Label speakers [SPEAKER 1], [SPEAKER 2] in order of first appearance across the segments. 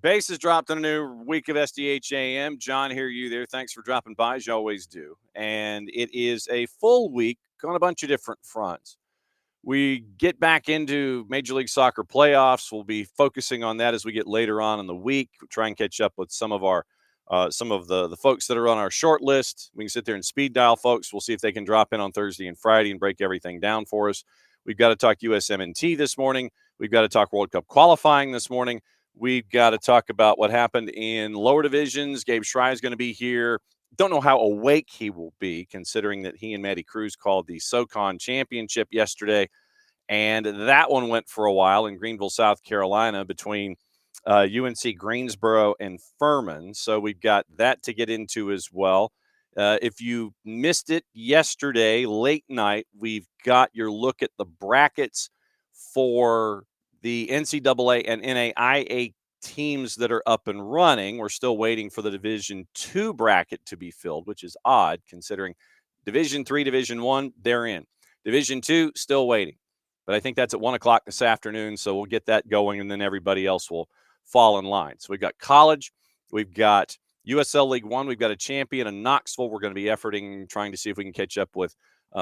[SPEAKER 1] Bases dropped on a new week of SDH AM. John, hear you there. Thanks for dropping by, as you always do. And it is a full week on a bunch of different fronts. We get back into Major League Soccer playoffs. We'll be focusing on that as we get later on in the week. We'll try and catch up with some of the folks that are on our short list. We can sit there and speed dial folks. We'll see if they can drop in on Thursday and Friday and break everything down for us. We've got to talk USMNT this morning. We've got to talk World Cup qualifying this morning. We've got to talk about what happened in lower divisions. Gabe Schray is going to be here. Don't know how awake he will be, considering that he and Matty Cruz called the SoCon championship yesterday. And that one went for a while in Greenville, South Carolina, between UNC Greensboro and Furman. So we've got that to get into as well. If you missed it yesterday, late night, we've got your look at the brackets for the NCAA and NAIA teams that are up and running. We're still waiting for the Division II bracket to be filled, which is odd considering Division III, Division I, they're in. Division II, still waiting. But I think that's at 1 o'clock this afternoon, so we'll get that going, and then everybody else will fall in line. So we've got college. We've got USL League One. We've got a champion in Knoxville. We're going to be efforting, trying to see if we can catch up with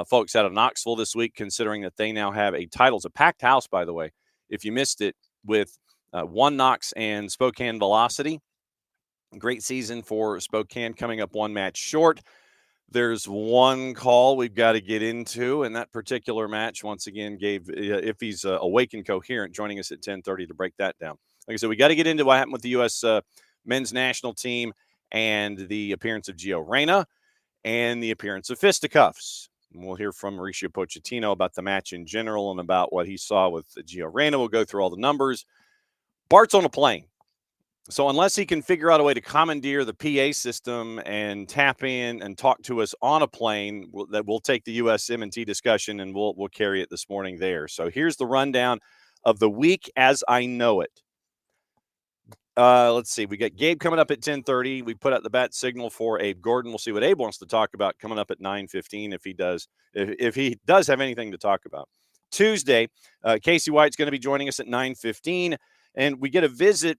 [SPEAKER 1] folks out of Knoxville this week, considering that they now have a title. It's a packed house, by the way, if you missed it, with One Knox and Spokane Velocity. Great season for Spokane, coming up one match short. There's one call we've got to get into, and that particular match, once again, Gabe, if he's awake and coherent, joining us at 10:30 to break that down. Like I said, we got to get into what happened with the U.S. Men's National Team and the appearance of Gio Reyna and the appearance of Fisticuffs. And we'll hear from Mauricio Pochettino about the match in general and about what he saw with Gio Reyna. We'll go through all the numbers. Bart's on a plane. So unless he can figure out a way to commandeer the PA system and tap in and talk to us on a plane, we'll take the USMNT discussion and we'll carry it this morning there. So here's the rundown of the week as I know it. Let's see. We got Gabe coming up at 10:30. We put out the bat signal for Abe Gordon. We'll see what Abe wants to talk about coming up at 9:15 if he does. If he does have anything to talk about. Tuesday, Casey White's going to be joining us at 9:15, and we get a visit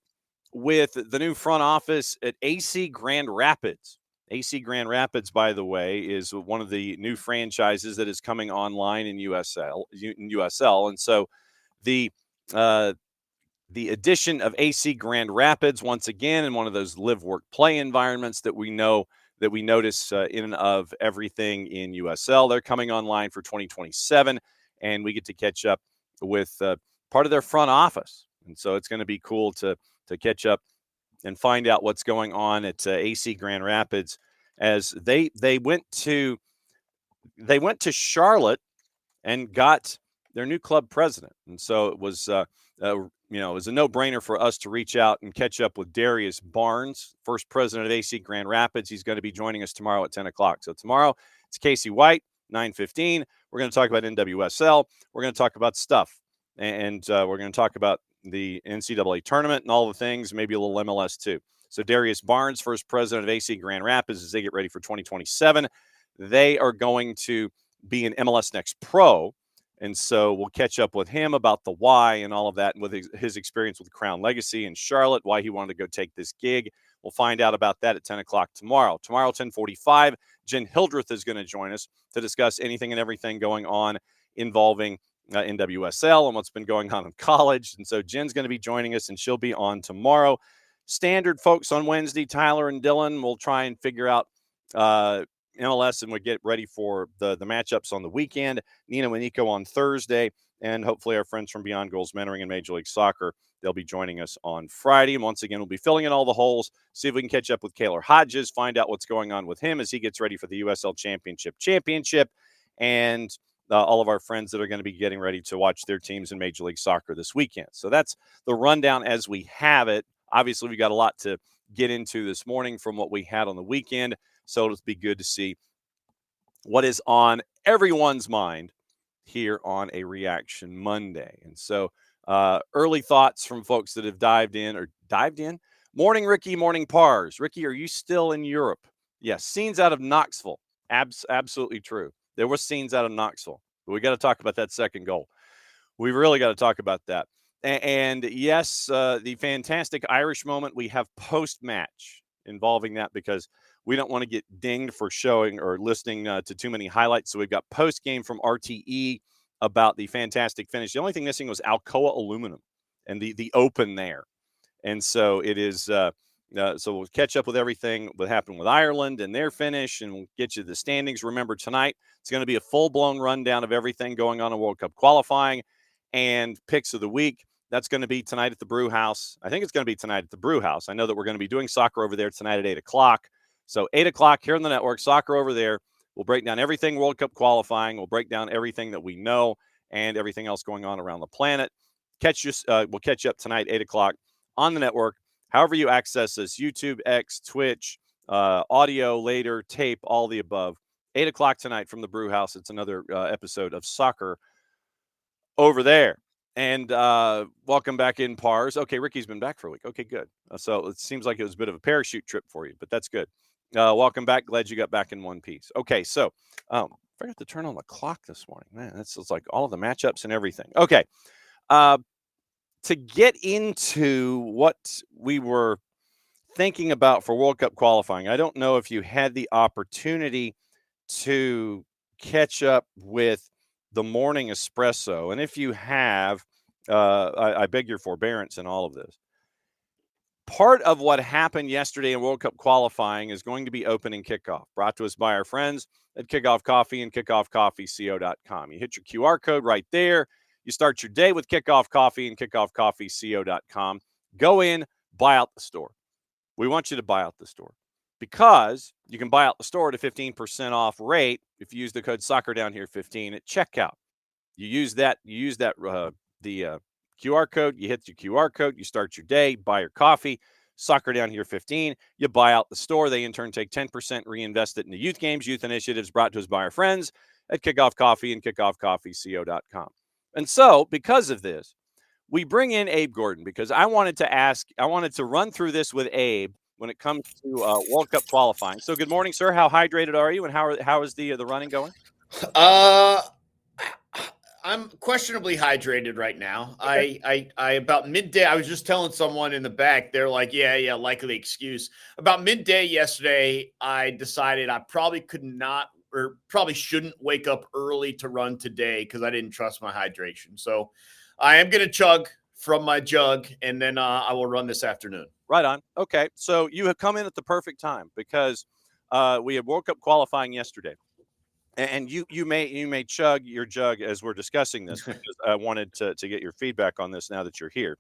[SPEAKER 1] with the new front office at AC Grand Rapids. AC Grand Rapids, by the way, is one of the new franchises that is coming online in USL, and so the addition of AC Grand Rapids, once again, in one of those live, work, play environments that we notice in and of everything in USL. They're coming online for 2027, and we get to catch up with part of their front office. And so it's going to be cool to catch up and find out what's going on at AC Grand Rapids as they went to Charlotte and got their new club president. And so it was it was a no-brainer for us to reach out and catch up with Darius Barnes, first president of AC Grand Rapids. He's going to be joining us tomorrow at 10 o'clock. So tomorrow, it's Casey White, 9:15. We're going to talk about NWSL. We're going to talk about stuff. And we're going to talk about the NCAA tournament and all the things, maybe a little MLS too. So Darius Barnes, first president of AC Grand Rapids, as they get ready for 2027. They are going to be in MLS Next Pro. And so we'll catch up with him about the why and all of that, and with his experience with Crown Legacy in Charlotte, why he wanted to go take this gig. We'll find out about that at 10 o'clock tomorrow. Tomorrow, 10:45, Jen Hildreth is going to join us to discuss anything and everything going on involving NWSL and what's been going on in college. And so Jen's going to be joining us, and she'll be on tomorrow. Standard folks on Wednesday, Tyler and Dylan. We'll try and figure out MLS, and we get ready for the matchups on the weekend. Nino and Nico on Thursday, and hopefully our friends from Beyond Goals Mentoring and Major League Soccer, they'll be joining us on Friday. And once again, we'll be filling in all the holes, see if we can catch up with Kaylor Hodges, find out what's going on with him as he gets ready for the USL Championship, and all of our friends that are going to be getting ready to watch their teams in Major League Soccer this weekend. So that's the rundown as we have it. Obviously, we've got a lot to get into this morning from what we had on the weekend. So it'll be good to see what is on everyone's mind here on a Reaction Monday. And so early thoughts from folks that have dived in. Morning, Ricky. Morning, Pars. Ricky, are you still in Europe? Yes. Scenes out of Knoxville. Absolutely true. There were scenes out of Knoxville. But we got to talk about that second goal. We really got to talk about that. And yes, the fantastic Irish moment, we have post-match involving that because we don't want to get dinged for showing or listening to too many highlights. So we've got post-game from RTE about the fantastic finish. The only thing missing was Alcoa Aluminum and the open there. And so it is so we'll catch up with everything what happened with Ireland and their finish, and we'll get you the standings. Remember, tonight it's going to be a full-blown rundown of everything going on in World Cup qualifying and picks of the week. That's going to be tonight at the Brew House. I think it's going to be tonight at the Brew House. I know that we're going to be doing soccer over there tonight at 8 o'clock. So 8 o'clock here on the network, soccer over there. We'll break down everything World Cup qualifying. We'll break down everything that we know and everything else going on around the planet. We'll catch you up tonight, 8 o'clock on the network. However you access this, YouTube, X, Twitch, audio later, tape, all the above. 8 o'clock tonight from the Brew House. It's another episode of soccer over there. And welcome back in, Pars. Okay, Ricky's been back for a week. Okay, good. So it seems like it was a bit of a parachute trip for you, but that's good. Welcome back. Glad you got back in one piece. Okay, so forgot to turn on the clock this morning. Man, it's like all of the matchups and everything. Okay. To get into what we were thinking about for World Cup qualifying, I don't know if you had the opportunity to catch up with the morning espresso. And if you have, I beg your forbearance in all of this. Part of what happened yesterday in World Cup qualifying is going to be opening kickoff, brought to us by our friends at Kickoff Coffee and kickoffcoffeeco.com. You hit your QR code right there. You start your day with Kickoff Coffee and kickoffcoffeeco.com. Go in, buy out the store. We want you to buy out the store because you can buy out the store at a 15% off rate if you use the code SoccerDownHere15 at checkout. You use that the QR code, you hit your QR code, you start your day, buy your coffee, SoccerDownHere15, you buy out the store. They in turn take 10%, reinvest it into youth games, youth initiatives brought to us by our friends at Kickoff Coffee and kickoffcoffeeco.com. And so, because of this, we bring in Abe Gordon because I wanted to run through this with Abe when it comes to World Cup qualifying. So, good morning, sir. How hydrated are you, and how is the running going?
[SPEAKER 2] I'm questionably hydrated right now. Okay. I about midday, I was just telling someone in the back, they're like, yeah, likely excuse. About midday yesterday, I decided I probably could not or probably shouldn't wake up early to run today because I didn't trust my hydration. So I am going to chug from my jug, and then I will run this afternoon.
[SPEAKER 1] Right on. Okay. So you have come in at the perfect time because we had World Cup qualifying yesterday. And you may chug your jug as we're discussing this because I wanted to get your feedback on this now that you're here.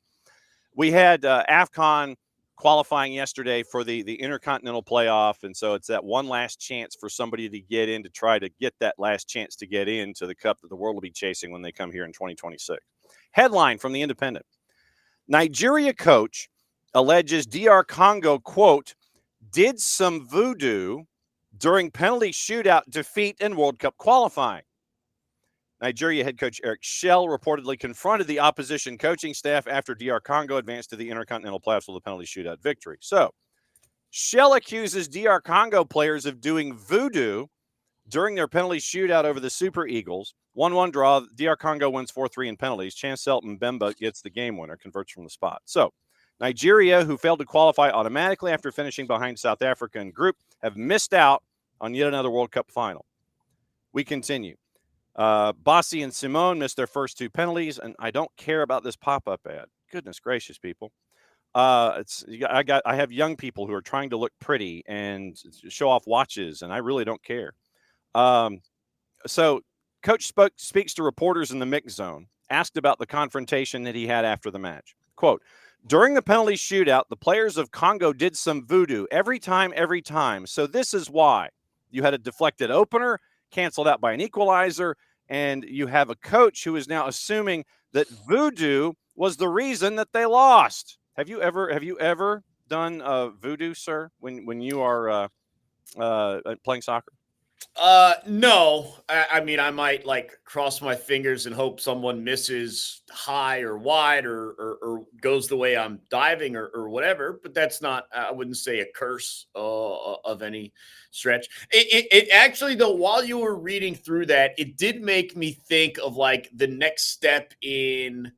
[SPEAKER 1] We had AFCON qualifying yesterday for the Intercontinental Playoff, and so it's that one last chance for somebody to get in to try to get that last chance to get into the cup that the world will be chasing when they come here in 2026. Headline from The Independent. Nigeria coach alleges DR Congo, quote, did some voodoo during penalty shootout defeat in World Cup qualifying. Nigeria head coach Eric Schell reportedly confronted the opposition coaching staff after DR Congo advanced to the Intercontinental Playoffs with a penalty shootout victory. So, Schell accuses DR Congo players of doing voodoo during their penalty shootout over the Super Eagles. 1-1 draw. DR Congo wins 4-3 in penalties. Chancel Mbemba gets the game winner, converts from the spot. So, Nigeria, who failed to qualify automatically after finishing behind South Africa in group, have missed out on yet another World Cup final. We continue. Bossi and Simone missed their first two penalties, and I don't care about this pop-up ad. Goodness gracious, people. I have young people who are trying to look pretty and show off watches, and I really don't care. So coach speaks to reporters in the mix zone, asked about the confrontation that he had after the match. Quote, during the penalty shootout, the players of Congo did some voodoo every time. So this is why. You had a deflected opener, canceled out by an equalizer, and you have a coach who is now assuming that voodoo was the reason that they lost. Have you ever done voodoo, sir, when you are playing soccer?
[SPEAKER 2] No. I mean, I might like cross my fingers and hope someone misses high or wide or goes the way I'm diving or whatever. But that's not, I wouldn't say a curse of any stretch. It actually, though, while you were reading through that, it did make me think of like the next step in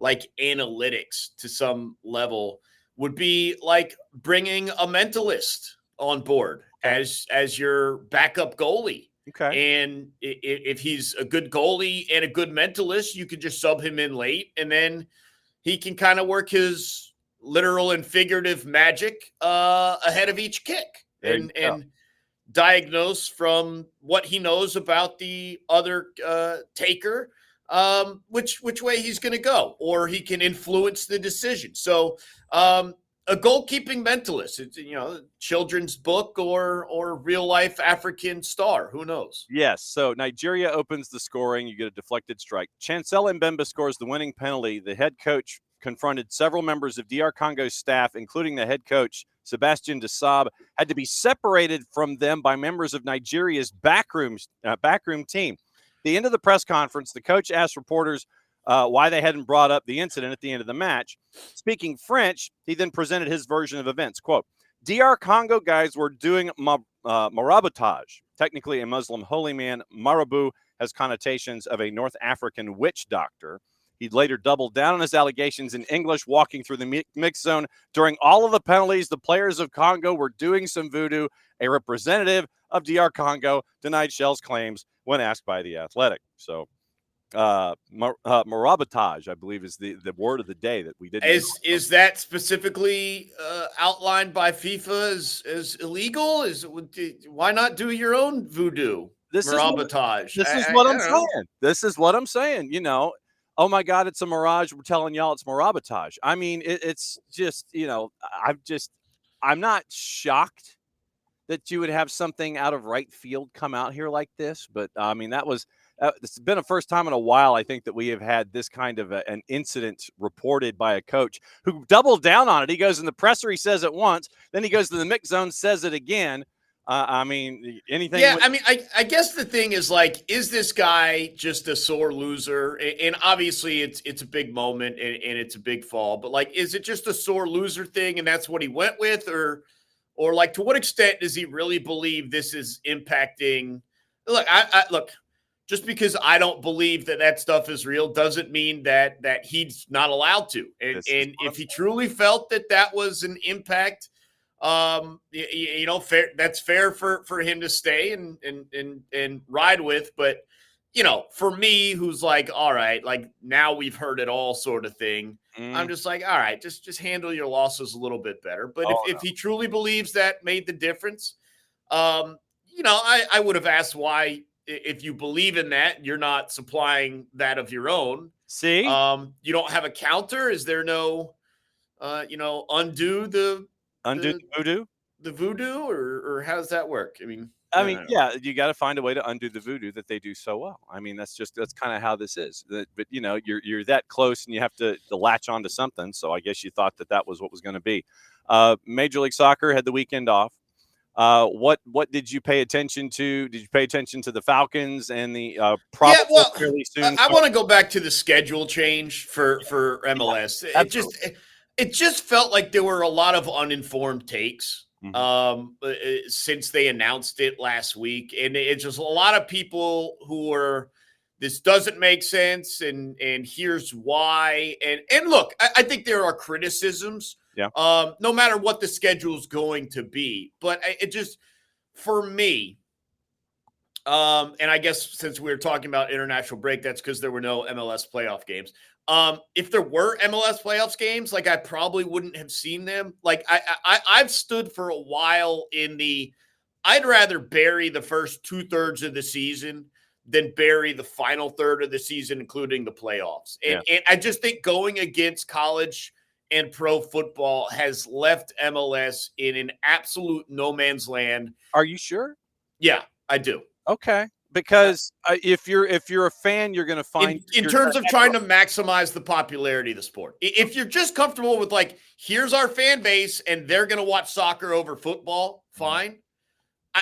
[SPEAKER 2] like analytics to some level would be like bringing a mentalist on board as your backup goalie.
[SPEAKER 1] Okay.
[SPEAKER 2] And if he's a good goalie and a good mentalist, you could just sub him in late, and then he can kind of work his literal and figurative magic ahead of each kick and diagnose from what he knows about the other taker which way he's going to go, or he can influence the decision. So a goalkeeping mentalist, it's, children's book or real life African star, who knows?
[SPEAKER 1] Yes. So Nigeria opens the scoring. You get a deflected strike. Chancel Mbemba scores the winning penalty. The head coach confronted several members of DR Congo's staff, including the head coach, Sebastian Desaab, had to be separated from them by members of Nigeria's backroom team. At the end of the press conference, the coach asked reporters why they hadn't brought up the incident at the end of the match. Speaking French, he then presented his version of events. Quote, DR Congo guys were doing maraboutage, technically a Muslim holy man. Marabout has connotations of a North African witch doctor. He later doubled down on his allegations in English, walking through the mix zone. During all of the penalties, the players of Congo were doing some voodoo. A representative of DR Congo denied Shell's claims when asked by The Athletic. So maraboutage, I believe, is the word of the day that we did.
[SPEAKER 2] Is that specifically outlined by FIFA as illegal? Why not do your own voodoo? Maraboutage.
[SPEAKER 1] This is what I'm saying. This is what I'm saying. Oh my God, it's a mirage. We're telling y'all it's maraboutage. I mean, it's just, I'm not shocked that you would have something out of right field come out here like this. But I mean, it's been a first time in a while, I think, that we have had this kind of an incident reported by a coach who doubled down on it. He goes in the presser, he says it once, then he goes to the mix zone, says it again. I mean, anything.
[SPEAKER 2] Yeah, I mean, I guess the thing is, like, is this guy just a sore loser? And obviously, it's a big moment and it's a big fall. But like, is it just a sore loser thing, and that's what he went with, or like, to what extent does he really believe this is impacting? Look, look. Just because I don't believe that stuff is real doesn't mean that he's not allowed to. And if he truly felt that was an impact, fair, that's fair for him to stay and ride with. But, for me, who's like, all right, like, now we've heard it all sort of thing. I'm just like, all right, just handle your losses a little bit better. But if he truly believes that made the difference, I would have asked why. If you believe in that, you're not supplying that of your own.
[SPEAKER 1] See,
[SPEAKER 2] you don't have a counter. Is there no, undo the voodoo, or how does that work? I mean,
[SPEAKER 1] yeah, you got to find a way to undo the voodoo that they do so well. I mean, that's kind of how this is. But you're that close, and you have to latch onto something. So I guess you thought that was what was going to be. Major League Soccer had the weekend off. What did you pay attention to? Did you pay attention to the Falcons and the fairly soon?
[SPEAKER 2] I want to go back to the schedule change for MLS.
[SPEAKER 1] Yeah,
[SPEAKER 2] it just felt like there were a lot of uninformed takes since they announced it last week, and it's just a lot of people who were, this doesn't make sense, and here's why. And look, I think there are criticisms.
[SPEAKER 1] Yeah.
[SPEAKER 2] No matter what the schedule is going to be, but it just, for me, and I guess since we were talking about international break, that's because there were no MLS playoff games. If there were MLS playoffs games, like, I probably wouldn't have seen them. Like, I've stood for a while I'd rather bury the first 2/3 of the season than bury the final third of the season, including the playoffs. And I just think going against college and pro football has left MLS in an absolute no man's land.
[SPEAKER 1] Are you sure?
[SPEAKER 2] Yeah, I do.
[SPEAKER 1] Okay, because if you're a fan, you're going to find
[SPEAKER 2] in terms of trying to maximize the popularity of the sport. If you're just comfortable with, like, here's our fan base and they're going to watch soccer over football, fine.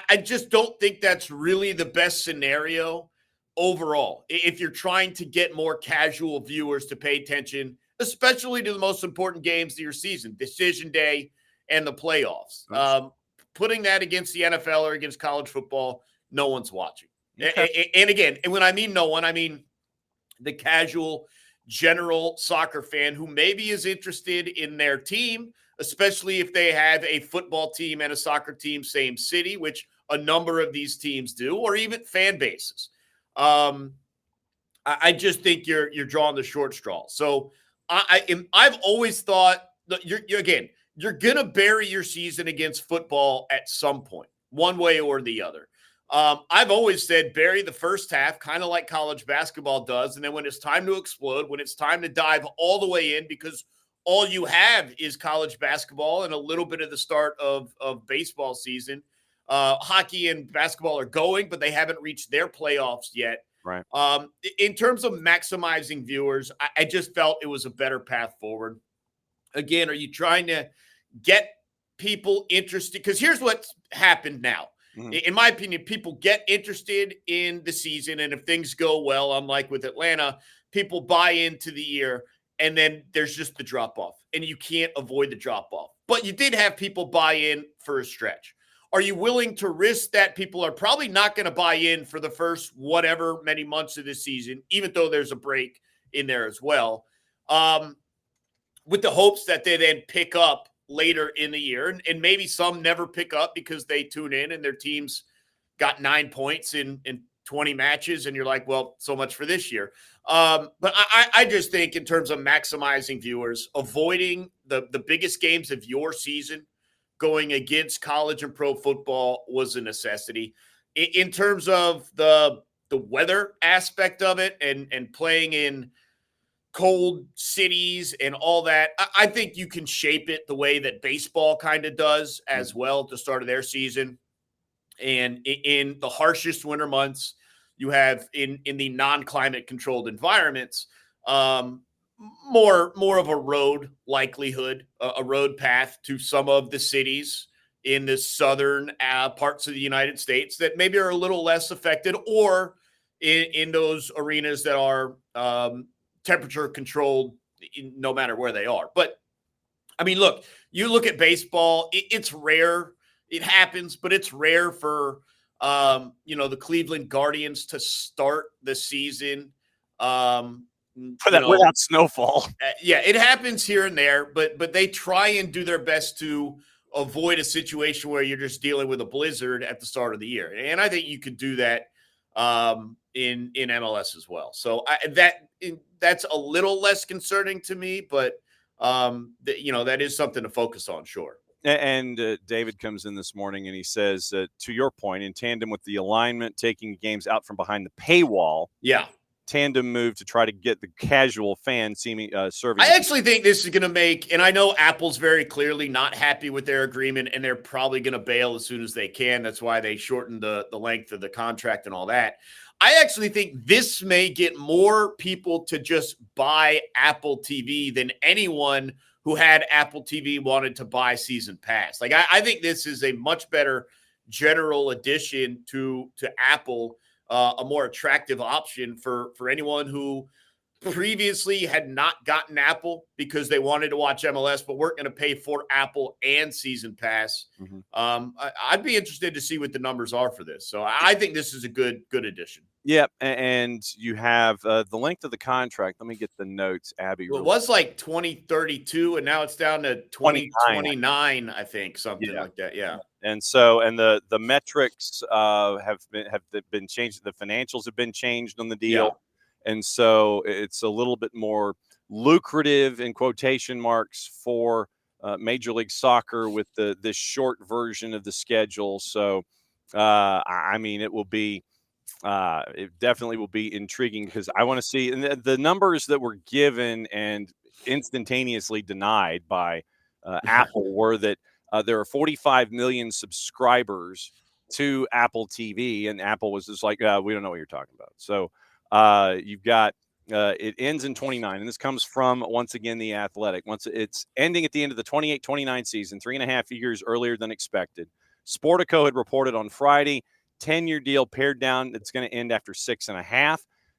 [SPEAKER 2] I just don't think that's really the best scenario overall. If you're trying to get more casual viewers to pay attention, especially to the most important games of your season, decision day and the playoffs. Putting that against the NFL or against college football, no one's watching. Okay. And again, when I mean no one, I mean the casual general soccer fan who maybe is interested in their team, especially if they have a football team and a soccer team, same city, which a number of these teams do, or even fan bases. I just think you're drawing the short straw. So I've always thought that you're gonna bury your season against football at some point, one way or the other. I've always said bury the first half, kind of like college basketball does, and then when it's time to explode, when it's time to dive all the way in, because all you have is college basketball and a little bit of the start of baseball season. Hockey and basketball are going, but they haven't reached their playoffs yet.
[SPEAKER 1] Right.
[SPEAKER 2] In terms of maximizing viewers, I just felt it was a better path forward. Again, are you trying to get people interested? Because here's what's happened now. Mm-hmm. In my opinion, people get interested in the season, and if things go well, unlike with Atlanta, people buy into the year, and then there's just the drop-off, and you can't avoid the drop-off. But you did have people buy in for a stretch. Are you willing to risk that people are probably not going to buy in for the first whatever many months of this season, even though there's a break in there as well, with the hopes that they then pick up later in the year? And maybe some never pick up because they tune in and their team's got 9 points in 20 matches. And you're like, well, so much for this year. But I just think in terms of maximizing viewers, avoiding the biggest games of your season, going against college and pro football was a necessity. In terms of the weather aspect of it and playing in cold cities and all that, I think you can shape it the way that baseball kind of does as well at the start of their season. And in the harshest winter months, you have in the non-climate controlled environments, more of a road likelihood, a road path to some of the cities in the southern parts of the United States that maybe are a little less affected, or in those arenas that are temperature controlled no matter where they are. But I mean, look, you look at baseball, it's rare. It happens, but it's rare for, the Cleveland Guardians to start the season
[SPEAKER 1] without snowfall.
[SPEAKER 2] Yeah, it happens here and there, but they try and do their best to avoid a situation where you're just dealing with a blizzard at the start of the year. And I think you could do that in MLS as well. So that's a little less concerning to me, but that is something to focus on, sure.
[SPEAKER 1] And David comes in this morning and he says, to your point, in tandem with the alignment, taking games out from behind the paywall.
[SPEAKER 2] Yeah.
[SPEAKER 1] Tandem move to try to get the casual fan serving.
[SPEAKER 2] I actually think this is going to make, and I know Apple's very clearly not happy with their agreement, and they're probably going to bail as soon as they can. That's why they shortened the length of the contract and all that. I actually think this may get more people to just buy Apple TV than anyone who had Apple TV wanted to buy season pass. Like, I think this is a much better general addition to Apple, a more attractive option for anyone who previously had not gotten Apple because they wanted to watch MLS, but weren't going to pay for Apple and season pass. Mm-hmm. I'd be interested to see what the numbers are for this. So I think this is a good addition.
[SPEAKER 1] Yep. And you have the length of the contract. Let me get the notes, Abby.
[SPEAKER 2] Well, it was like 2032, and now it's down to 2029, I think, something like that. Yeah.
[SPEAKER 1] And so, and the metrics have been changed. The financials have been changed on the deal. Yeah. And so it's a little bit more lucrative, in quotation marks, for Major League Soccer with this short version of the schedule. So, I mean, it definitely will be intriguing, because I want to see, and the numbers that were given and instantaneously denied by Apple were that there are 45 million subscribers to Apple TV, and Apple was just like, we don't know what you're talking about. So you've got it ends in 29, and this comes from, once again, The Athletic. Once it's ending at the end of the 28-29 season, 3.5 years earlier than expected. Sportico had reported on Friday, 10-year deal pared down. It's going to end after 6.5.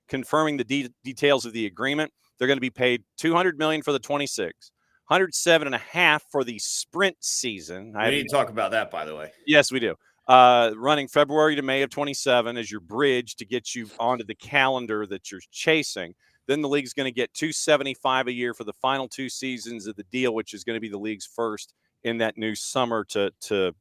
[SPEAKER 1] Confirming the details of the agreement, they're going to be paid $200 million for the 26, $107.5 for the sprint season.
[SPEAKER 2] We need to talk about that, by the way.
[SPEAKER 1] Yes, we do. Running February to May of 27 as your bridge to get you onto the calendar that you're chasing. Then the league's going to get $275 a year for the final 2 seasons of the deal, which is going to be the league's first in that new summer to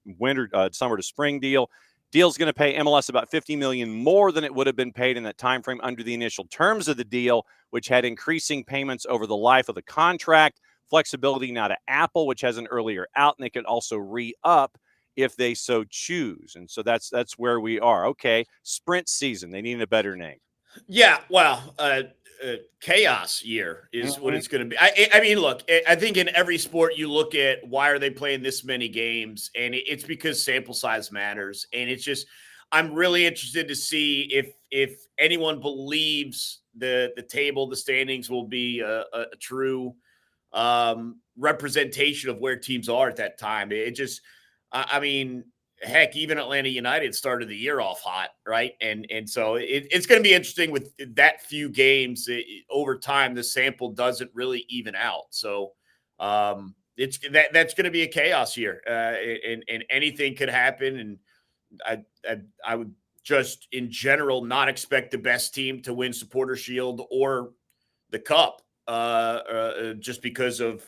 [SPEAKER 1] spring deal. Deal's going to pay MLS about $50 million more than it would have been paid in that time frame under the initial terms of the deal, which had increasing payments over the life of the contract, flexibility now to Apple, which has an earlier out, and they can also re-up if they so choose. And so that's where we are. Okay, sprint season. They need a better name.
[SPEAKER 2] Yeah, well, chaos year is what it's going to be. I mean, look, I think in every sport you look at why are they playing this many games, and it's because sample size matters. And it's just, I'm really interested to see if anyone believes the table, the standings will be a true representation of where teams are at that time. It just, I mean, heck, even Atlanta United started the year off hot, right? And so it's going to be interesting with that few games. Over time, the sample doesn't really even out. So that's going to be a chaos year, and anything could happen. And I would just in general not expect the best team to win Supporter Shield or the Cup, just because of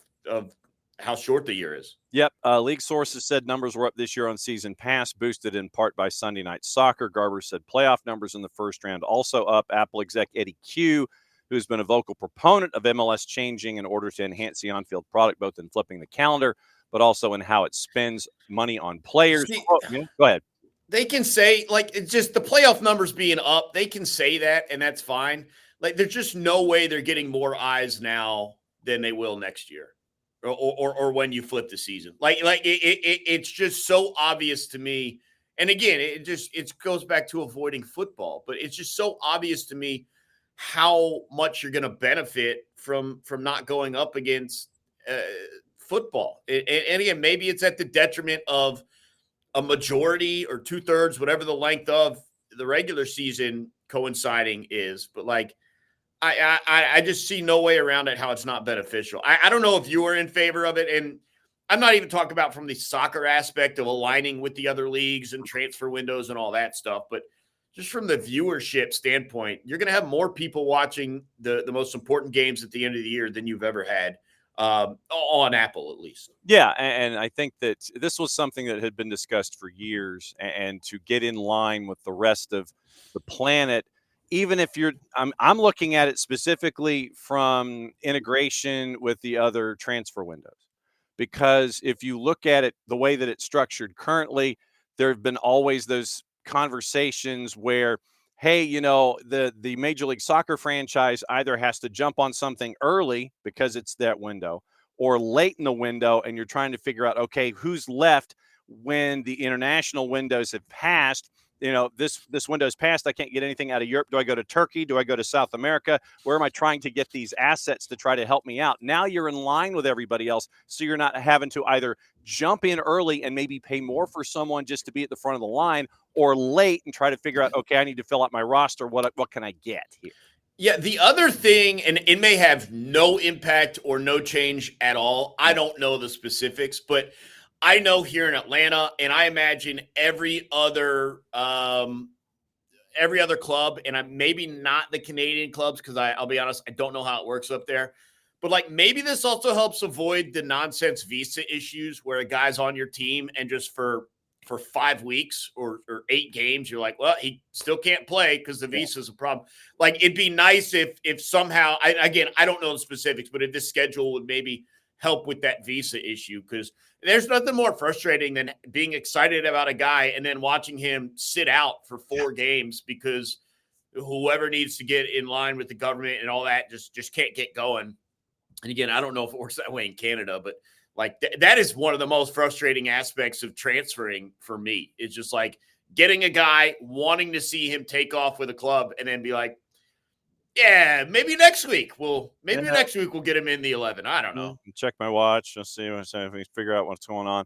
[SPEAKER 2] how short the year is.
[SPEAKER 1] Yep. League sources said numbers were up this year on season pass, boosted in part by Sunday Night Soccer. Garber said playoff numbers in the first round also up. Apple exec Eddie Q, who's been a vocal proponent of MLS changing in order to enhance the on-field product, both in flipping the calendar, but also in how it spends money on players. Go ahead.
[SPEAKER 2] They can say, like, it's just the playoff numbers being up. They can say that, and that's fine. Like, there's just no way they're getting more eyes now than they will next year. Or when you flip the season, it's just so obvious to me. And again, it goes back to avoiding football, but it's just so obvious to me how much you're going to benefit from not going up against football. And again, maybe it's at the detriment of a majority or 2/3, whatever the length of the regular season coinciding is, but like, I just see no way around it how it's not beneficial. I don't know if you are in favor of it. And I'm not even talking about from the soccer aspect of aligning with the other leagues and transfer windows and all that stuff, but just from the viewership standpoint, you're going to have more people watching the most important games at the end of the year than you've ever had, on Apple, at least.
[SPEAKER 1] Yeah, and I think that this was something that had been discussed for years, and to get in line with the rest of the planet, even if I'm looking at it specifically from integration with the other transfer windows, because if you look at it the way that it's structured currently, there have been always those conversations where, hey, the Major League Soccer franchise either has to jump on something early because it's that window, or late in the window, and you're trying to figure out, okay, who's left when the international windows have passed. This window's passed. I can't get anything out of Europe. Do I go to Turkey? Do I go to South America? Where am I trying to get these assets to try to help me out? Now you're in line with everybody else, so you're not having to either jump in early and maybe pay more for someone just to be at the front of the line, or late and try to figure out, okay, I need to fill out my roster. What can I get here?
[SPEAKER 2] Yeah, the other thing, and it may have no impact or no change at all. I don't know the specifics, but I know here in Atlanta, and I imagine every other club, and maybe not the Canadian clubs, because I'll be honest, I don't know how it works up there. But like, maybe this also helps avoid the nonsense visa issues where a guy's on your team and just for 5 weeks or 8 games, you're like, well, he still can't play because the visa is a problem. Like, it'd be nice if somehow, I don't know the specifics, but if this schedule would maybe help with that visa issue, because there's nothing more frustrating than being excited about a guy and then watching him sit out for 4 games because whoever needs to get in line with the government and all that just can't get going. And again, I don't know if it works that way in Canada, but like that is one of the most frustrating aspects of transferring for me. It's just like getting a guy, wanting to see him take off with a club, and then be like, yeah, maybe next week we'll get him in the 11. I don't know.
[SPEAKER 1] Check my watch. Let's see if we can figure out what's going on.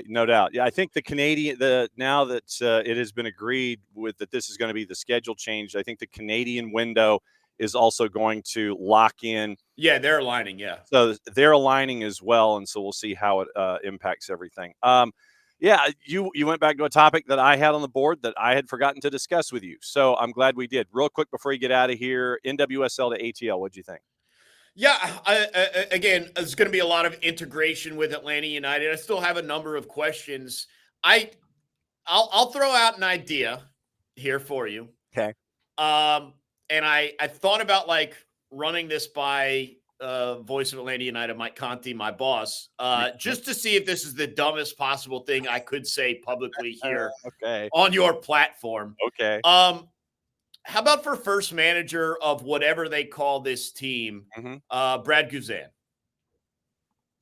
[SPEAKER 1] No doubt. Yeah, I think the Canadian, now that it has been agreed with that this is going to be the schedule change, I think the Canadian window is also going to lock in.
[SPEAKER 2] Yeah, they're aligning. Yeah.
[SPEAKER 1] So they're aligning as well. And so we'll see how it impacts everything. Yeah, you went back to a topic that I had on the board that I had forgotten to discuss with you. So I'm glad we did. Real quick before you get out of here, NWSL to ATL, what'd you think?
[SPEAKER 2] Yeah, again, there's going to be a lot of integration with Atlanta United. I still have a number of questions. I'll throw out an idea here for you.
[SPEAKER 1] Okay.
[SPEAKER 2] And I thought about like running this by Voice of Atlanta United, Mike Conti, my boss, just to see if this is the dumbest possible thing I could say publicly here
[SPEAKER 1] Okay.
[SPEAKER 2] on your platform.
[SPEAKER 1] Okay.
[SPEAKER 2] How about for first manager of whatever they call this team, Brad Guzan?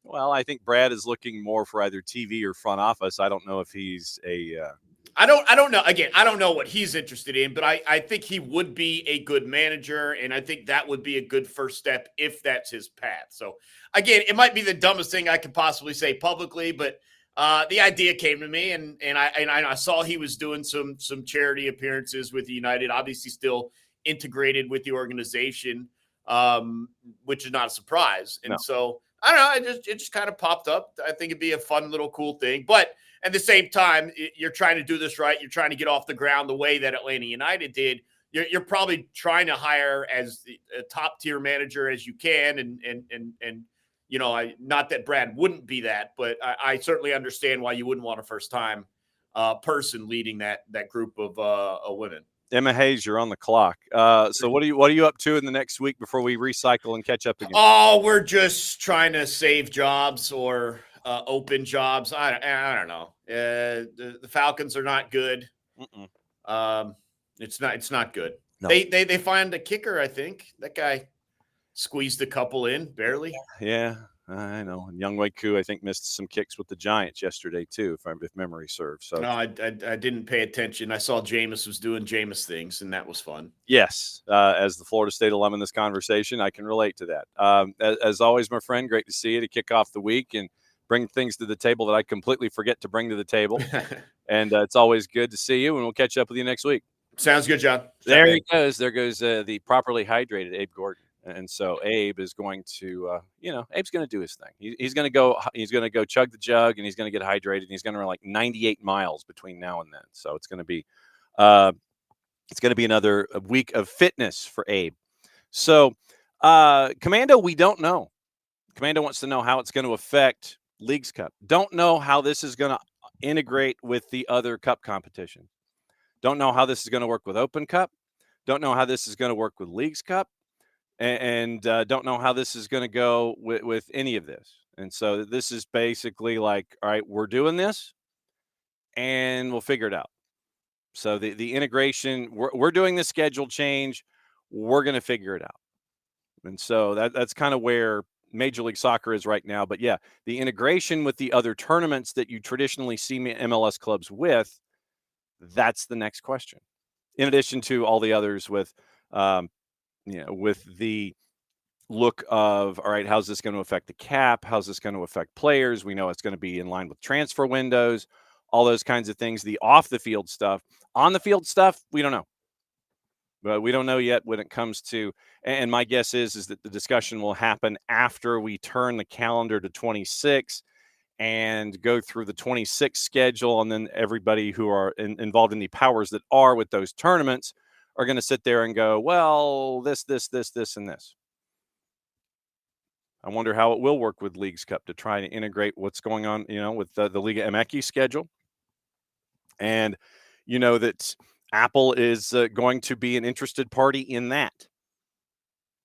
[SPEAKER 1] Well, I think Brad is looking more for either TV or front office. I don't know if he's a.
[SPEAKER 2] I don't know. Again, I don't know what he's interested in, but I think he would be a good manager, and I think that would be a good first step if that's his path. So, again, it might be the dumbest thing I could possibly say publicly, but the idea came to me, and I saw he was doing some charity appearances with United. Obviously, still integrated with the organization, which is not a surprise. And so I don't know. It just kind of popped up. I think it'd be a fun little cool thing, but at the same time, you're trying to do this right. You're trying to get off the ground the way that Atlanta United did. You're probably trying to hire as a top tier manager as you can, and you know, not that Brad wouldn't be that, but I certainly understand why you wouldn't want a first time person leading that group of women.
[SPEAKER 1] Emma Hayes, you're on the clock. So what are you up to in the next week before we recycle and catch up again?
[SPEAKER 2] Oh, we're just trying to save jobs or open jobs. I don't know. The Falcons are not good. It's not good. No. They find a kicker. I think that guy squeezed a couple in barely.
[SPEAKER 1] Yeah, I know. Young Wei Koo, I think, missed some kicks with the Giants yesterday too, if memory serves. So
[SPEAKER 2] no, I didn't pay attention. I saw Jameis was doing Jameis things, and that was fun.
[SPEAKER 1] Yes, as the Florida State alum in this conversation, I can relate to that. As always, my friend, great to see you to kick off the week and bring things to the table that I completely forget to bring to the table. And it's always good to see you, and we'll catch up with you next week.
[SPEAKER 2] Sounds good, John.
[SPEAKER 1] There he goes. There goes the properly hydrated Abe Gordon. And so Abe is going to, Abe's going to do his thing. He's going to go chug the jug, and he's going to get hydrated. And he's going to run like 98 miles between now and then. So it's going to be another week of fitness for Abe. So Commando, we don't know. Commando wants to know how it's going to affect Leagues Cup. Don't know how this is going to integrate with the other cup competition. Don't know how this is going to work with Open Cup. Don't know how this is going to work with Leagues Cup. And don't know how this is going to go with any of this. And so this is basically like, all right, we're doing this and we'll figure it out. So the integration, we're doing the schedule change. We're going to figure it out. And so that's kind of where Major League Soccer is right now. But yeah, the integration with the other tournaments that you traditionally see MLS clubs with, that's the next question. In addition to all the others with, with the look of, all right, how's this going to affect the cap? How's this going to affect players? We know it's going to be in line with transfer windows, all those kinds of things, the off the field stuff. On the field stuff, we don't know. But we don't know yet when it comes to, and my guess is that the discussion will happen after we turn the calendar to 26 and go through the 26 schedule. And then everybody who are involved in the powers that are with those tournaments are going to sit there and go, well, this, and this. I wonder how it will work with Leagues Cup to try to integrate what's going on, with the Liga MX schedule. And that Apple is going to be an interested party in that.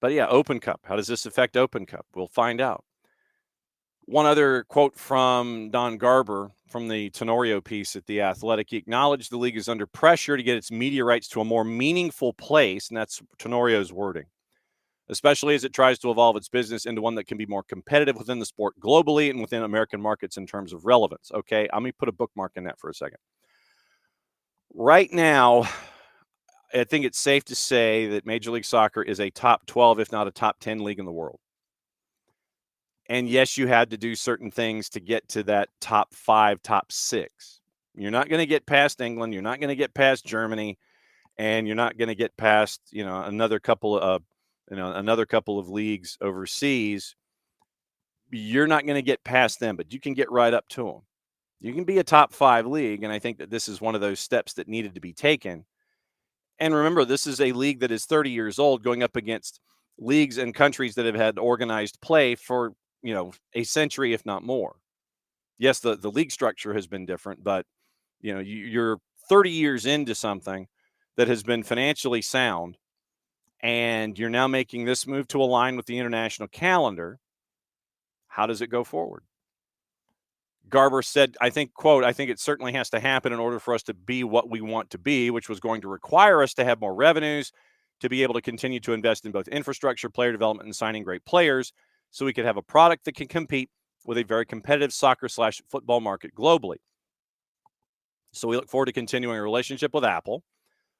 [SPEAKER 1] But yeah, Open Cup. How does this affect Open Cup? We'll find out. One other quote from Don Garber from the Tenorio piece at The Athletic. He acknowledged the league is under pressure to get its media rights to a more meaningful place, and that's Tenorio's wording, especially as it tries to evolve its business into one that can be more competitive within the sport globally and within American markets in terms of relevance. Okay, let me put a bookmark in that for a second. Right now, I think it's safe to say that Major League Soccer is a top 12, if not a top 10 league in the world. And yes, you had to do certain things to get to that top 5, top 6. You're not going to get past England. You're not going to get past Germany. And you're not going to get past, another couple of leagues overseas. You're not going to get past them, but you can get right up to them. You can be a top 5 league, and I think that this is one of those steps that needed to be taken. And remember, this is a league that is 30 years old, going up against leagues and countries that have had organized play for, a century, if not more. Yes, the league structure has been different, but you're 30 years into something that has been financially sound, and you're now making this move to align with the international calendar. How does it go forward? Garber said, I think, quote, I think it certainly has to happen in order for us to be what we want to be, which was going to require us to have more revenues, to be able to continue to invest in both infrastructure, player development, and signing great players, so we could have a product that can compete with a very competitive soccer/football market globally. So we look forward to continuing a relationship with Apple.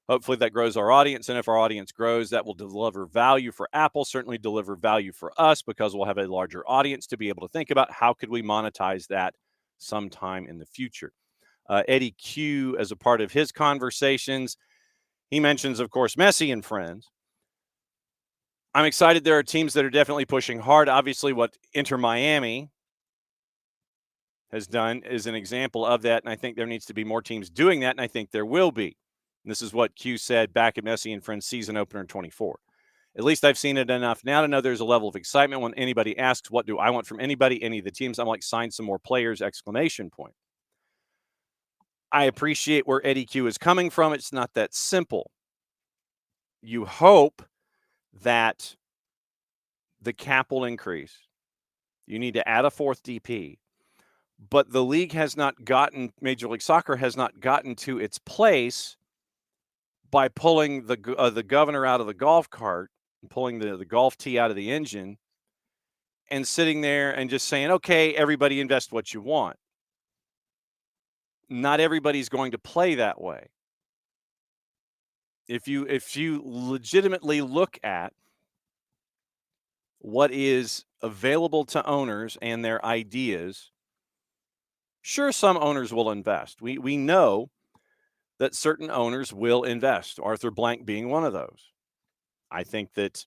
[SPEAKER 1] Hopefully that grows our audience, and if our audience grows, that will deliver value for Apple, certainly deliver value for us, because we'll have a larger audience to be able to think about how could we monetize that sometime in the future. Eddie Q, as a part of his conversations, he mentions, of course, Messi and friends. I'm excited. There are teams that are definitely pushing hard. Obviously, what Inter Miami has done is an example of that, and I think there needs to be more teams doing that, and I think there will be. And this is what Q said back at Messi and Friends season opener in 24. At least I've seen it enough now to know there's a level of excitement when anybody asks, what do I want from anybody, any of the teams? I'm like, sign some more players, exclamation point. I appreciate where Eddie Q is coming from. It's not that simple. You hope that the cap will increase. You need to add a fourth DP. But the league has not gotten, Major League Soccer has not gotten to its place by pulling the governor out of the golf cart, and pulling the golf tee out of the engine, and sitting there and just saying, okay, everybody invest what you want. Not everybody's going to play that way. If you legitimately look at what is available to owners and their ideas, sure, some owners will invest. We know that certain owners will invest, Arthur Blank being one of those. I think that,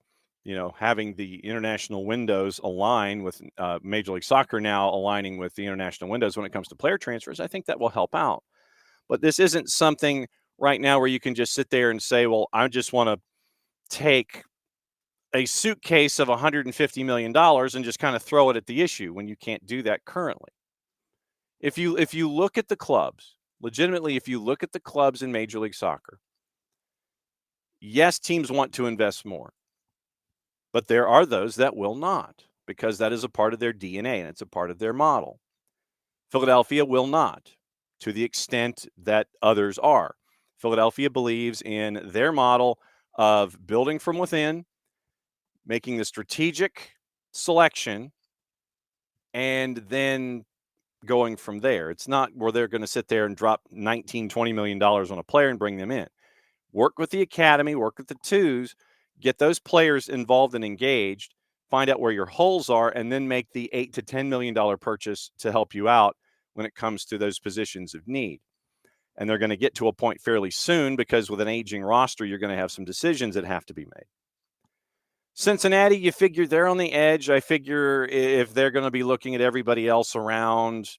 [SPEAKER 1] having the international windows align with Major League Soccer now aligning with the international windows when it comes to player transfers, I think that will help out. But this isn't something right now where you can just sit there and say, well, I just want to take a suitcase of $150 million and just kind of throw it at the issue, when you can't do that currently. If you look at the clubs, legitimately, if you look at the clubs in Major League Soccer, yes, teams want to invest more, but there are those that will not, because that is a part of their DNA and it's a part of their model. Philadelphia will not, to the extent that others are. Philadelphia believes in their model of building from within, making the strategic selection, and then going from there. It's not where they're going to sit there and drop $19, $20 million on a player and bring them in. Work with the academy, work with the twos, get those players involved and engaged, find out where your holes are, and then make the $8 to $10 million purchase to help you out when it comes to those positions of need. And they're going to get to a point fairly soon, because with an aging roster, you're going to have some decisions that have to be made. Cincinnati, you figure they're on the edge. I figure if they're going to be looking at everybody else around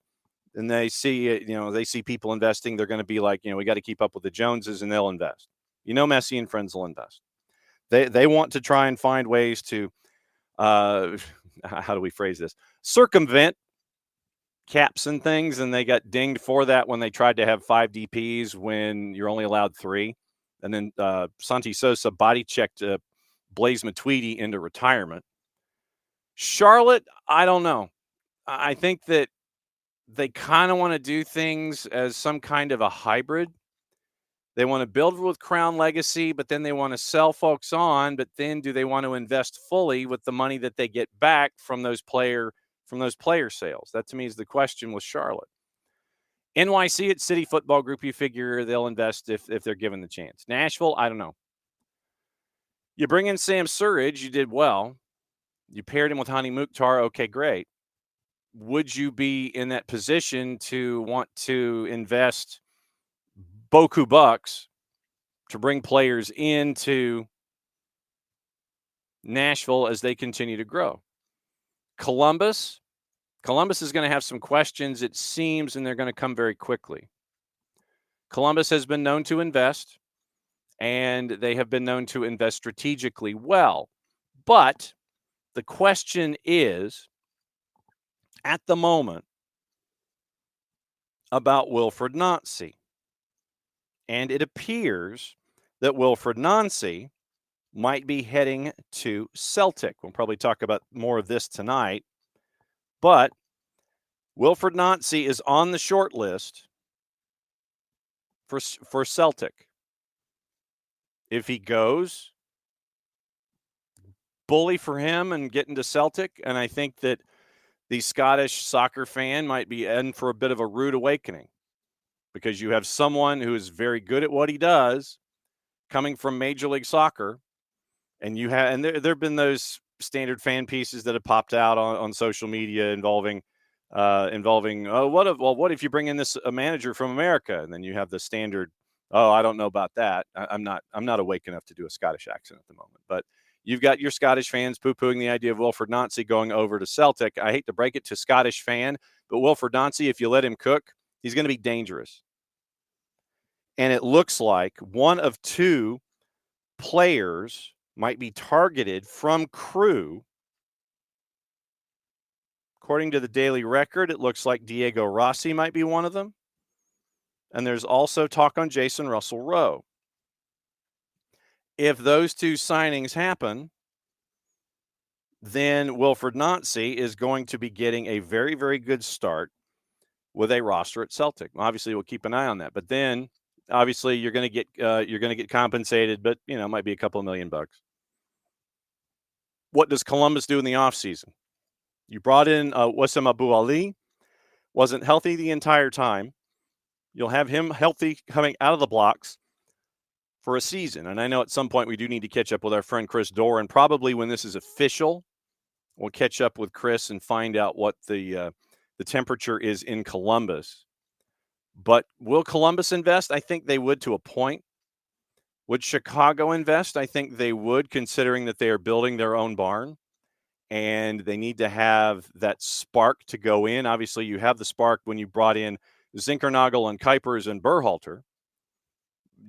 [SPEAKER 1] and they see people investing, they're going to be like, we got to keep up with the Joneses, and they'll invest. Messi and friends will invest. They want to try and find ways to, how do we phrase this? Circumvent caps and things, and they got dinged for that when they tried to have 5 DPs when you're only allowed 3. And then Santi Sosa body checked Blaise Matuidi into retirement. Charlotte, I don't know. I think that they kind of want to do things as some kind of a hybrid. They want to build with Crown Legacy, but then they want to sell folks on. But then, do they want to invest fully with the money that they get back from those player sales? That, to me, is the question with Charlotte. NYC at City Football Group, you figure they'll invest if they're given the chance. Nashville, I don't know. You bring in Sam Surridge, you did well. You paired him with Hani Mukhtar, okay, great. Would you be in that position to want to invest Boku bucks to bring players into Nashville as they continue to grow? Columbus, Columbus is going to have some questions, it seems, and they're going to come very quickly. Columbus has been known to invest, and they have been known to invest strategically well. But the question is, at the moment, about Wilfried Nancy. And it appears that Wilfried Nancy might be heading to Celtic. We'll probably talk about more of this tonight. But Wilfried Nancy is on the short list for Celtic. If he goes, bully for him and get into Celtic. And I think that the Scottish soccer fan might be in for a bit of a rude awakening, because you have someone who is very good at what he does coming from Major League Soccer. And there have been those standard fan pieces that have popped out on social media involving what if you bring in a manager from America? And then you have the standard, I don't know about that. I'm not awake enough to do a Scottish accent at the moment. But you've got your Scottish fans poo-pooing the idea of Wilfried Nancy going over to Celtic. I hate to break it to Scottish fan, but Wilfried Nancy, if you let him cook, he's going to be dangerous. And it looks like one of two players might be targeted from Crew. According to the Daily Record, it looks like Diego Rossi might be one of them. And there's also talk on Jason Russell-Rowe. If those two signings happen, then Wilfried Nancy is going to be getting a very, very good start with a roster at Celtic. Obviously, we'll keep an eye on that. But then, obviously, you're going to get compensated, but it might be a couple of $1 million. What does Columbus do in the offseason? You brought in Wissam Abu Ali, wasn't healthy the entire time. You'll have him healthy coming out of the blocks for a season. And I know at some point we do need to catch up with our friend Chris Dorr, and probably when this is official, we'll catch up with Chris and find out what the temperature is in Columbus. But will Columbus invest? I think they would, to a point. Would Chicago invest? I think they would, considering that they are building their own barn and they need to have that spark to go in. Obviously, you have the spark when you brought in Zinkernagel and Kuipers and Berhalter.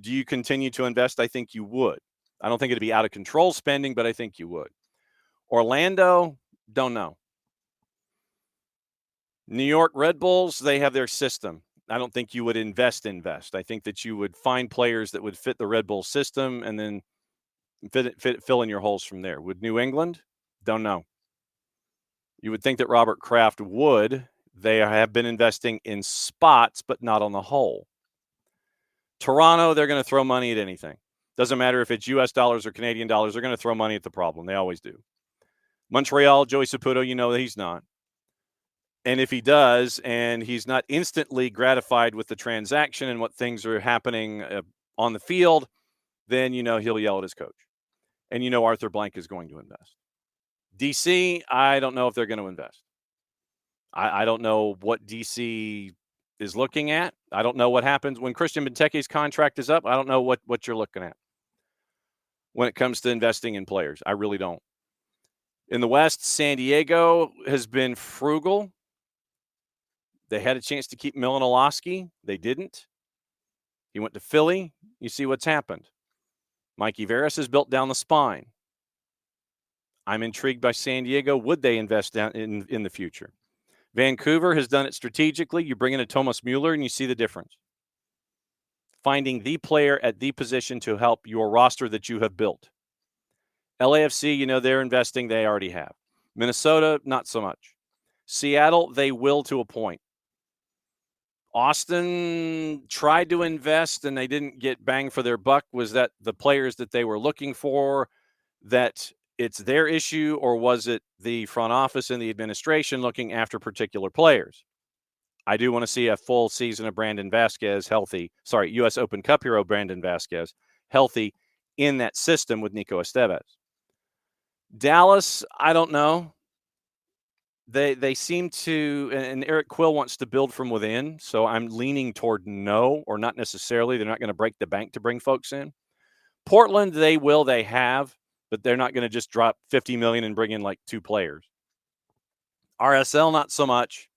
[SPEAKER 1] Do you continue to invest? I think you would. I don't think it'd be out of control spending, but I think you would. Orlando, don't know. New York Red Bulls, they have their system. I don't think you would invest. I think that you would find players that would fit the Red Bull system and then fill in your holes from there. Would New England? Don't know. You would think that Robert Kraft would. They have been investing in spots, but not on the whole. Toronto, they're going to throw money at anything. Doesn't matter if it's U.S. dollars or Canadian dollars. They're going to throw money at the problem. They always do. Montreal, Joey Saputo, he's not. And if he does, and he's not instantly gratified with the transaction and what things are happening on the field, then, he'll yell at his coach. And, Arthur Blank is going to invest. DC, I don't know if they're going to invest. I don't know what DC is looking at. I don't know what happens when Christian Benteke's contract is up. I don't know what you're looking at when it comes to investing in players. I really don't. In the West, San Diego has been frugal. They had a chance to keep Milan Olaski. They didn't. He went to Philly. You see what's happened. Mikey Veras has built down the spine. I'm intrigued by San Diego. Would they invest down in the future? Vancouver has done it strategically. You bring in a Thomas Mueller and you see the difference. Finding the player at the position to help your roster that you have built. LAFC, they're investing. They already have. Minnesota, not so much. Seattle, they will to a point. Austin tried to invest and they didn't get bang for their buck. Was that the players that they were looking for, that it's their issue, or was it the front office and the administration looking after particular players? I do want to see a full season of Brandon Vasquez healthy. U.S. Open Cup hero Brandon Vasquez healthy in that system with Nico Estevez. Dallas, I don't know. They seem to, and Eric Quill wants to build from within, so I'm leaning toward no, or not necessarily. They're not going to break the bank to bring folks in. Portland, they have, but they're not going to just drop $50 million and bring in like two players. RSL, not so much.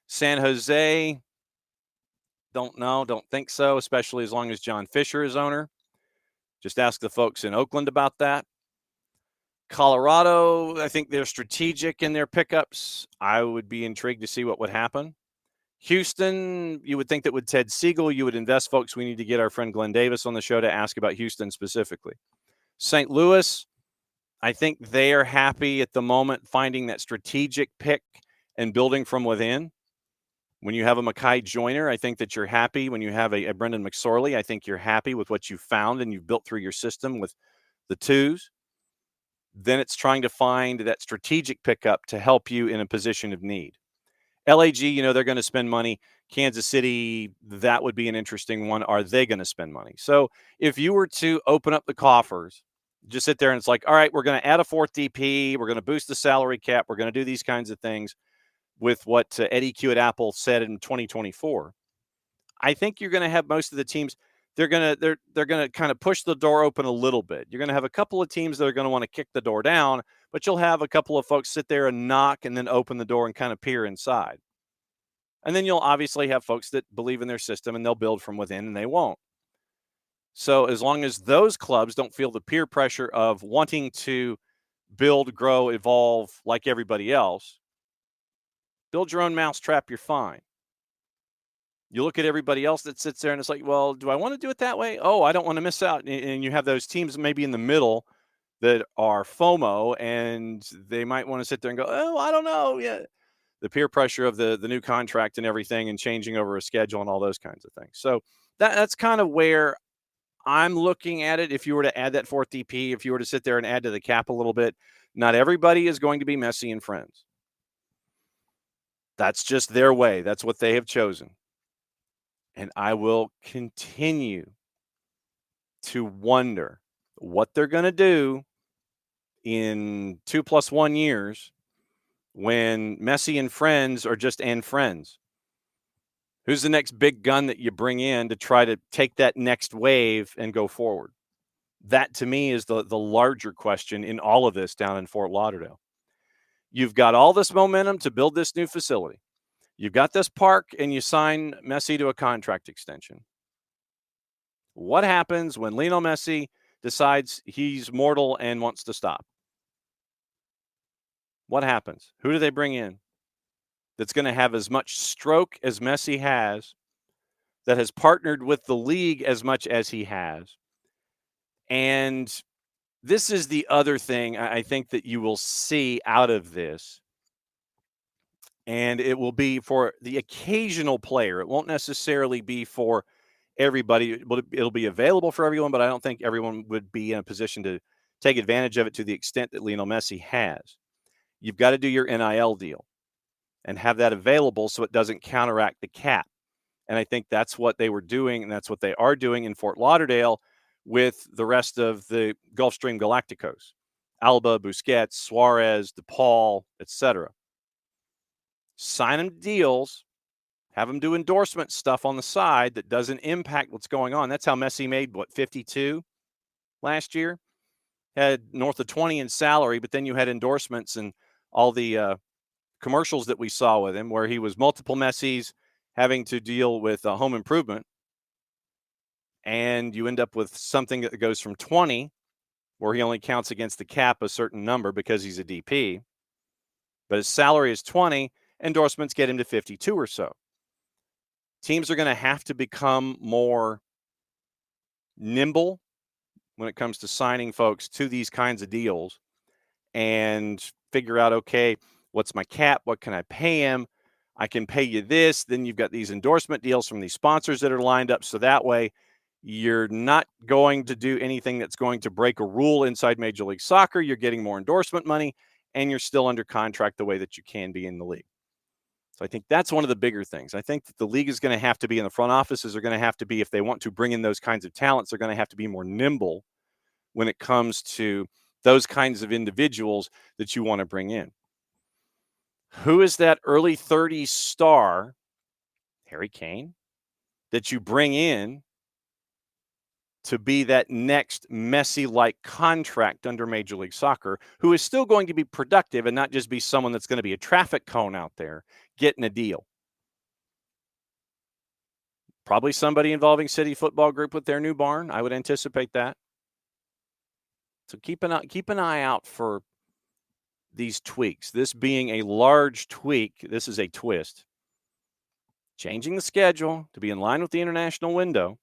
[SPEAKER 1] San Jose, don't know, don't think so, especially as long as John Fisher is owner. Just ask the folks in Oakland about that. Colorado, I think they're strategic in their pickups. I would be intrigued to see what would happen. Houston, you would think that with Ted Siegel, you would invest folks. We need to get our friend Glenn Davis on the show to ask about Houston specifically. St. Louis, I think they are happy at the moment finding that strategic pick and building from within. When you have a Mekhi Joyner, I think that you're happy. When you have a Brendan McSorley, I think you're happy with what you've found and you've built through your system with the twos. Then it's trying to find that strategic pickup to help you in a position of need. LAG, they're going to spend money. Kansas City, that would be an interesting one. Are they going to spend money? So if you were to open up the coffers, just sit there and it's like, all right, we're going to add a fourth DP. We're going to boost the salary cap. We're going to do these kinds of things with what Eddie Q at Apple said in 2024. I think you're going to have most of the teams. They're going to kind of push the door open a little bit. You're going to have a couple of teams that are going to want to kick the door down, but you'll have a couple of folks sit there and knock and then open the door and kind of peer inside. And then you'll obviously have folks that believe in their system and they'll build from within and they won't. So as long as those clubs don't feel the peer pressure of wanting to build, grow, evolve like everybody else, build your own mousetrap, you're fine. You look at everybody else that sits there and it's like, well, do I want to do it that way? Oh, I don't want to miss out. And you have those teams maybe in the middle that are FOMO and they might want to sit there and go, oh, I don't know. Yeah. The peer pressure of the new contract and everything and changing over a schedule and all those kinds of things. So that's kind of where I'm looking at it. If you were to add that fourth DP, if you were to sit there and add to the cap a little bit, not everybody is going to be Messi and friends. That's just their way. That's what they have chosen. And I will continue to wonder what they're going to do in 2+1 years when Messi and friends are just and friends. Who's the next big gun that you bring in to try to take that next wave and go forward? That, to me, is the larger question in all of this down in Fort Lauderdale. You've got all this momentum to build this new facility. You've got this park, and you sign Messi to a contract extension. What happens when Lionel Messi decides he's mortal and wants to stop? What happens? Who do they bring in that's going to have as much stroke as Messi has, that has partnered with the league as much as he has? And this is the other thing I think that you will see out of this. And it will be for the occasional player. It won't necessarily be for everybody. It'll be available for everyone, but I don't think everyone would be in a position to take advantage of it to the extent that Lionel Messi has. You've got to do your NIL deal and have that available so it doesn't counteract the cap. And I think that's what they were doing, and that's what they are doing in Fort Lauderdale with the rest of the Gulfstream Galacticos. Alba, Busquets, Suarez, DePaul, etc. Sign them deals, have them do endorsement stuff on the side that doesn't impact what's going on. That's how Messi made, 52 last year? Had north of 20 in salary, but then you had endorsements and all the commercials that we saw with him where he was multiple Messis having to deal with home improvement. And you end up with something that goes from 20, where he only counts against the cap a certain number because he's a DP. But his salary is 20. Endorsements get him to 52 or so. Teams are going to have to become more nimble when it comes to signing folks to these kinds of deals and figure out, okay, what's my cap? What can I pay him? I can pay you this. Then you've got these endorsement deals from these sponsors that are lined up. So that way you're not going to do anything that's going to break a rule inside Major League Soccer. You're getting more endorsement money and you're still under contract the way that you can be in the league. So I think that's one of the bigger things. I think that the league is going to have to be, in the front offices are going to have to be, if they want to bring in those kinds of talents, they're going to have to be more nimble when it comes to those kinds of individuals that you want to bring in. Who is that early 30s star, Harry Kane, that you bring in to be that next Messi-like contract under Major League Soccer, who is still going to be productive and not just be someone that's going to be a traffic cone out there getting a deal. Probably somebody involving City Football Group with their new barn. I would anticipate that. So keep an eye out for these tweaks. This being a large tweak, this is a twist. Changing the schedule to be in line with the international window.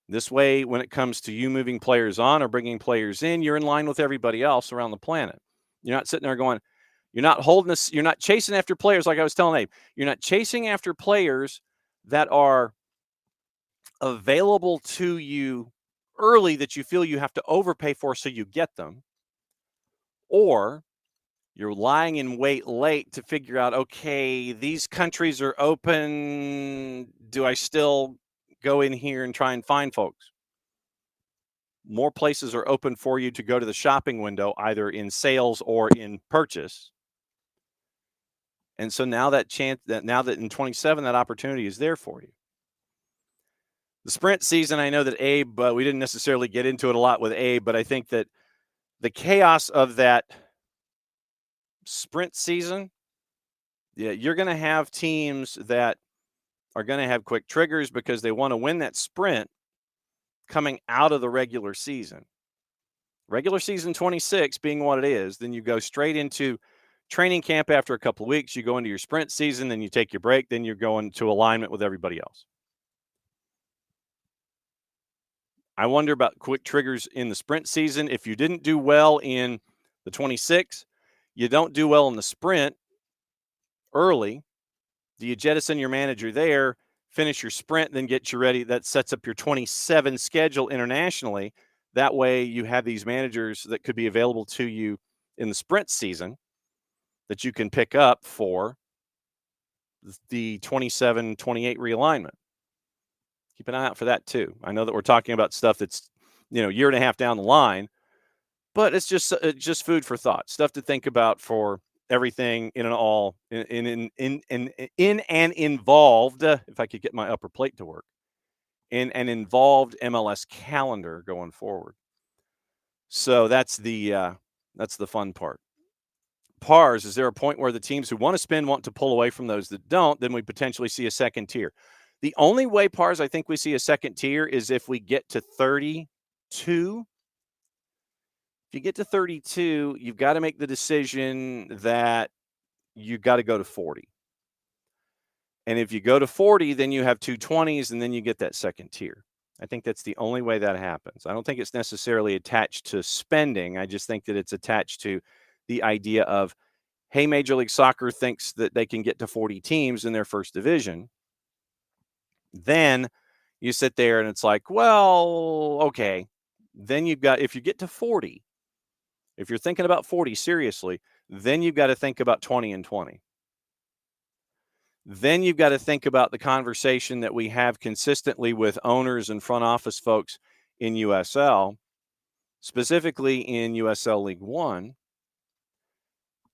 [SPEAKER 1] This way, when it comes to you moving players on or bringing players in, you're in line with everybody else around the planet. You're not sitting there going, you're not chasing after players like I was telling Abe. You're not chasing after players that are available to you early that you feel you have to overpay for so you get them. Or you're lying in wait late to figure out, okay, these countries are open. Do I still go in here and try and find folks? More places are open for you to go to the shopping window, either in sales or in purchase. And so now that in 27, that opportunity is there for you. The sprint season, I know that Abe, we didn't necessarily get into it a lot with Abe, but I think that the chaos of that sprint season, you're going to have teams that are going to have quick triggers because they want to win that sprint coming out of the regular season. Regular season 26 being what it is, then you go straight into training camp after a couple of weeks. You go into your sprint season, then you take your break, then you're going to alignment with everybody else. I wonder about quick triggers in the sprint season. If you didn't do well in the 26, you don't do well in the sprint early. Do you jettison your manager there, finish your sprint, then get you ready? That sets up your 27 schedule internationally. That way you have these managers that could be available to you in the sprint season that you can pick up for the 27-28 realignment. Keep an eye out for that too. I know that we're talking about stuff that's, year and a half down the line, but it's just food for thought, stuff to think about for everything in an involved, if I could get my upper plate to work, in an involved MLS calendar going forward. So that's the fun part. Pars, is there a point where the teams who want to spend want to pull away from those that don't? Then we potentially see a second tier. The only way, Pars, I think we see a second tier is if we get to 32. If you get to 32, you've got to make the decision that you got to go to 40. And if you go to 40, then you have 220s, and then you get that second tier. I think that's the only way that happens. I don't think it's necessarily attached to spending. I just think that it's attached to the idea of, hey, Major League Soccer thinks that they can get to 40 teams in their first division. Then you sit there and it's like, well, okay. Then if you get to 40, if you're thinking about 40 seriously, then you've got to think about 20 and 20. Then you've got to think about the conversation that we have consistently with owners and front office folks in USL, specifically in USL League One.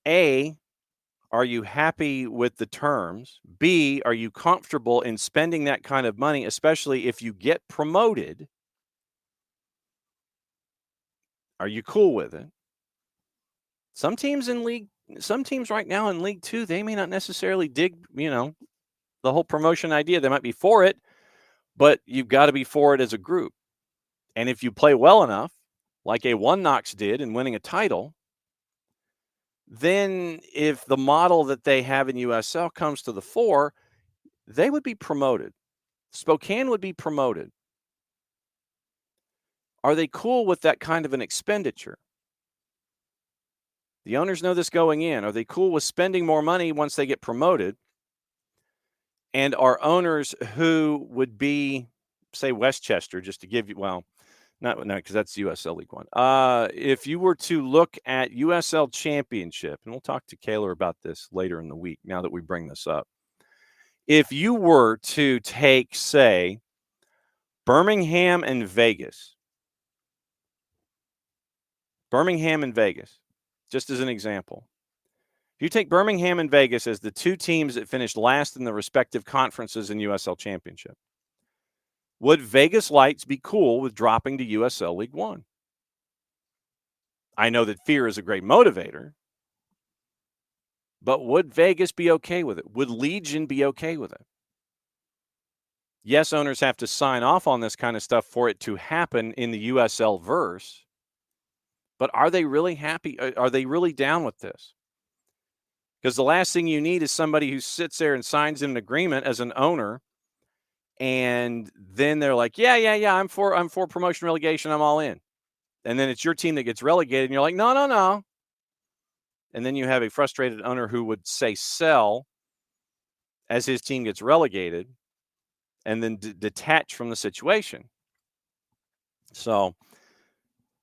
[SPEAKER 1] A, are you happy with the terms? B, are you comfortable in spending that kind of money, especially if you get promoted? Are you cool with it? Some teams right now in League Two, they may not necessarily dig, the whole promotion idea. They might be for it, but you've got to be for it as a group. And if you play well enough, like a One Knox did in winning a title, then if the model that they have in USL comes to the fore, they would be promoted. Spokane would be promoted. Are they cool with that kind of an expenditure? The owners know this going in. Are they cool with spending more money once they get promoted? And are owners who would be, say, Westchester, just to give you, well, no, because that's USL League One. If you were to look at USL Championship, and we'll talk to Kaylor about this later in the week, now that we bring this up. If you were to take, say, Birmingham and Vegas, just as an example. If you take Birmingham and Vegas as the two teams that finished last in the respective conferences in USL Championship, Would Vegas Lights be cool with dropping to USL League One? I know that fear is a great motivator, but would Vegas be okay with it? Would Legion be okay with it? Yes, owners have to sign off on this kind of stuff for it to happen in the USL verse, but are they really happy? Are they really down with this? Because the last thing you need is somebody who sits there and signs an agreement as an owner, and then they're like, yeah, I'm for promotion relegation, I'm all in. And then it's your team that gets relegated, and you're like, no. And then you have a frustrated owner who would say sell as his team gets relegated and then detach from the situation. So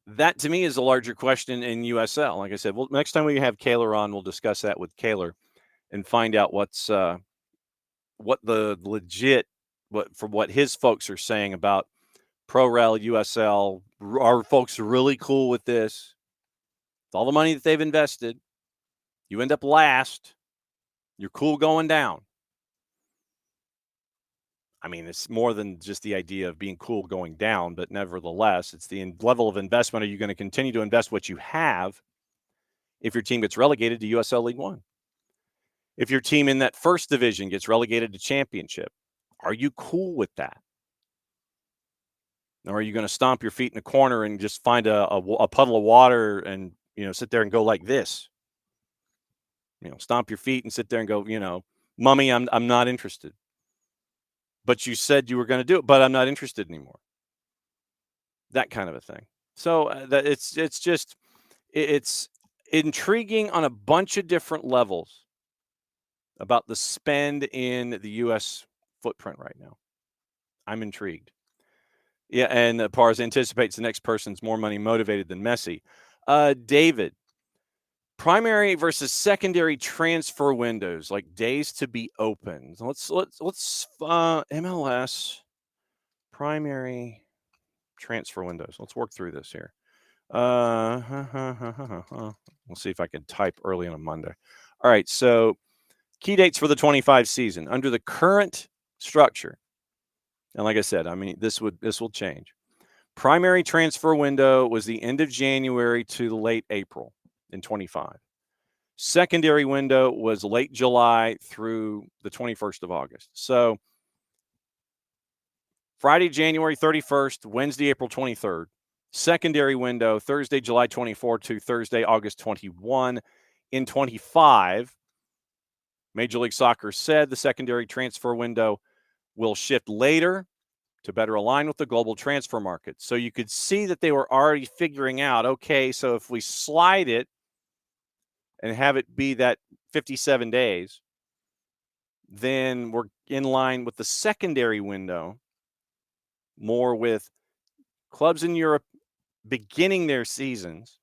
[SPEAKER 1] that, to me, is a larger question in USL. Like I said, well, next time we have Kaler on, we'll discuss that with Kaler and find out what the legit, what his folks are saying about ProRel, USL. Are folks really cool with this? With all the money that they've invested, you end up last. You're cool going down. I mean, it's more than just the idea of being cool going down, but nevertheless, it's the level of investment. Are you going to continue to invest what you have if your team gets relegated to USL League One? If your team in that first division gets relegated to championship, are you cool with that? Or are you going to stomp your feet in the corner and just find a puddle of water and, sit there and go like this? Stomp your feet and sit there and go, Mummy, I'm not interested. But you said you were going to do it, but I'm not interested anymore. That kind of a thing. So it's intriguing on a bunch of different levels about the spend in the U.S. footprint right now. I'm intrigued. Yeah, and Pars anticipates the next person's more money motivated than Messi. David, primary versus secondary transfer windows, like days to be open. Let's MLS primary transfer windows. Let's work through this here. We'll see if I can type early on a Monday. All right, so key dates for the 25 season under the current structure. And like I said, I mean, this will change. Primary transfer window was the end of January to late April in 25. Secondary window was late July through the 21st of August. So Friday, January 31st, Wednesday, April 23rd. Secondary window, Thursday, July 24 to Thursday, August 21. In 25, Major League Soccer said the secondary transfer window will shift later to better align with the global transfer market. So you could see that they were already figuring out, okay, so if we slide it and have it be that 57 days, then we're in line with the secondary window, more with clubs in Europe beginning their seasons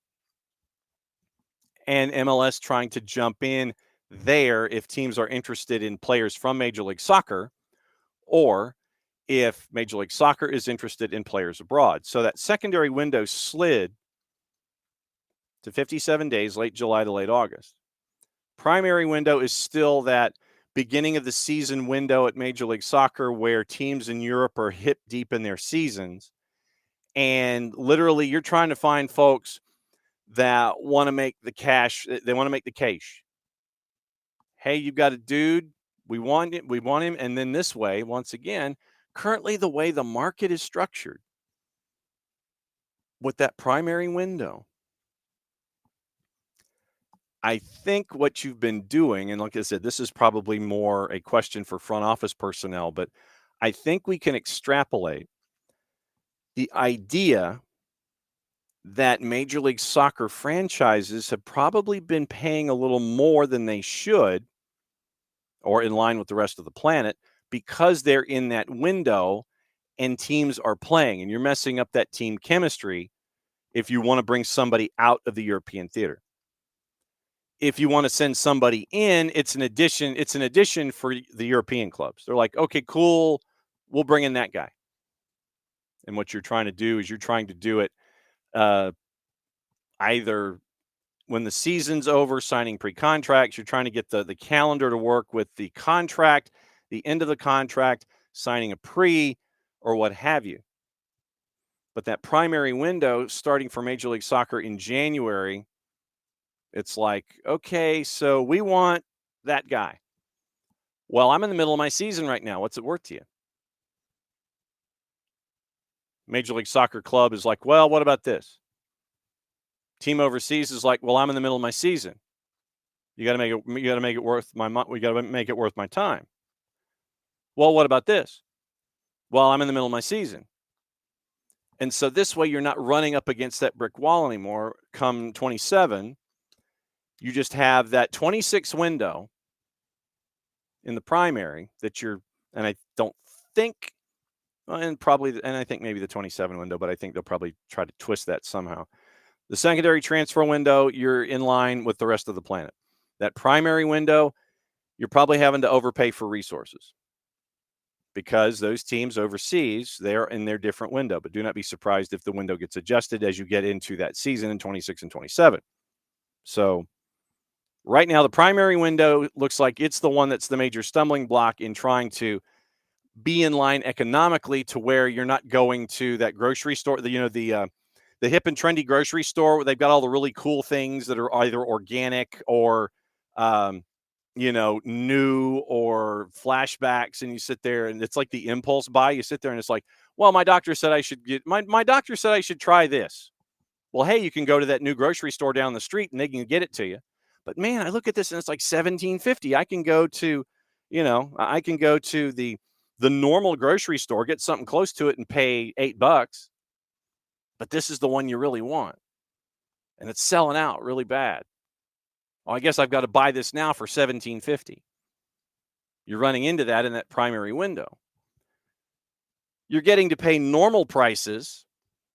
[SPEAKER 1] and MLS trying to jump in there if teams are interested in players from Major League Soccer, or if Major League Soccer is interested in players abroad. So that secondary window slid to 57 days, late July to late August. Primary window is still that beginning of the season window at Major League Soccer where teams in Europe are hip deep in their seasons. And literally you're trying to find folks that want to make the cash. They want to make the cash. Hey, you've got a dude. We want him. And then this way, once again, currently the way the market is structured with that primary window, I think what you've been doing, and like I said, this is probably more a question for front office personnel, but I think we can extrapolate the idea that Major League Soccer franchises have probably been paying a little more than they should, or in line with the rest of the planet, because they're in that window and teams are playing, and you're messing up that team chemistry if you want to bring somebody out of the European theater. If you want to send somebody in, it's an addition. It's an addition for the European clubs. They're like, okay, cool, we'll bring in that guy. And what you're trying to do is you're trying to do it either when the season's over, signing pre-contracts. You're trying to get the calendar to work with the contract, the end of the contract, signing a pre, or what have you. But that primary window starting for Major League Soccer in January, it's like, okay, so we want that guy. Well, I'm in the middle of my season right now. What's it worth to you? Major League Soccer club is like, well, what about this? Team overseas is like, well, I'm in the middle of my season. You got to make it. You got to make it worth my. We got to make it worth my time. Well, what about this? Well, I'm in the middle of my season, and so this way you're not running up against that brick wall anymore. Come 27, you just have that 26 window in the primary that you're. And I don't think, and I think maybe the 27 window, but I think they'll probably try to twist that somehow. The secondary transfer window, you're in line with the rest of the planet. That primary window, you're probably having to overpay for resources because those teams overseas, they're in their different window. But do not be surprised if the window gets adjusted as you get into that season in 26 and 27. So right now, the primary window looks like it's the one that's the major stumbling block in trying to be in line economically to where you're not going to that grocery store, the hip and trendy grocery store where they've got all the really cool things that are either organic or, new or flashbacks. And you sit there and it's like the impulse buy. You sit there and it's like, well, my doctor said I should my doctor said I should try this. Well, hey, you can go to that new grocery store down the street and they can get it to you. But man, I look at this and it's like $17.50. I can go to, the normal grocery store, get something close to it and pay $8. But this is the one you really want. And it's selling out really bad. Well, I guess I've got to buy this now for $17.50. You're running into that in that primary window. You're getting to pay normal prices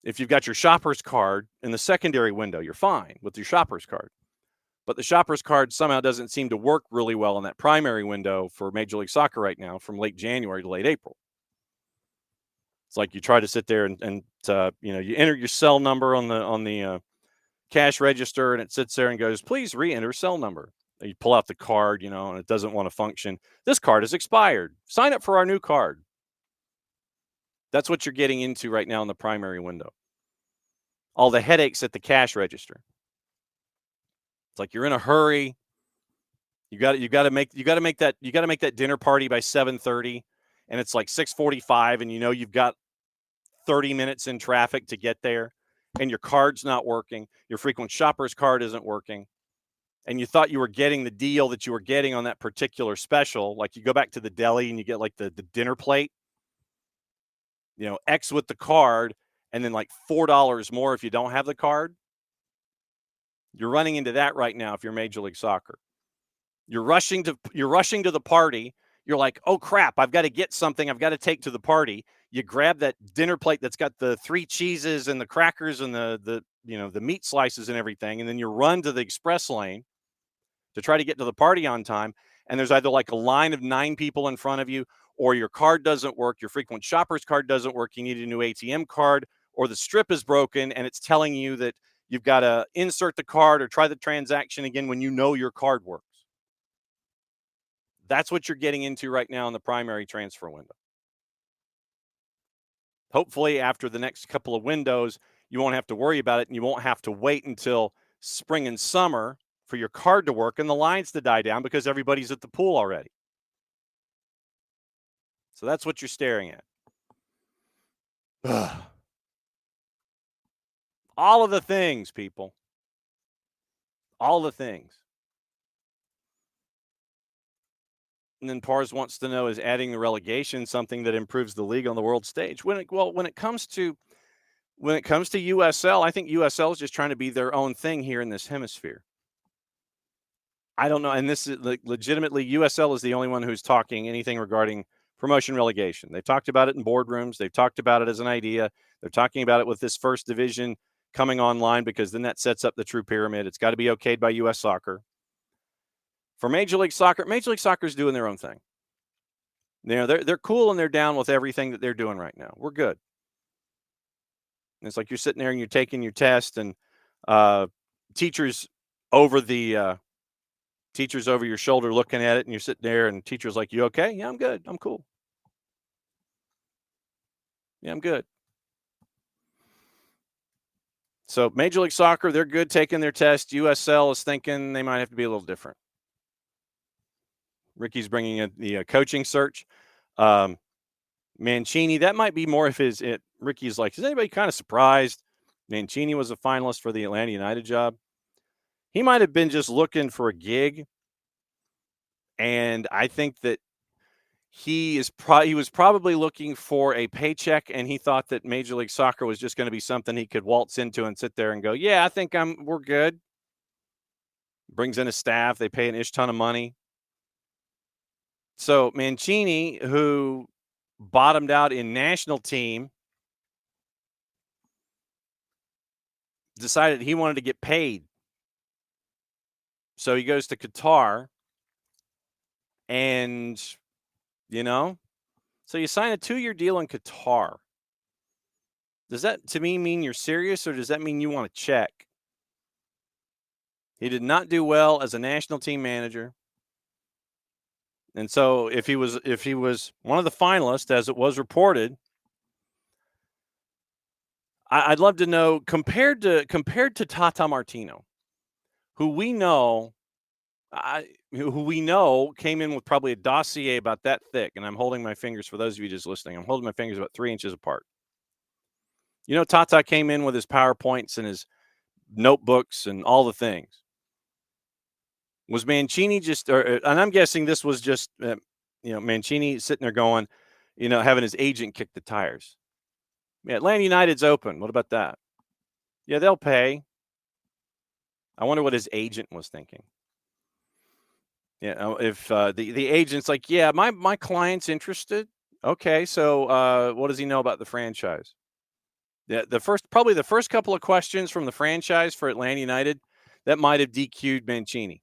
[SPEAKER 1] if you've got your shopper's card in the secondary window. You're fine with your shopper's card. But the shopper's card somehow doesn't seem to work really well in that primary window for Major League Soccer right now from late January to late April. It's like you try to sit there and you enter your cell number on the cash register and it sits there and goes, please re-enter cell number. And you pull out the card, and it doesn't want to function. This card is expired. Sign up for our new card. That's what you're getting into right now in the primary window. All the headaches at the cash register. It's like you're in a hurry. You got to make that dinner party by 7:30 and it's like 6:45 and you've got 30 minutes in traffic to get there and your card's not working. Your frequent shopper's card isn't working. And you thought you were getting the deal that you were getting on that particular special. Like you go back to the deli and you get like the dinner plate, X with the card and then like $4 more if you don't have the card. You're running into that right now if you're Major League Soccer. You're rushing to the party. You're like, oh crap, I've got to get something I've got to take to the party. You grab that dinner plate that's got the 3 cheeses and the crackers and the meat slices and everything, and then you run to the express lane to try to get to the party on time. And there's either like a line of 9 people in front of you, or your card doesn't work, your frequent shopper's card doesn't work, you need a new ATM card, or the strip is broken and it's telling you that you've got to insert the card or try the transaction again when your card works. That's what you're getting into right now in the primary transfer window. Hopefully, after the next couple of windows, you won't have to worry about it and you won't have to wait until spring and summer for your card to work and the lines to die down because everybody's at the pool already. So that's what you're staring at. All of the things, people. All the things. And then Pars wants to know, is adding the relegation something that improves the league on the world stage? When it comes to USL, I think USL is just trying to be their own thing here in this hemisphere. I don't know, and this is legitimately USL is the only one who's talking anything regarding promotion relegation. They've talked about it in boardrooms. They've talked about it as an idea. They're talking about it with this first division coming online because then that sets up the true pyramid. It's got to be okayed by U.S. Soccer. For Major League Soccer is doing their own thing. They're cool and they're down with everything that they're doing right now. We're good. And it's like you're sitting there and you're taking your test and teachers over your shoulder looking at it and you're sitting there and teacher's like, you okay? Yeah, I'm good. I'm cool. Yeah, I'm good. So Major League Soccer, they're good taking their test. USL is thinking they might have to be a little different. Ricky's bringing in the coaching search. Mancini, that might be more of his. Ricky's like, is anybody kind of surprised Mancini was a finalist for the Atlanta United job? He might have been just looking for a gig. And I think that he was probably looking for a paycheck, and he thought that Major League Soccer was just going to be something he could waltz into and sit there and go, yeah, I think we're good. Brings in a staff. They pay an ish ton of money. So Mancini, who bottomed out in national team, decided he wanted to get paid. So he goes to Qatar and, so you sign a 2-year deal in Qatar. Does that, to me, mean you're serious, or does that mean you want to check? He did not do well as a national team manager. And so if he was one of the finalists, as it was reported, I'd love to know, compared to Tata Martino, who we know came in with probably a dossier about that thick, and I'm holding my fingers, for those of you just listening, I'm holding my fingers about 3 inches apart. Tata came in with his PowerPoints and his notebooks and all the things. Was Mancini and I'm guessing this was just, Mancini sitting there going, having his agent kick the tires. Yeah, Atlanta United's open. What about that? Yeah, they'll pay. I wonder what his agent was thinking. Yeah, if the agent's like, yeah, my client's interested. Okay, so what does he know about the franchise? Yeah, the first couple of questions from the franchise for Atlanta United, that might have DQ'd Mancini.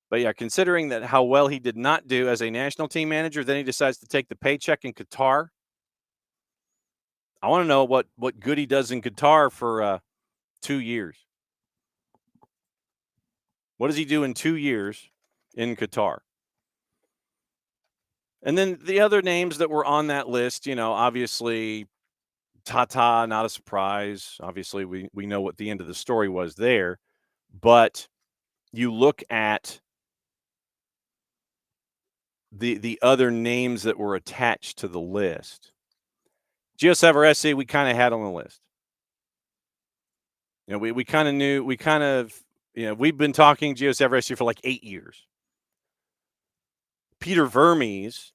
[SPEAKER 1] But yeah, considering that how well he did not do as a national team manager, then he decides to take the paycheck in Qatar. I want to know what good he does in Qatar for 2 years. What does he do in 2 years in Qatar? And then the other names that were on that list, obviously Tata, not a surprise. Obviously, we know what the end of the story was there. But you look at the other names that were attached to the list. Gio Savarese, we kind of had on the list. We kind of knew, we've been talking Gio Savarese for like 8 years. Peter Vermes.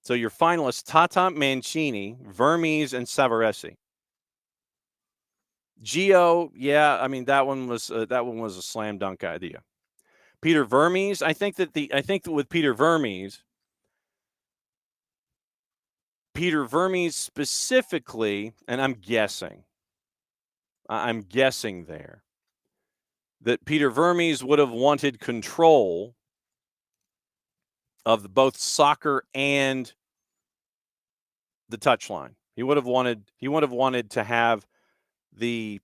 [SPEAKER 1] So your finalists, Tata, Mancini, Vermes, and Savarese. Gio, yeah, I mean that one was a slam dunk idea. Peter Vermes, I think that with Peter Vermes specifically, and I'm guessing there that Peter Vermes would have wanted control of both soccer and the touchline. He would have wanted to have the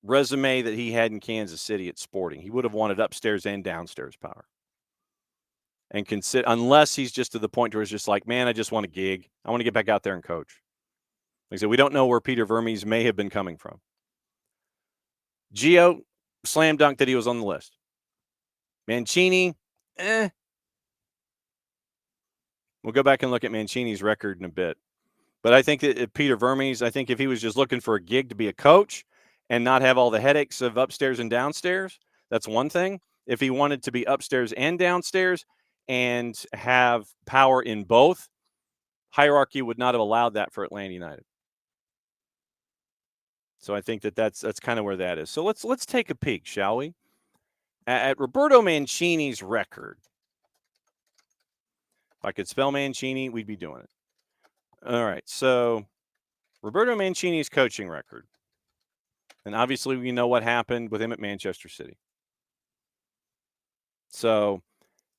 [SPEAKER 1] resume that he had in Kansas City at Sporting. He would have wanted upstairs and downstairs power. And unless he's just to the point where it's just like, man, I just want a gig. I want to get back out there and coach. Like I said, we don't know where Peter Vermes may have been coming from. Gio, slam dunk that he was on the list. Mancini, We'll go back and look at Mancini's record in a bit. But I think that Peter Vermes, if he was just looking for a gig to be a coach and not have all the headaches of upstairs and downstairs, that's one thing. If he wanted to be upstairs and downstairs and have power in both, hierarchy would not have allowed that for Atlanta United. So I think that's kind of where that is. So let's take a peek, shall we? At Roberto Mancini's record. If I could spell Mancini, we'd be doing it. All right, so Roberto Mancini's coaching record. And obviously we know what happened with him at Manchester City. So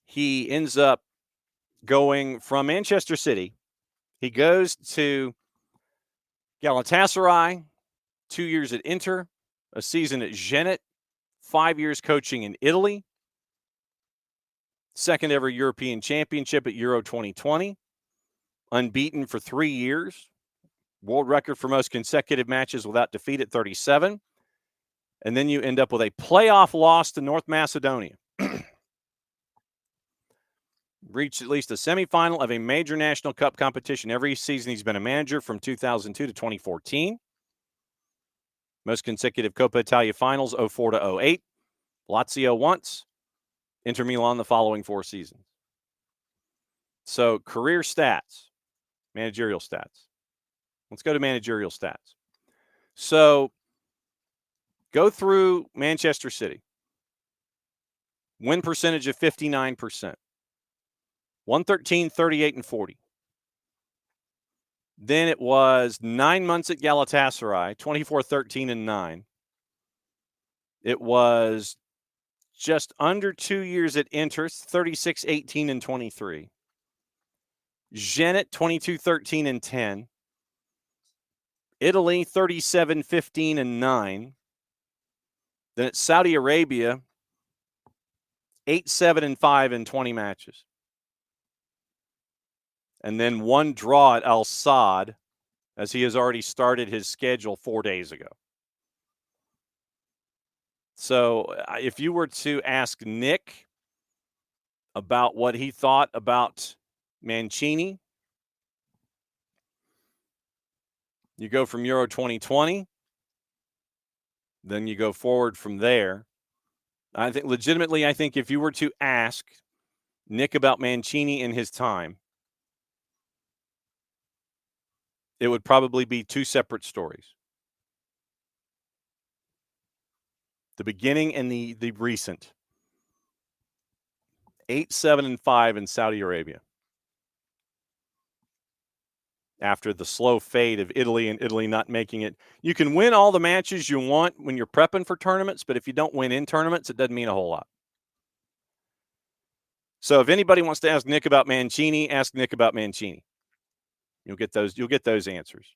[SPEAKER 1] he ends up going from Manchester City. He goes to Galatasaray, 2 years at Inter, a season at Zenit, 5 years coaching in Italy, second ever European Championship at Euro 2020, unbeaten for 3 years. World record for most consecutive matches without defeat at 37. And then you end up with a playoff loss to North Macedonia. Reached at least a semifinal of a major national cup competition every season he's been a manager from 2002 to 2014. Most consecutive Coppa Italia finals, 04 to 08. Lazio once. Inter Milan the following 4 seasons. So career stats, managerial stats. Let's go to managerial stats. So go through Manchester City. Win percentage of 59%. 113, 38, and 40. Then it was 9 months at Galatasaray, 24, 13, and 9. It was just under 2 years at Inter, 36, 18, and 23. Zenit, 22, 13, and 10. Italy, 37, 15, and 9. Then it's Saudi Arabia, 8, 7, and 5 in 20 matches. And then 1 draw at Al Sadd, as he has already started his schedule 4 days ago. So if you were to ask Nick about what he thought about Mancini, you go from Euro 2020, then you go forward from there. I think if you were to ask Nick about Mancini in his time, it would probably be 2 separate stories. The beginning and the recent. 8, 7, and 5 in Saudi Arabia. After the slow fade of Italy and Italy not making it. You can win all the matches you want when you're prepping for tournaments, but if you don't win in tournaments, it doesn't mean a whole lot. So if anybody wants to ask Nick about Mancini, ask Nick about Mancini. You'll get those answers.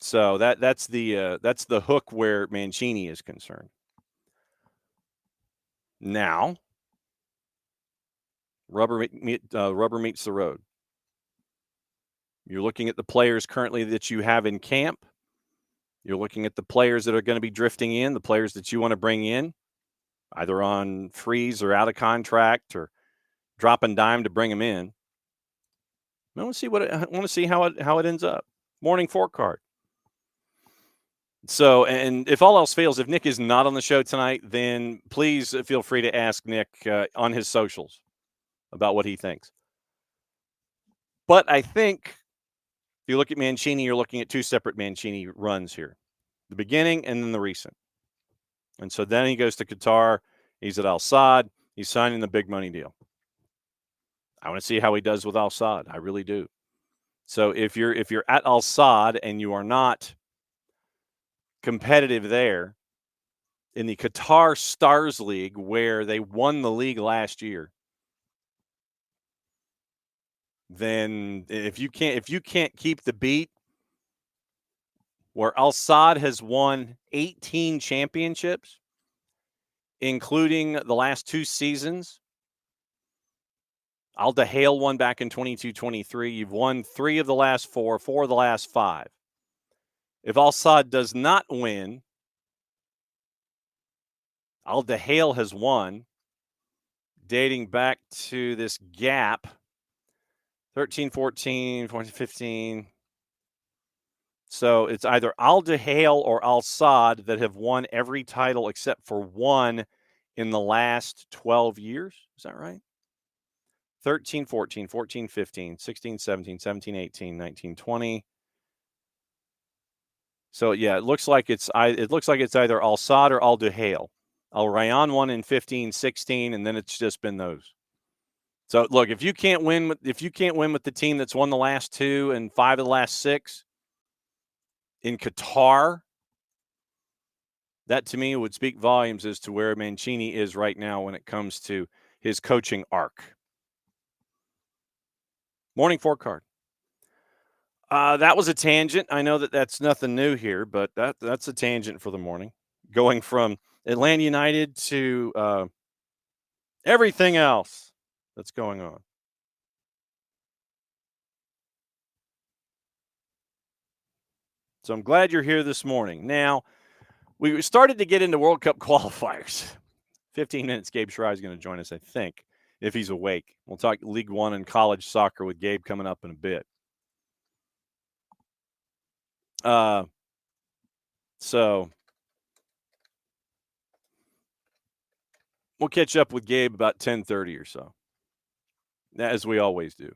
[SPEAKER 1] So that's the hook where Mancini is concerned. Now, rubber meets the road. You're looking at the players currently that you have in camp. You're looking at the players that are going to be drifting in, the players that you want to bring in, either on freeze or out of contract or dropping dime to bring them in. I want to see how it ends up. Morning fork card. So, and if all else fails, if Nick is not on the show tonight, then please feel free to ask Nick on his socials about what he thinks. But I think if you look at Mancini, you're looking at 2 separate Mancini runs here. The beginning and then the recent. And so then he goes to Qatar. He's at Al Sadd. He's signing the big money deal. I want to see how he does with Al Sadd. I really do. So if you're at Al Sadd and you are not competitive there in the Qatar Stars League, where they won the league last year, then if you can't keep the beat, where Al Sadd has won 18 championships, including the last 2 seasons. Al Dahale won back in 22-23. You've won 3 of the last 4, 4 of the last 5. If Al Sadd does not win, Al Dahale has won, dating back to this gap, 13, 14, 14, 15. So it's either Al Dahale or Al Sadd that have won every title except for 1 in the last 12 years. Is that right? 13, 14, 14, 15, 16, 17, 17, 18, 19, 20. So yeah, it looks like it's either Al Sadd or Al Dahale. Al Rayyan won in 15, 16, and then it's just been those. So look, if you can't win with the team that's won the last 2 and 5 of the last 6 in Qatar, that to me would speak volumes as to where Mancini is right now when it comes to his coaching arc. Morning fork card. That was a tangent. I know that's nothing new here, but that's a tangent for the morning. Going from Atlanta United to everything else that's going on. So I'm glad you're here this morning. Now, we started to get into World Cup qualifiers. 15 minutes, Gabe Schray is going to join us, I think, if he's awake. We'll talk League One and college soccer with Gabe coming up in a bit. So we'll catch up with Gabe about 10:30 or so, as we always do.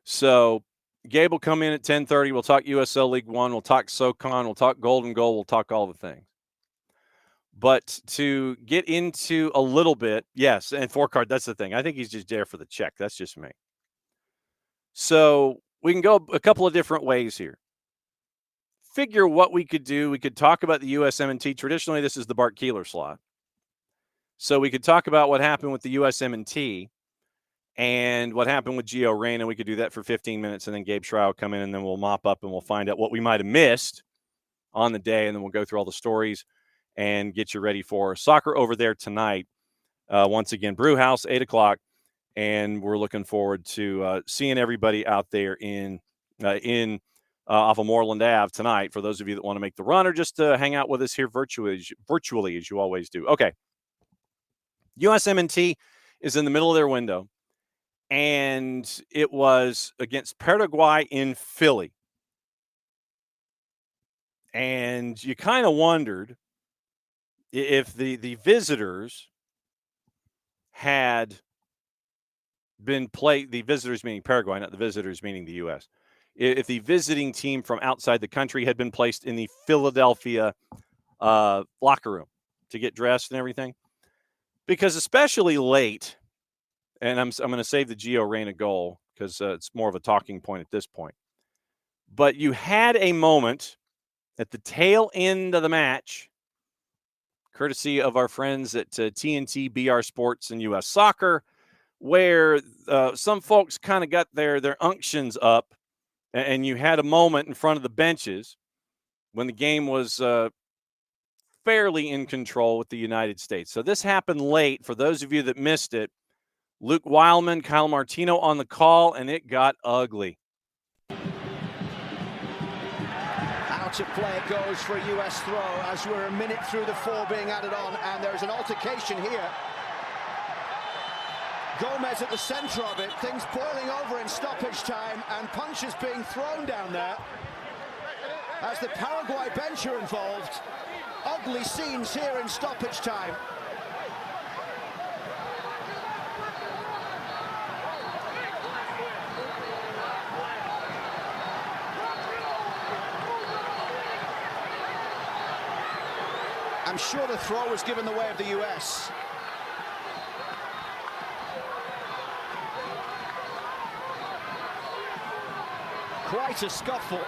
[SPEAKER 1] So Gabe will come in at 10:30. We'll talk USL League One. We'll talk SoCon. We'll talk Golden Goal. We'll talk all the things. But to get into a little bit, yes, and 4-card, that's the thing. I think he's just there for the check. That's just me. So we can go a couple of different ways here. Figure what we could do. We could talk about the USMNT. Traditionally, this is the Bart Keeler slot. So we could talk about what happened with the USMNT and what happened with Gio Reyna. We could do that for 15 minutes, and then Gabe Schray will come in, and then we'll mop up and we'll find out what we might have missed on the day, and then we'll go through all the stories and get you ready for soccer over there tonight. Once again, Brew House, 8 o'clock, and we're looking forward to seeing everybody out there in off of Moreland Ave tonight, for those of you that want to make the run or just hang out with us here virtually as you always do. Okay. USMNT is in the middle of their window, and it was against Paraguay in Philly. And you kind of wondered if the visitors had been played, the visitors meaning Paraguay, not the visitors meaning the U.S., if the visiting team from outside the country had been placed in the Philadelphia locker room to get dressed and everything. Because especially late, and I'm going to save the Gio Reyna goal because it's more of a talking point at this point. But you had a moment at the tail end of the match, courtesy of our friends at TNT, BR Sports, and US Soccer, where some folks kind of got their unctions up, and you had a moment in front of the benches when the game was fairly in control with the United States. So this happened late. For those of you that missed it, Luke Wildman, Kyle Martino on the call, and it got ugly.
[SPEAKER 3] Out of play it goes for a U.S. throw as we're a minute through the 4 being added on, and there's an altercation here. Gomez at the center of it, things boiling over in stoppage time, and punches being thrown down there as the Paraguay bench are involved. Ugly scenes here in stoppage time. I'm sure the throw was given the way of the US. Quite a scuffle.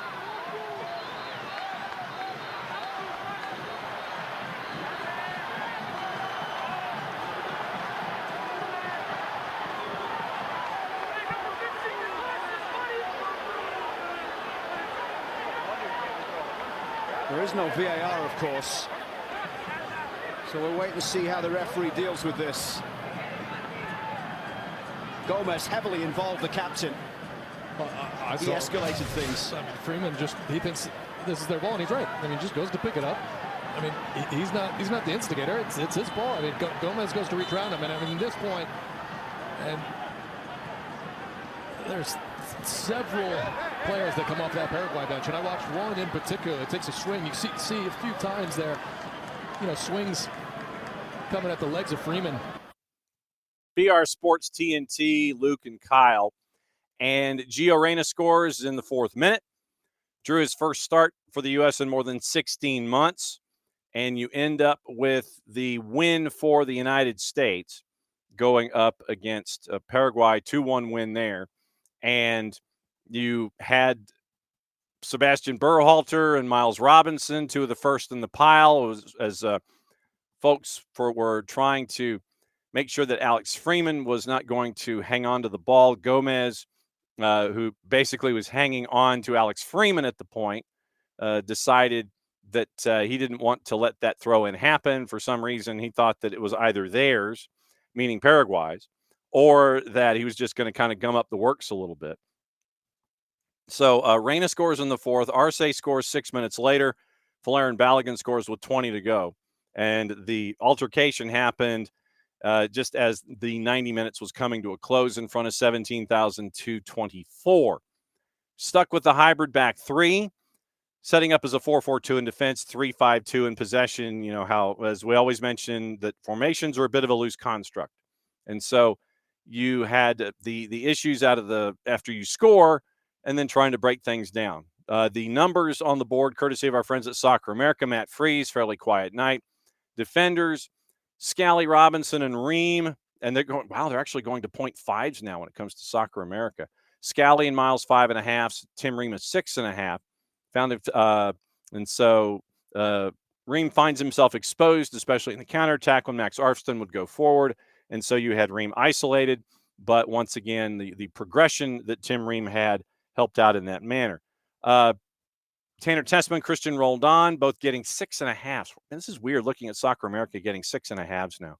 [SPEAKER 3] There is no VAR, of course. So we'll wait and see how the referee deals with this. Gomez heavily involved, the captain. He escalated things.
[SPEAKER 4] I mean, Freeman he thinks this is their ball, and he's right. I mean, just goes to pick it up. I mean, he's not the instigator. It's his ball. I mean, Gomez goes to reach around him, and I mean, at this point, and there's several players that come off that Paraguay bench, and I watched one in particular that takes a swing. You see a few times there, swings coming at the legs of Freeman.
[SPEAKER 1] BR Sports, TNT, Luke and Kyle. And Gio Reyna scores in the 4th minute. Drew his first start for the U.S. in more than 16 months. And you end up with the win for the United States going up against Paraguay, 2-1 win there. And you had Sebastian Berhalter and Miles Robinson, 2 of the first in the pile, as folks were trying to make sure that Alex Freeman was not going to hang on to the ball. Gomez, who basically was hanging on to Alex Freeman at the point, decided that he didn't want to let that throw-in happen. For some reason, he thought that it was either theirs, meaning Paraguay's, or that he was just going to kind of gum up the works a little bit. So Reyna scores in the fourth. Arce scores 6 minutes later. Folarin Balogun scores with 20 to go. And the altercation happened just as the 90 minutes was coming to a close in front of 17,224. Stuck with the hybrid back three, setting up as a 4-4-2 in defense, 3-5-2 in possession. You know how, as we always mention, that formations are a bit of a loose construct. And so you had the issues out of the after you score and then trying to break things down. The numbers on the board, courtesy of our friends at Soccer America, Matt Freeze, fairly quiet night. Defenders, Scally, Robinson, and Ream. And they're going, wow, they're actually going to 0.5s now when it comes to Soccer America. Scally and Miles 5.5, Tim Ream is 6.5. Found it, and so Ream finds himself exposed, especially in the counterattack when Max Arfston would go forward. And so you had Ream isolated, but once again, the progression that Tim Ream had helped out in that manner. Tanner Tessman, Christian Roldan, both getting 6.5. And this is weird looking at Soccer America getting 6.5s now.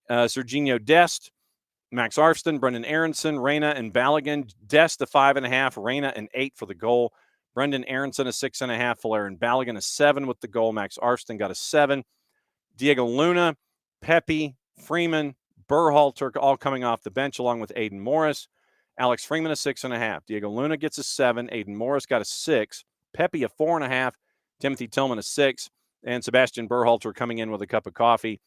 [SPEAKER 1] Serginho Dest, Max Arfston, Brendan Aronson, Reyna, and Balogun. Dest a 5.5, Reyna an 8 for the goal. Brendan Aronson a 6.5, Folarin Balogun a 7 with the goal. Max Arfston got a 7. Diego Luna, Pepe, Freeman, Berhalter all coming off the bench along with Aiden Morris. Alex Freeman a 6.5. Diego Luna gets a 7. Aiden Morris got a 6. Pepe a 4.5. Timothy Tillman a 6. And Sebastian Berhalter coming in with a cup of coffee,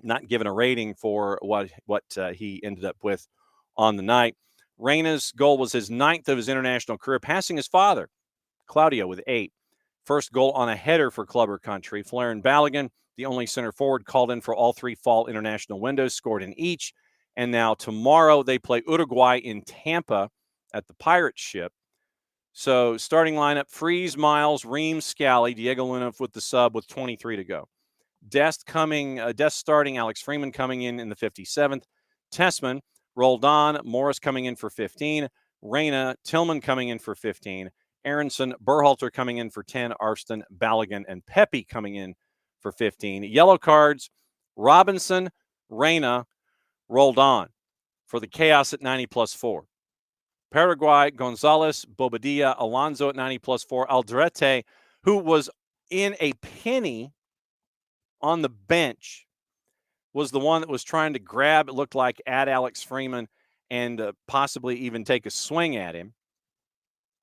[SPEAKER 1] not given a rating for what he ended up with on the night. Reyna's goal was his 9th of his international career, passing his father, Claudio, with 8. First goal on a header for club or country. Folarin Balogun, the only center forward called in for all 3 fall international windows, scored in each. And now tomorrow they play Uruguay in Tampa at the Pirate Ship. So starting lineup, Freeze, Miles, Ream, Scally, Diego Luna with the sub with 23 to go. Dest starting, Alex Freeman coming in the 57th. Tessman, Roldan, Morris coming in for 15. Reyna, Tillman coming in for 15. Aronson, Berhalter coming in for 10. Arfston, Balogun, and Pepe coming in for 15. Yellow cards, Robinson, Reyna, Roldan for the chaos at 90+4. Paraguay, Gonzalez, Bobadilla, Alonso at 90+4. Aldrete, who was in a penny on the bench, was the one that was trying to grab, it looked like, at Alex Freeman and possibly even take a swing at him,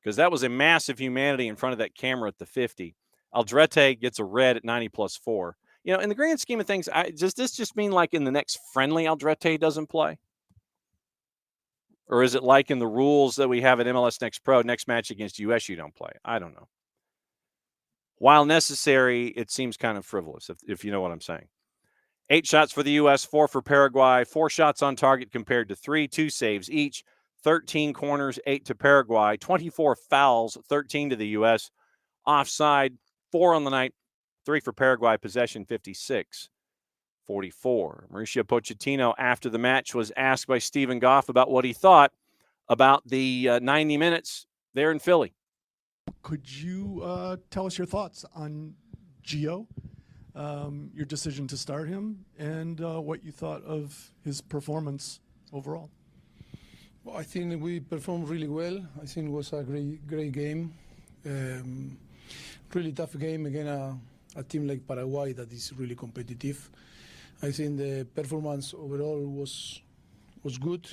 [SPEAKER 1] because that was a massive humanity in front of that camera at the 50. Aldrete gets a red at 90+4. You know, in the grand scheme of things, does this just mean like in the next friendly Aldrete doesn't play? Or is it like in the rules that we have at MLS Next Pro, next match against US, you don't play? I don't know. While necessary, it seems kind of frivolous, if you know what I'm saying. 8 shots for the U.S., 4 for Paraguay, 4 shots on target compared to 3, 2 saves each, 13 corners, 8 to Paraguay, 24 fouls, 13 to the U.S., offside, 4 on the night, 3 for Paraguay, possession 56-44. Mauricio Pochettino, after the match, was asked by Stephen Goff about what he thought about the 90 minutes there in Philly.
[SPEAKER 5] Could you tell us your thoughts on Gio, your decision to start him, and what you thought of his performance overall?
[SPEAKER 6] Well, I think we performed really well. I think it was a great game. Really tough game against a team like Paraguay that is really competitive. I think the performance overall was good.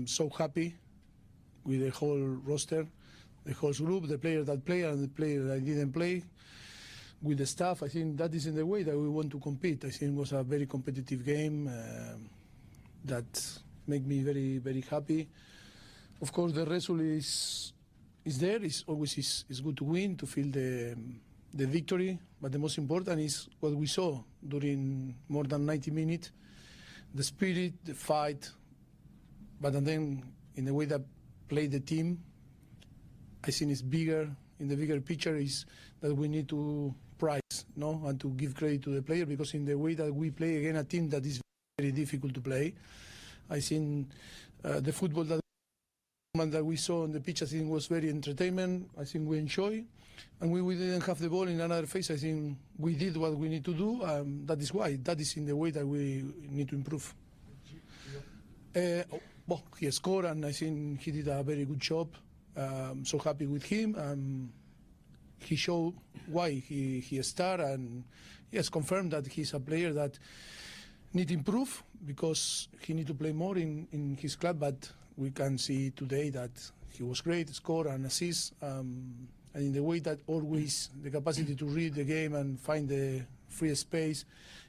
[SPEAKER 6] So happy with the whole roster, the whole group, the players that play and the players that didn't play, with the staff. I think that is in the way that we want to compete. I think it was a very competitive game that made me very, very happy. Of course, the result is there. It's always good to win, to feel the victory. But the most important is what we saw during more than 90 minutes, the spirit, the fight. But then in the way that played the team, I think it's bigger. In the bigger picture is that we need to prize, and to give credit to the player, because in the way that we play against a team that is very difficult to play, I think the football that we saw on the pitch, I think was very entertainment. I think we enjoy, and we didn't have the ball in another phase. I think we did what we need to do. That is why. That is in the way that we need to improve. Well, he scored, and I think he did a very good job. So happy with him. He showed why he started, and he has confirmed that he's a player that need to improve because he need to play more in his club. But we can see today that he was great, score and assist, and in the way that always the capacity to read the game and find the free space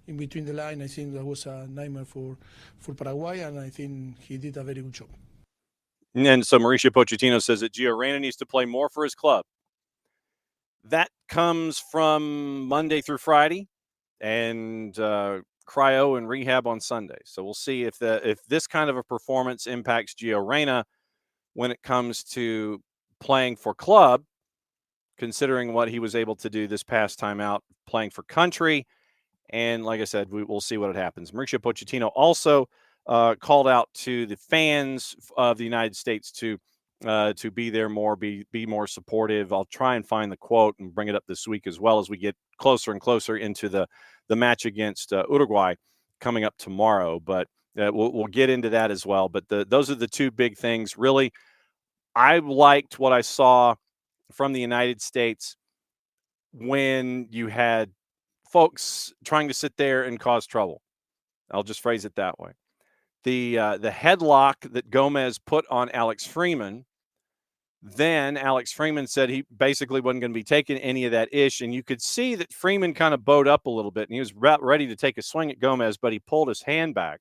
[SPEAKER 6] in between the line. I think that was a nightmare for Paraguay, and I think he did a very good job.
[SPEAKER 1] And so Mauricio Pochettino says that Gio Reyna needs to play more for his club. That comes from Monday through Friday, and cryo and rehab on Sunday. So we'll see if this kind of a performance impacts Gio Reyna when it comes to playing for club, considering what he was able to do this past time out playing for country. And like I said, we'll see what happens. Mauricio Pochettino also called out to the fans of the United States to be there more, be more supportive. I'll try and find the quote and bring it up this week as well as we get closer and closer into the match against Uruguay coming up tomorrow. But we'll get into that as well. But those are the two big things. Really, I liked what I saw from the United States when you had folks trying to sit there and cause trouble. I'll just phrase it that way. The headlock that Gomez put on Alex Freeman, then Alex Freeman said he basically wasn't going to be taking any of that ish, and you could see that Freeman kind of bowed up a little bit, and he was about ready to take a swing at Gomez, but he pulled his hand back.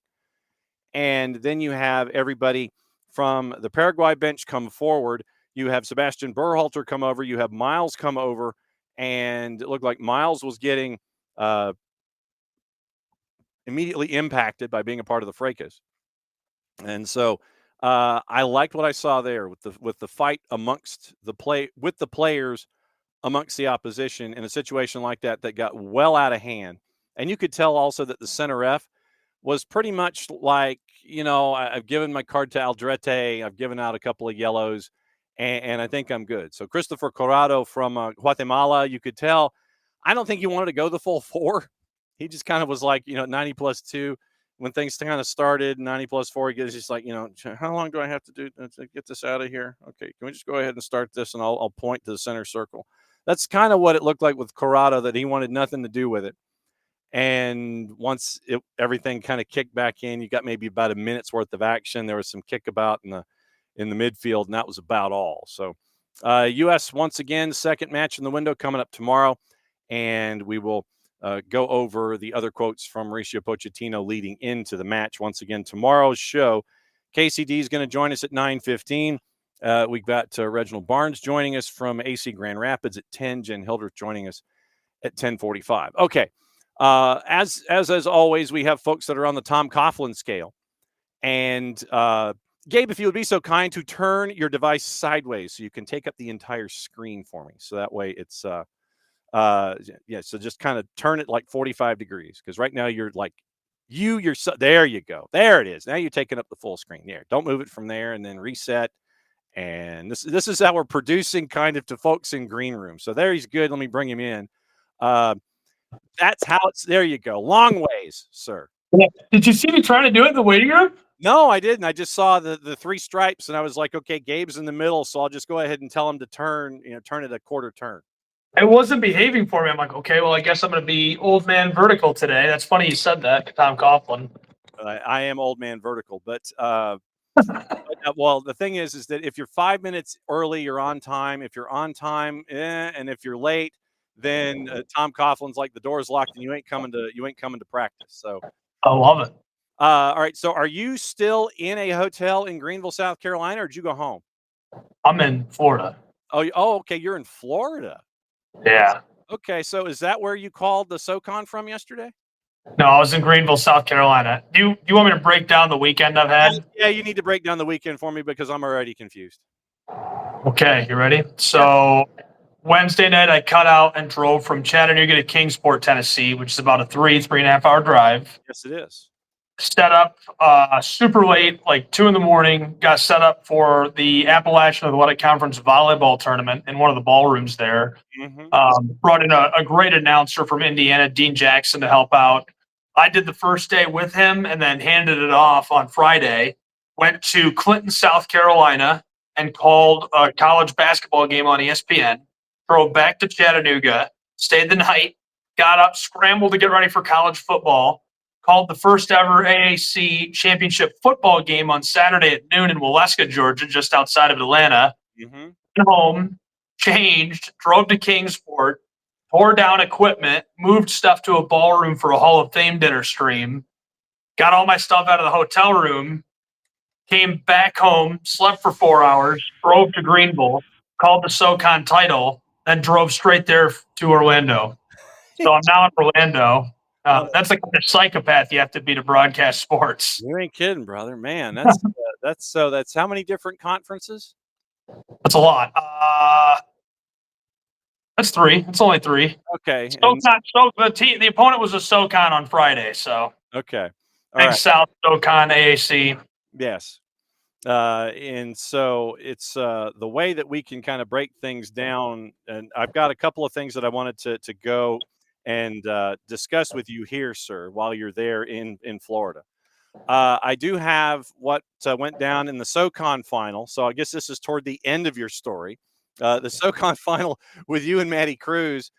[SPEAKER 1] And then you have everybody from the Paraguay bench come forward. You have Sebastian Berhalter come over. You have Miles come over, and it looked like Miles was getting immediately impacted by being a part of the fracas. And so I liked what I saw there with the fight amongst with the players amongst the opposition in a situation like that got well out of hand. And you could tell also that the center ref was pretty much like, I've given my card to Aldrete, I've given out a couple of yellows, and I think I'm good. So Christopher Corrado from Guatemala, you could tell, I don't think he wanted to go the full 4. He just kind of was like, 90 plus 2. When things kind of started, 90 plus 4, he gets just like, how long do I have to do to get this out of here? Okay, can we just go ahead and start this, and I'll point to the center circle. That's kind of what it looked like with Corrado, that he wanted nothing to do with it. And once everything kind of kicked back in, you got maybe about a minute's worth of action. There was some kickabout in the midfield, and that was about all. So U.S. once again, second match in the window coming up tomorrow, and we will go over the other quotes from Mauricio Pochettino leading into the match. Once again, tomorrow's show, KCD is going to join us at 9:15. We've got Reginald Barnes joining us from AC Grand Rapids at 10. Jen Hildreth joining us at 10:45. Okay. As always, we have folks that are on the Tom Coughlin scale. And Gabe, if you would be so kind to turn your device sideways so you can take up the entire screen for me. So that way it's so just kind of turn it like 45 degrees, because right now you're like there you go. There it is. Now you're taking up the full screen. There. Don't move it from there, and then reset. And this is how we're producing kind of to folks in green room. So there he's good. Let me bring him in. That's how it's. There you go. Long ways, sir.
[SPEAKER 7] Yeah. Did you see me trying to do it in the waiting room?
[SPEAKER 1] No, I didn't. I just saw the 3 stripes, and I was like, okay, Gabe's in the middle, so I'll just go ahead and tell him to turn it a quarter turn.
[SPEAKER 7] It wasn't behaving for me. I'm like, okay, well, I guess I'm going to be old man vertical today. That's funny you said that, Tom Coughlin.
[SPEAKER 1] I am old man vertical, but well, the thing is that if you're 5 minutes early, you're on time. If you're on time, and if you're late, then Tom Coughlin's like, the door's locked and you ain't coming to practice. So
[SPEAKER 7] I love it.
[SPEAKER 1] All right. So are you still in a hotel in Greenville, South Carolina, or did you go home?
[SPEAKER 7] I'm in Florida.
[SPEAKER 1] Oh, okay. You're in Florida.
[SPEAKER 7] Yeah.
[SPEAKER 1] Okay. So is that where you called the SoCon from yesterday?
[SPEAKER 7] No, I was in Greenville, South Carolina. Do you want me to break down the weekend I've had?
[SPEAKER 1] Yeah, you need to break down the weekend for me because I'm already confused.
[SPEAKER 7] Okay, you ready? So Wednesday night, I cut out and drove from Chattanooga to Kingsport, Tennessee, which is about a 3.5 hour drive.
[SPEAKER 1] Yes, it is.
[SPEAKER 7] Set up super late, like 2 a.m. Got set up for the Appalachian Athletic Conference volleyball tournament in one of the ballrooms there. Mm-hmm. Brought in a great announcer from Indiana, Dean Jackson, to help out. I did the first day with him and then handed it off on Friday. Went to Clinton, South Carolina, and called a college basketball game on ESPN, drove back to Chattanooga, stayed the night, got up, scrambled to get ready for college football, called the first ever AAC championship football game on Saturday at noon in Waleska, Georgia, just outside of Atlanta.
[SPEAKER 1] Mm-hmm.
[SPEAKER 7] Home, changed, drove to Kingsport, tore down equipment, moved stuff to a ballroom for a Hall of Fame dinner stream, got all my stuff out of the hotel room, came back home, slept for 4 hours, drove to Greenville, called the SoCon title, then drove straight there to Orlando. So I'm now in Orlando. That's the kind of psychopath you have to be to broadcast sports.
[SPEAKER 1] You ain't kidding, brother. Man, that's how many different conferences?
[SPEAKER 7] That's a lot. That's 3. It's only 3.
[SPEAKER 1] Okay.
[SPEAKER 7] The opponent was a SoCon on Friday, so
[SPEAKER 1] okay. All
[SPEAKER 7] Big
[SPEAKER 1] right.
[SPEAKER 7] South, SoCon, AAC.
[SPEAKER 1] Yes. And so it's the way that we can kind of break things down. And I've got a couple of things that I wanted to go and discuss with you here, sir, while you're there in Florida. I do have what went down in the SoCon final. So I guess this is toward the end of your story. The SoCon final with you and Matty Cruz.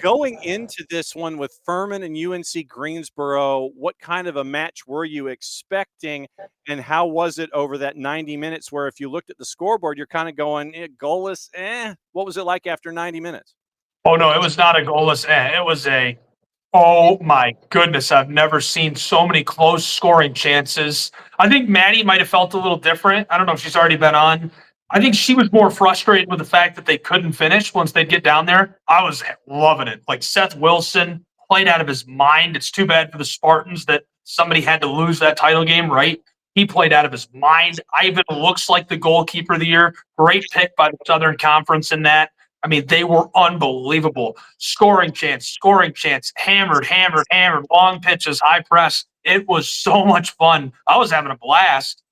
[SPEAKER 1] Going into this one with Furman and UNC Greensboro, what kind of a match were you expecting, and how was it over that 90 minutes where if you looked at the scoreboard, you're kind of going, goalless, What was it like after 90 minutes?
[SPEAKER 7] Oh, no, it was not a goalless. It was oh, my goodness, I've never seen so many close scoring chances. I think Maddie might have felt a little different. I don't know if she's already been on. I think she was more frustrated with the fact that they couldn't finish once they'd get down there. I was loving it. Like Seth Wilson played out of his mind. It's too bad for the Spartans that somebody had to lose that title game, right? He played out of his mind. Ivan looks like the goalkeeper of the year. Great pick by the Southern Conference in that. I mean, they were unbelievable. Scoring chance, hammered, long pitches, high press. It was so much fun. I was having a blast.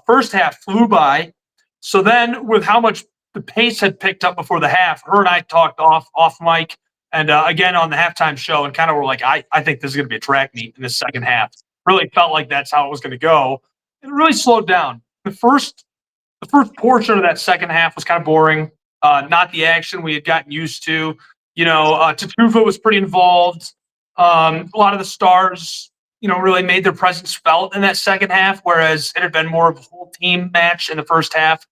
[SPEAKER 7] First half flew by. So then with how much the pace had picked up before the half, her and I talked off mic and again on the halftime show and kind of were like, I think this is going to be a track meet in the second half. Really felt like that's how it was going to go. It really slowed down. The first portion of that second half was kind of boring. Not the action we had gotten used to. Tatufa was pretty involved. A lot of the stars, really made their presence felt in that second half, whereas it had been more of a whole team match in the first half.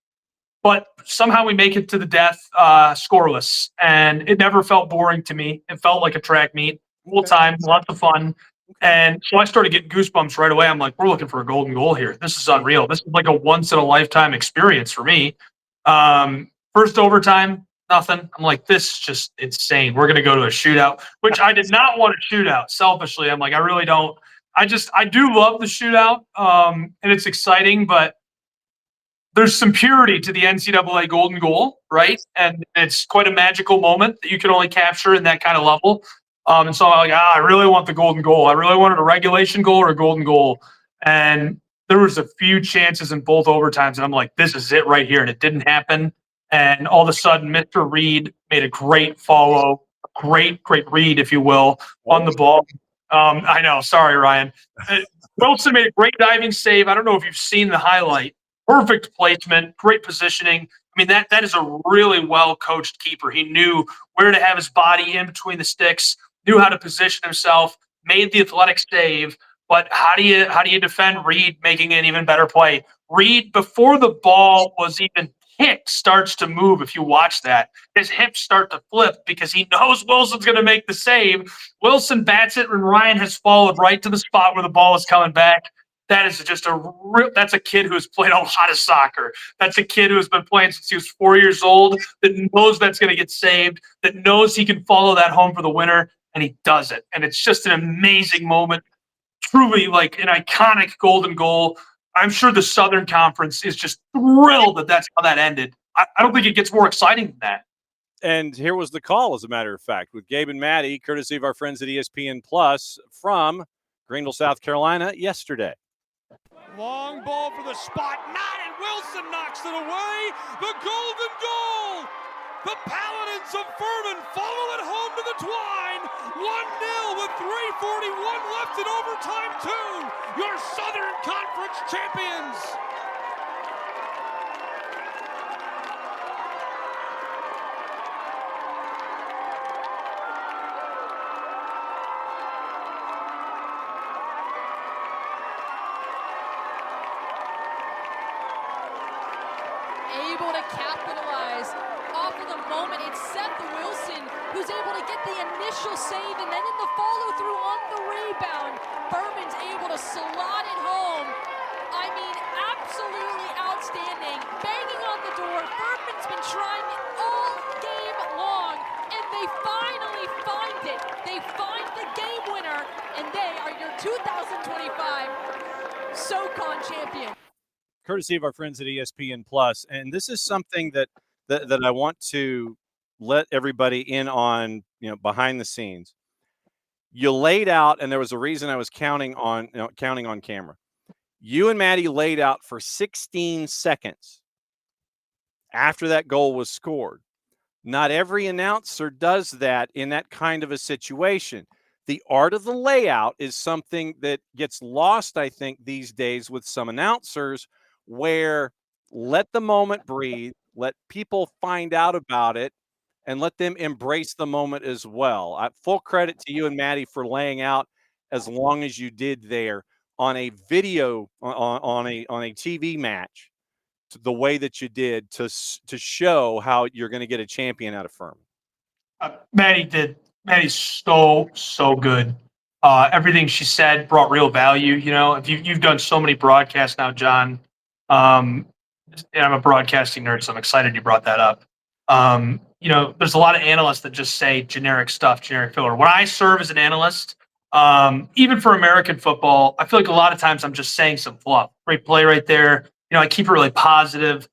[SPEAKER 7] But somehow we make it to the death scoreless, and it never felt boring to me. It felt like a track meet, full time, lots of fun. And so I started getting goosebumps right away. I'm like, we're looking for a golden goal here. This is unreal. This is like a once-in-a-lifetime experience for me. First overtime, nothing. I'm like, this is just insane. We're going to go to a shootout, which I did not want a shootout. Selfishly, I'm like, I really don't. I do love the shootout, and it's exciting, but there's some purity to the NCAA golden goal, right? And it's quite a magical moment that you can only capture in that kind of level. And so I'm like, I really want the golden goal. I really wanted a regulation goal or a golden goal. And there was a few chances in both overtimes, and I'm like, this is it right here. And it didn't happen. And all of a sudden, Mr. Reed made a great follow, great read, if you will, on the ball. I know. Sorry, Ryan. Wilson made a great diving save. I don't know if you've seen the highlight. Perfect placement, great positioning. I mean, that is a really well-coached keeper. He knew where to have his body in between the sticks, knew how to position himself, made the athletic save. But how do you defend Reed making an even better play? Reed, before the ball was even kicked, starts to move. If you watch that, his hips start to flip because he knows Wilson's going to make the save. Wilson bats it, and Ryan has followed right to the spot where the ball is coming back. That is just that's a kid who has played a lot of soccer. That's a kid who has been playing since he was 4 years old, that knows that's going to get saved, that knows he can follow that home for the winner, and he does it. And it's just an amazing moment, truly like an iconic golden goal. I'm sure the Southern Conference is just thrilled that that's how that ended. I don't think it gets more exciting than that.
[SPEAKER 1] And here was the call, as a matter of fact, with Gabe and Maddie, courtesy of our friends at ESPN Plus from Greenville, South Carolina, yesterday.
[SPEAKER 8] Long ball for the spot, not, and Wilson knocks it away. The golden goal. The Paladins of Furman follow it home to the twine. 1-0 with 3:41 left in overtime 2. Your Southern Conference champions.
[SPEAKER 9] able to capitalize off of the moment. It's Seth Wilson who's able to get the initial save, and then in the follow-through on the rebound, Furman's able to slot it home. I mean, absolutely outstanding. Banging on the door. Furman's been trying it all game long, and they finally find it. They find the game winner, and they are your 2025 SoCon champion.
[SPEAKER 1] Courtesy of our friends at ESPN Plus, and this is something that I want to let everybody in on, behind the scenes. You laid out, and there was a reason I was counting on camera. You and Maddie laid out for 16 seconds after that goal was scored. Not every announcer does that in that kind of a situation. The art of the layout is something that gets lost, I think, these days with some announcers, where let the moment breathe, let people find out about it, and let them embrace the moment as well. Full credit to you and Maddie for laying out as long as you did there on a video, on a TV match, the way that you did to show how you're going to get a champion out of Furman.
[SPEAKER 7] Maddie's so good. Everything she said brought real value. If you've done so many broadcasts now, John, and I'm a broadcasting nerd, so I'm excited you brought that up. There's a lot of analysts that just say generic stuff, generic filler. When I serve as an analyst, even for American football, I feel like a lot of times I'm just saying some fluff. Great play right there. I keep it really positive.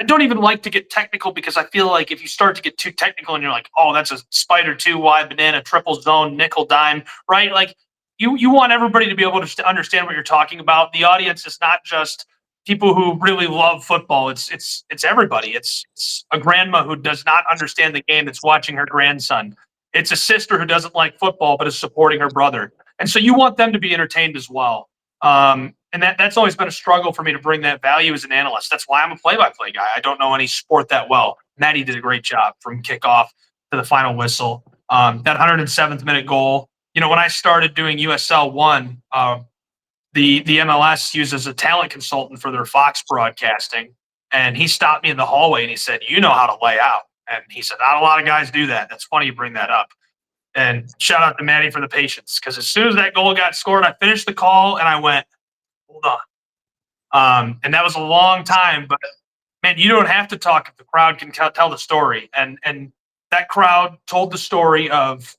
[SPEAKER 7] I don't even like to get technical because I feel like if you start to get too technical and you're like, oh, that's a spider 2 wide banana, triple zone, nickel dime, right? Like you want everybody to be able to understand what you're talking about. The audience is not just people who really love football. It's everybody. It's a grandma who does not understand the game that's watching her grandson. It's a sister who doesn't like football but is supporting her brother. And so you want them to be entertained as well. And that's always been a struggle for me to bring that value as an analyst. That's why I'm a play-by-play guy. I don't know any sport that well. Maddie did a great job from kickoff to the final whistle. That 107th minute goal. When I started doing USL 1, the MLS uses a talent consultant for their Fox broadcasting. And he stopped me in the hallway and he said, you know how to lay out. And he said, not a lot of guys do that. That's funny you bring that up. And shout out to Maddie for the patience, because as soon as that goal got scored, I finished the call and I went, hold on. And that was a long time, but man, you don't have to talk if the crowd can tell the story. And that crowd told the story of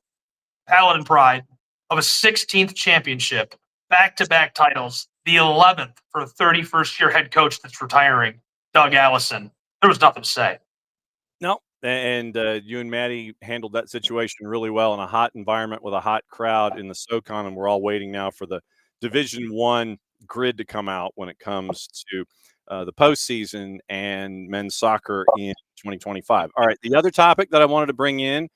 [SPEAKER 7] Paladin pride, of a 16th championship, back-to-back titles, the 11th for a 31st year head coach that's retiring, Doug Allison. There was nothing to say.
[SPEAKER 1] No. And you and Maddie handled that situation really well in a hot environment with a hot crowd in the SoCon, and we're all waiting now for the Division I grid to come out when it comes to the postseason and men's soccer in 2025. All right, the other topic that I wanted to bring in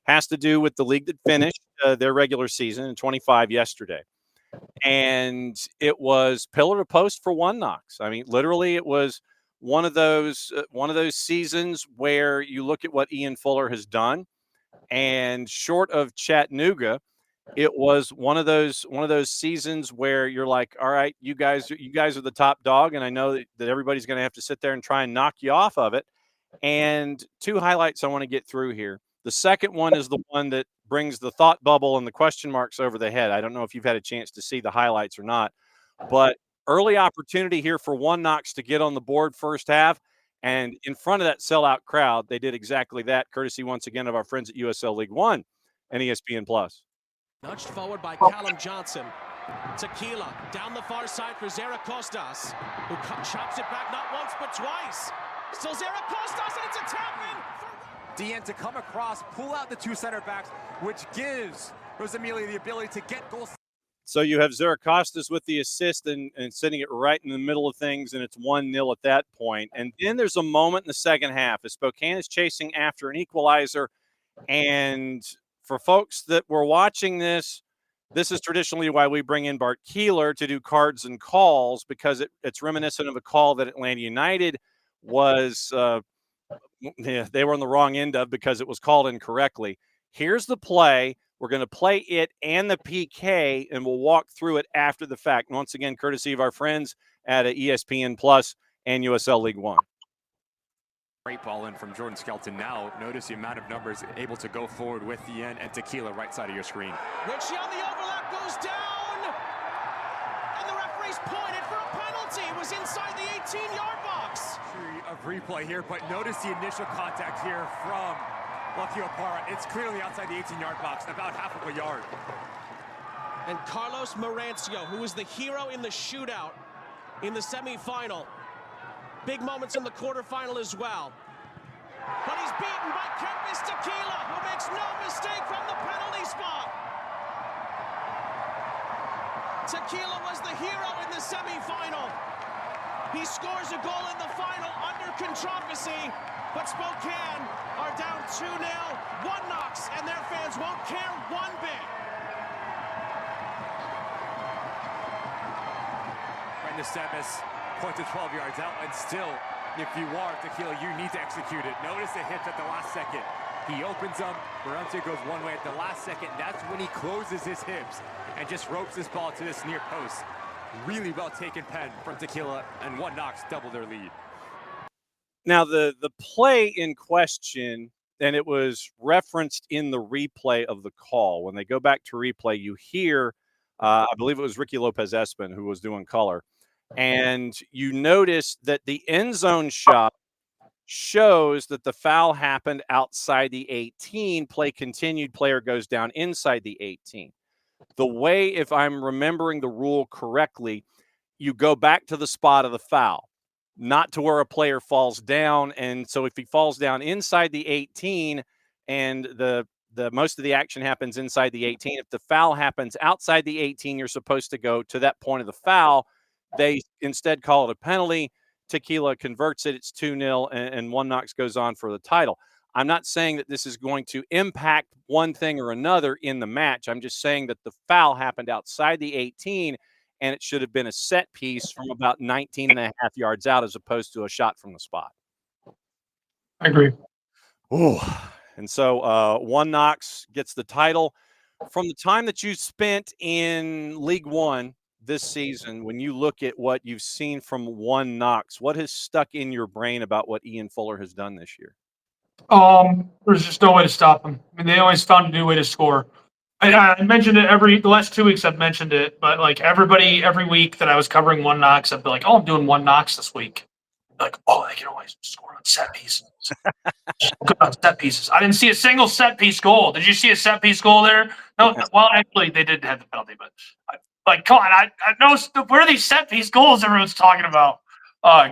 [SPEAKER 1] has to do with the league that finished their regular season in 25 yesterday. And it was pillar to post for One Knox. I mean, literally, it was one of those seasons where you look at what Ian Fuller has done, and short of Chattanooga, it was one of those seasons where you're like, all right, you guys are the top dog, and I know that everybody's going to have to sit there and try and knock you off of it. And two highlights I want to get through here. The second one is the one that brings the thought bubble and the question marks over the head. I don't know if you've had a chance to see the highlights or not, but early opportunity here for One Knox to get on the board first half. And in front of that sellout crowd, they did exactly that, courtesy once again of our friends at USL League One and ESPN Plus.
[SPEAKER 10] Nudged forward by Callum Johnson. Tequila down the far side for Zeracostas, who chops it back not once but twice. Still Zeracostas, and it's a tap-in.
[SPEAKER 11] DN to come across, pull out the two center backs, which gives Rosamili the ability to get goals.
[SPEAKER 1] So you have Zeracostas with the assist and sitting it right in the middle of things, and it's 1-0 at that point. And then there's a moment in the second half as Spokane is chasing after an equalizer. And for folks that were watching this is traditionally why we bring in Bart Keeler to do cards and calls, because it's reminiscent of a call that Atlanta United was they were on the wrong end of because it was called incorrectly. Here's the play. We're going to play it and the PK, and we'll walk through it after the fact. Once again, courtesy of our friends at ESPN Plus and USL League One.
[SPEAKER 11] Great ball in from Jordan Skelton. Now, notice the amount of numbers able to go forward with the end and Tequila right side of your screen.
[SPEAKER 10] Richie on the overlap goes down. And the referee's pointed for a penalty. It was inside the 18-yard box.
[SPEAKER 11] Of replay here, but notice the initial contact here from Lucky Opara. It's clearly outside the 18-yard box, about half of a yard.
[SPEAKER 10] And Carlos Marancio, who was the hero in the shootout in the semifinal. Big moments in the quarterfinal as well. But he's beaten by Kempis Tequila, who makes no mistake from the penalty spot. Tequila was the hero in the semifinal. He scores a goal in the final under controversy, but Spokane are down 2-0, 1 Knox, and their fans won't care one bit.
[SPEAKER 11] Brenda Semis pointed 12 yards out, and still, if you are Tequila, you need to execute it. Notice the hits at the last second. He opens them, Marancio goes one way at the last second. That's when he closes his hips and just ropes this ball to this near post. Really well taken pen from Tequila, and 1 Knox double their lead.
[SPEAKER 1] Now, the play in question, and it was referenced in the replay of the call. When they go back to replay, you hear, I believe it was Ricky Lopez-Espin who was doing color. And you notice that the end zone shot shows that the foul happened outside the 18. Play continued, player goes down inside the 18. The way, if I'm remembering the rule correctly, you go back to the spot of the foul, not to where a player falls down. And so if he falls down inside the 18 and the most of the action happens inside the 18, if the foul happens outside the 18, you're supposed to go to that point of the foul. They instead call it a penalty. Tequila converts it. It's 2-0, and 1 Knox goes on for the title. I'm not saying that this is going to impact one thing or another in the match. I'm just saying that the foul happened outside the 18, and it should have been a set piece from about 19 and a half yards out as opposed to a shot from the spot.
[SPEAKER 7] I agree.
[SPEAKER 1] Oh, and so 1 Knox gets the title. From the time that you spent in League One this season, when you look at what you've seen from 1 Knox, what has stuck in your brain about what Ian Fuller has done this year?
[SPEAKER 7] There's just no way to stop them. I mean, they always found a new way to score. I mentioned it the last 2 weeks I've mentioned it, but like every week that I was covering 1 Knox, I'd be like, oh, I'm doing 1 Knox this week. Like, oh, they can always score on set pieces. Good on set pieces. I didn't see a single set piece goal. Did you see a set piece goal there? No. Well, actually, they did have the penalty, but come on. I know where are these set piece goals everyone's talking about.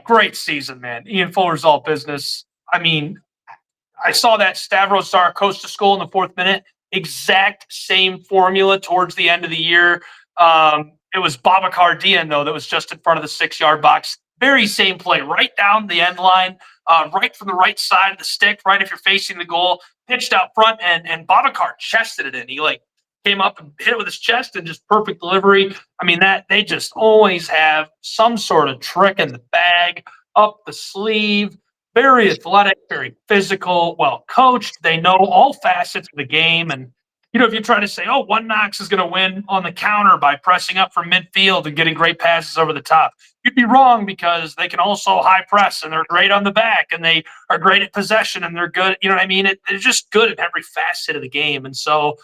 [SPEAKER 7] Great season, man. Ian Fuller's all business. I mean, I saw that Stavros Zaragoza goal in the 4th minute. Exact same formula towards the end of the year. It was Babacar Dian, though, that was just in front of the 6-yard box. Very same play, right down the end line, right from the right side of the stick, right if you're facing the goal, pitched out front, and Babacar chested it in. He came up and hit it with his chest and just perfect delivery. I mean, that they just always have some sort of trick in the bag, up the sleeve. Very athletic, very physical, well coached. They know all facets of the game. And, if you try to say, 1 Knox is going to win on the counter by pressing up from midfield and getting great passes over the top, you'd be wrong, because they can also high press and they're great on the back and they are great at possession and they're good. You know what I mean? They're just good at every facet of the game. And so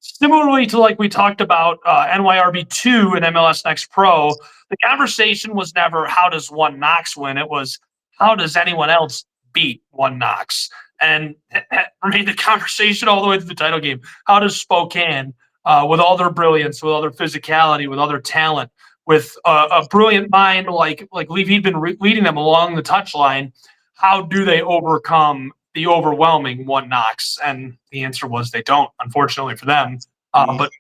[SPEAKER 7] similarly to like we talked about NYRB2 and MLS Next Pro, the conversation was never how does 1 Knox win? It was how does anyone else beat 1 Knox? And that remained the conversation all the way to the title game. How does Spokane, with all their brilliance, with all their physicality, with all their talent, with a brilliant mind like he'd been leading them along the touchline, how do they overcome the overwhelming 1 Knox? And the answer was they don't, unfortunately for them. But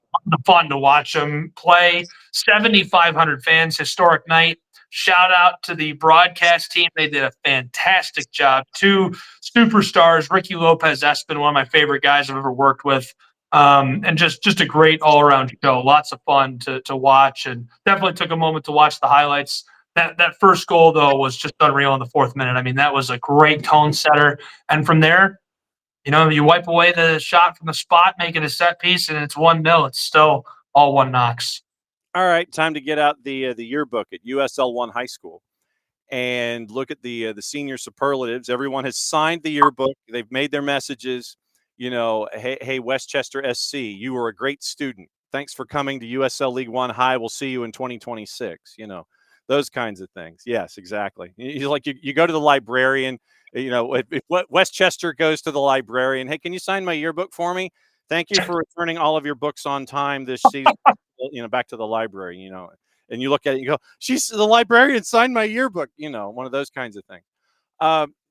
[SPEAKER 7] fun to watch them play. 7,500 fans, historic night. Shout out to the broadcast team. They did a fantastic job. 2 superstars, Ricky Lopez-Espin, one of my favorite guys I've ever worked with. And just a great all-around show. Lots of fun to watch, and definitely took a moment to watch the highlights. That first goal, though, was just unreal in the 4th minute. I mean, that was a great tone setter. And from there, you wipe away the shot from the spot, make it a set piece, and it's 1-0. It's still all 1 Knox.
[SPEAKER 1] All right, time to get out the yearbook at USL One High School. and look at the senior superlatives. Everyone has signed the yearbook. They've made their messages. Hey, Westchester SC, you were a great student. Thanks for coming to USL League One High. We'll see you in 2026. Those kinds of things. Yes, exactly. You go to the librarian. If Westchester goes to the librarian, hey, can you sign my yearbook for me? Thank you for returning all of your books on time this season. Back to the library. And you look at it and you go, the librarian signed my yearbook. One of those kinds of things.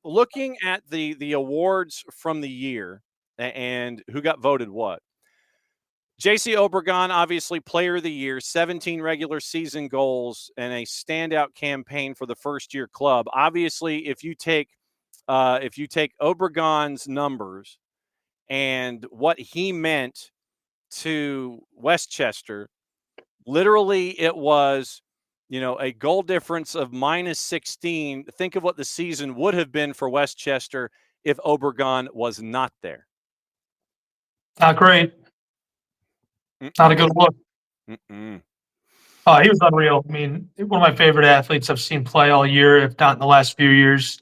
[SPEAKER 1] Looking at the awards from the year and who got voted what. JC Obregon, obviously player of the year, 17 regular season goals and a standout campaign for the first-year club. Obviously, if you take Obregon's numbers and what he meant to Westchester, literally it was, a goal difference of -16. Think of what the season would have been for Westchester if Obregon was not there.
[SPEAKER 7] Not great. Not a good look. He was unreal. I mean, one of my favorite athletes I've seen play all year, if not in the last few years.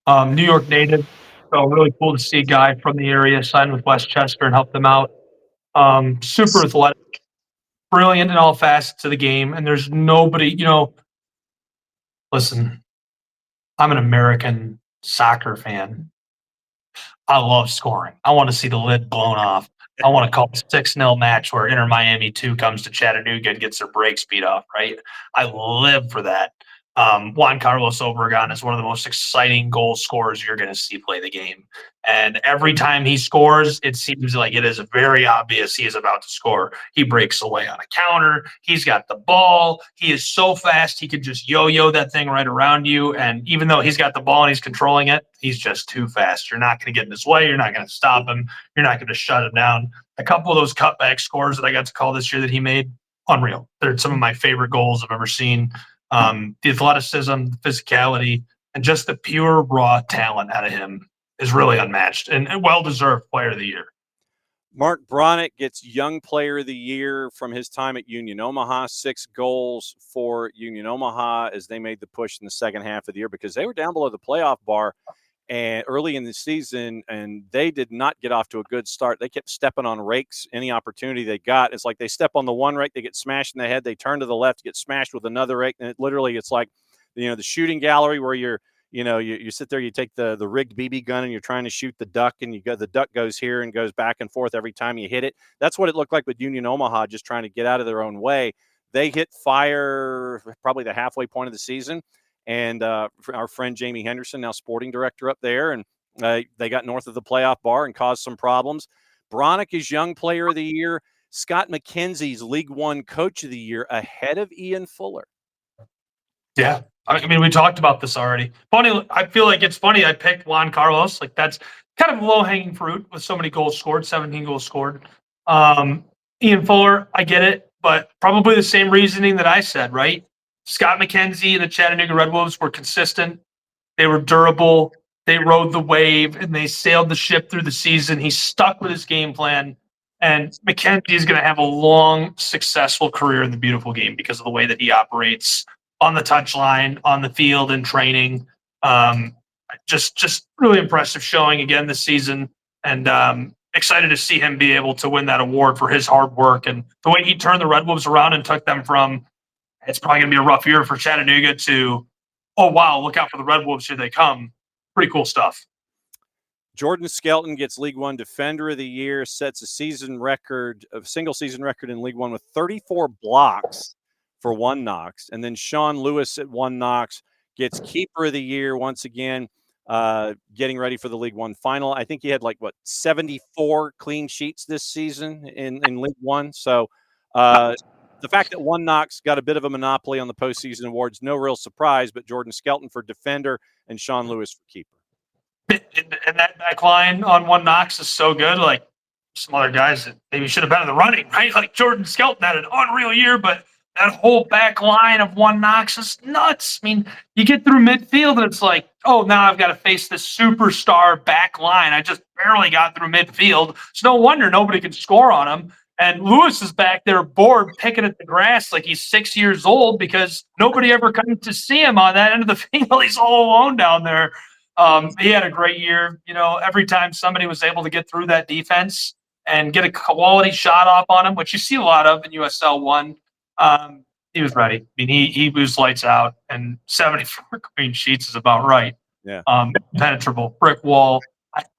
[SPEAKER 7] New York native. So really cool to see a guy from the area sign with Westchester and help them out. Super athletic, brilliant in all facets of the game. And there's nobody, listen, I'm an American soccer fan. I love scoring. I want to see the lid blown off. I want to call a 6-0 match where Inter Miami 2 comes to Chattanooga and gets their brakes beat off, right? I live for that. Juan Carlos Obregon is one of the most exciting goal scorers you're going to see play the game. And every time he scores, it seems like it is very obvious he is about to score. He breaks away on a counter. He's got the ball. He is so fast, he can just yo-yo that thing right around you. And even though he's got the ball and he's controlling it, he's just too fast. You're not going to get in his way. You're not going to stop him. You're not going to shut him down. A couple of those cutback scores that I got to call this year that he made, unreal. They're some of my favorite goals I've ever seen. The athleticism, the physicality, and just the pure raw talent out of him is really unmatched and well-deserved player of the year.
[SPEAKER 1] Mark Bronick gets Young Player of the Year from his time at Union Omaha. 6 goals for Union Omaha as they made the push in the second half of the year because they were down below the playoff bar and early in the season, and they did not get off to a good start. They kept stepping on rakes any opportunity they got. It's like they step on the one rake, they get smashed in the head. They turn to the left, get smashed with another rake, and it's like the shooting gallery where you sit there, you take the rigged BB gun and you're trying to shoot the duck, and the duck goes here and goes back and forth every time you hit it. That's what it looked like with Union Omaha, just trying to get out of their own way. They hit fire probably the halfway point of the season. And our friend Jamie Henderson, now sporting director up there, and they got north of the playoff bar and caused some problems. Bronick is Young Player of the Year. Scott McKenzie's League One Coach of the Year ahead of Ian Fuller.
[SPEAKER 7] Yeah. I mean, we talked about this already. Funny, I feel like it's funny I picked Juan Carlos. Like, that's kind of low-hanging fruit with so many goals scored, 17 goals scored. Ian Fuller, I get it, but probably the same reasoning that I said, right? Scott McKenzie and the Chattanooga Red Wolves were consistent. They were durable. They rode the wave, and they sailed the ship through the season. He stuck with his game plan, and McKenzie is going to have a long, successful career in the beautiful game because of the way that he operates on the touchline, on the field, in training. Just really impressive showing again this season, and excited to see him be able to win that award for his hard work and the way he turned the Red Wolves around and took them from it's probably going to be a rough year for Chattanooga to, oh, wow, look out for the Red Wolves, here they come. Pretty cool stuff.
[SPEAKER 1] Jordan Skelton gets League One Defender of the Year, sets a single season record in League One with 34 blocks for one Knox. And then Sean Lewis at one Knox gets Keeper of the Year once again, getting ready for the League One final. I think he had 74 clean sheets this season in League One. So, the fact that one Knox got a bit of a monopoly on the postseason awards, no real surprise, but Jordan Skelton for defender and Sean Lewis for keeper.
[SPEAKER 7] And that back line on one Knox is so good. Like some other guys that maybe should have been in the running, right? Like Jordan Skelton had an unreal year, but that whole back line of one Knox is nuts. I mean, you get through midfield and it's like, oh, now I've got to face this superstar back line. I just barely got through midfield. It's no wonder nobody can score on him. And Lewis is back there bored, picking at the grass like he's 6 years old because nobody ever comes to see him on that end of the field. He's all alone down there. He had a great year. Every time somebody was able to get through that defense and get a quality shot off on him, which you see a lot of in USL 1, he was ready. I mean, he was lights out, and 74 clean sheets is about right.
[SPEAKER 1] Yeah.
[SPEAKER 7] Impenetrable brick wall.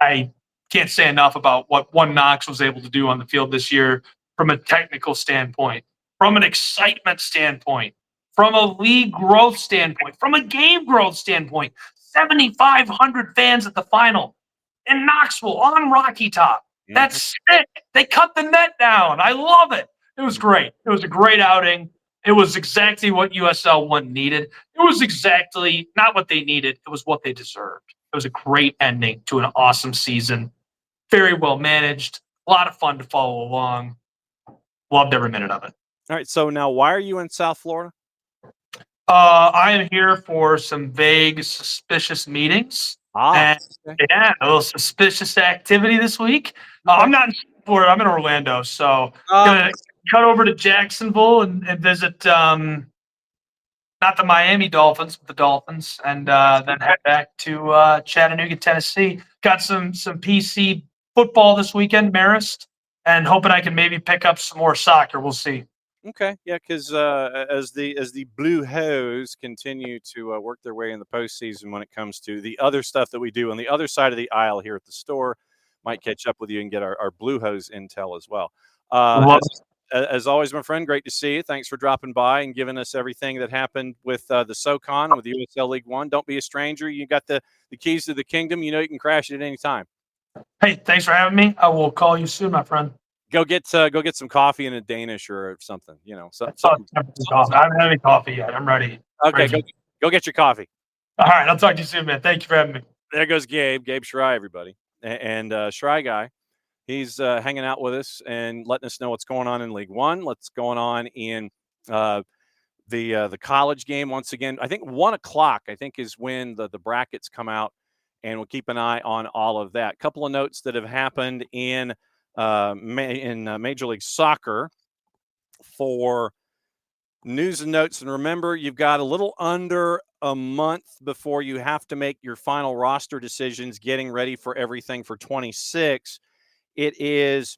[SPEAKER 7] I can't say enough about what One Knox was able to do on the field this year from a technical standpoint, from an excitement standpoint, from a league growth standpoint, from a game growth standpoint. 7,500 fans at the final in Knoxville on Rocky Top. That's sick. They cut the net down. I love it. It was great. It was a great outing. It was exactly what USL 1 needed. It was exactly not what they needed. It was what they deserved. It was a great ending to an awesome season. Very well managed. A lot of fun to follow along. Loved every minute of it.
[SPEAKER 1] All right. So now, why are you in South Florida?
[SPEAKER 7] I am here for some vague, suspicious meetings. And, yeah, a little suspicious activity this week. I'm not in Florida. I'm in Orlando. So going to cut over to Jacksonville and visit not the Miami Dolphins, but the Dolphins, and then head back to Chattanooga, Tennessee. Got some PC football this weekend, Marist, and hoping I can maybe pick up some more soccer. We'll see.
[SPEAKER 1] Okay, yeah, because as the Blue Hose continue to work their way in the postseason when it comes to the other stuff that we do on the other side of the aisle here at the store, might catch up with you and get our Blue Hose intel as well. As always, my friend, great to see you. Thanks for dropping by and giving us everything that happened with the SoCon with the USL League One. Don't be a stranger. You got the keys to the kingdom. You can crash it at any time.
[SPEAKER 7] Hey, thanks for having me. I will call you soon, my friend.
[SPEAKER 1] Go get some coffee in a Danish or something.
[SPEAKER 7] I haven't had any coffee yet. I'm ready.
[SPEAKER 1] Okay, go get your coffee.
[SPEAKER 7] All right, I'll talk to you soon, man. Thank you for having me.
[SPEAKER 1] There goes Gabe Schray, everybody. And Schray guy, he's hanging out with us and letting us know what's going on in League One, what's going on in the college game. Once again, I think 1:00, I think, is when the brackets come out, and we'll keep an eye on all of that. Couple of notes that have happened in Major League Soccer for news and notes. And remember, you've got a little under a month before you have to make your final roster decisions, getting ready for everything for 26. It is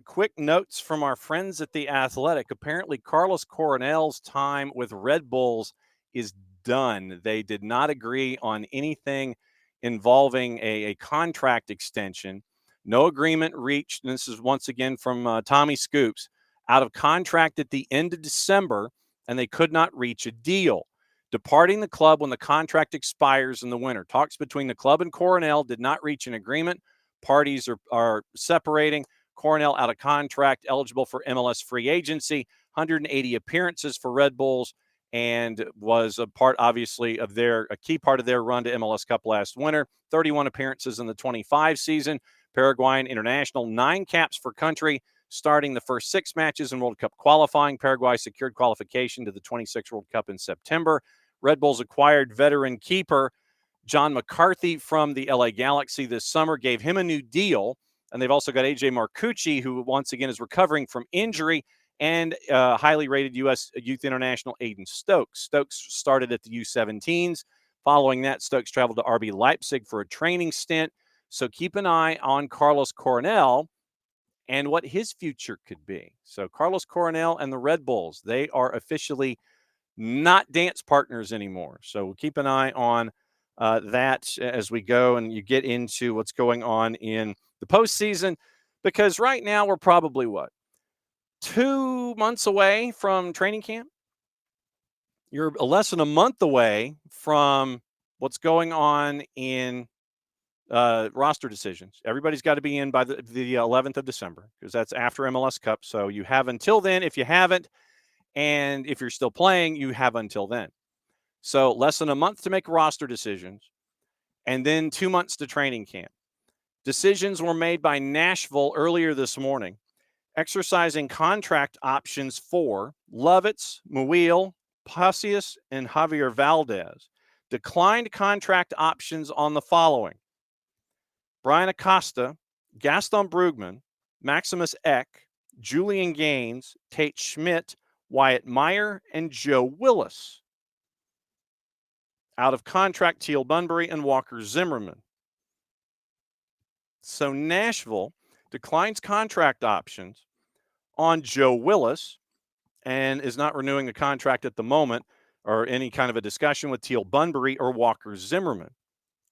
[SPEAKER 1] quick notes from our friends at The Athletic. Apparently, Carlos Coronel's time with Red Bulls is done. They did not agree on anything involving a contract extension. No agreement reached, and this is once again from Tommy Scoops, out of contract at the end of December, and they could not reach a deal. Departing the club when the contract expires in the winter. Talks between the club and Coronel did not reach an agreement. Parties are separating. Coronel out of contract, eligible for MLS free agency, 180 appearances for Red Bulls, and was a part, obviously, of a key part of their run to MLS Cup last winter. 31 appearances in the 25 season. Paraguayan international, 9 caps for country, starting the first 6 matches in World Cup qualifying. Paraguay secured qualification to the 26 World Cup in September. Red Bulls acquired veteran keeper John McCarthy from the LA Galaxy this summer, gave him a new deal. And they've also got AJ Marcucci, who once again is recovering from injury, and highly rated U.S. Youth International Aiden Stokes. Stokes started at the U17s. Following that, Stokes traveled to RB Leipzig for a training stint. So keep an eye on Carlos Coronel and what his future could be. So Carlos Coronel and the Red Bulls, they are officially not dance partners anymore. So we'll keep an eye on that as we go and you get into what's going on in the postseason, because right now we're probably 2 months away from training camp. You're less than a month away from what's going on in roster decisions. Everybody's got to be in by the 11th of December, because that's after MLS Cup. So you have until then. If you haven't, and if you're still playing, you have until then. So less than a month to make roster decisions, and then 2 months to training camp. Decisions were made by Nashville earlier this morning, exercising contract options for Lovitz, Muil, Pasius, and Javier Valdez. Declined contract options on the following: Brian Acosta, Gaston Brugman, Maximus Eck, Julian Gaines, Tate Schmidt, Wyatt Meyer, and Joe Willis. Out of contract, Teal Bunbury and Walker Zimmerman. So Nashville declines contract options on Joe Willis and is not renewing a contract at the moment or any kind of a discussion with Teal Bunbury or Walker Zimmerman.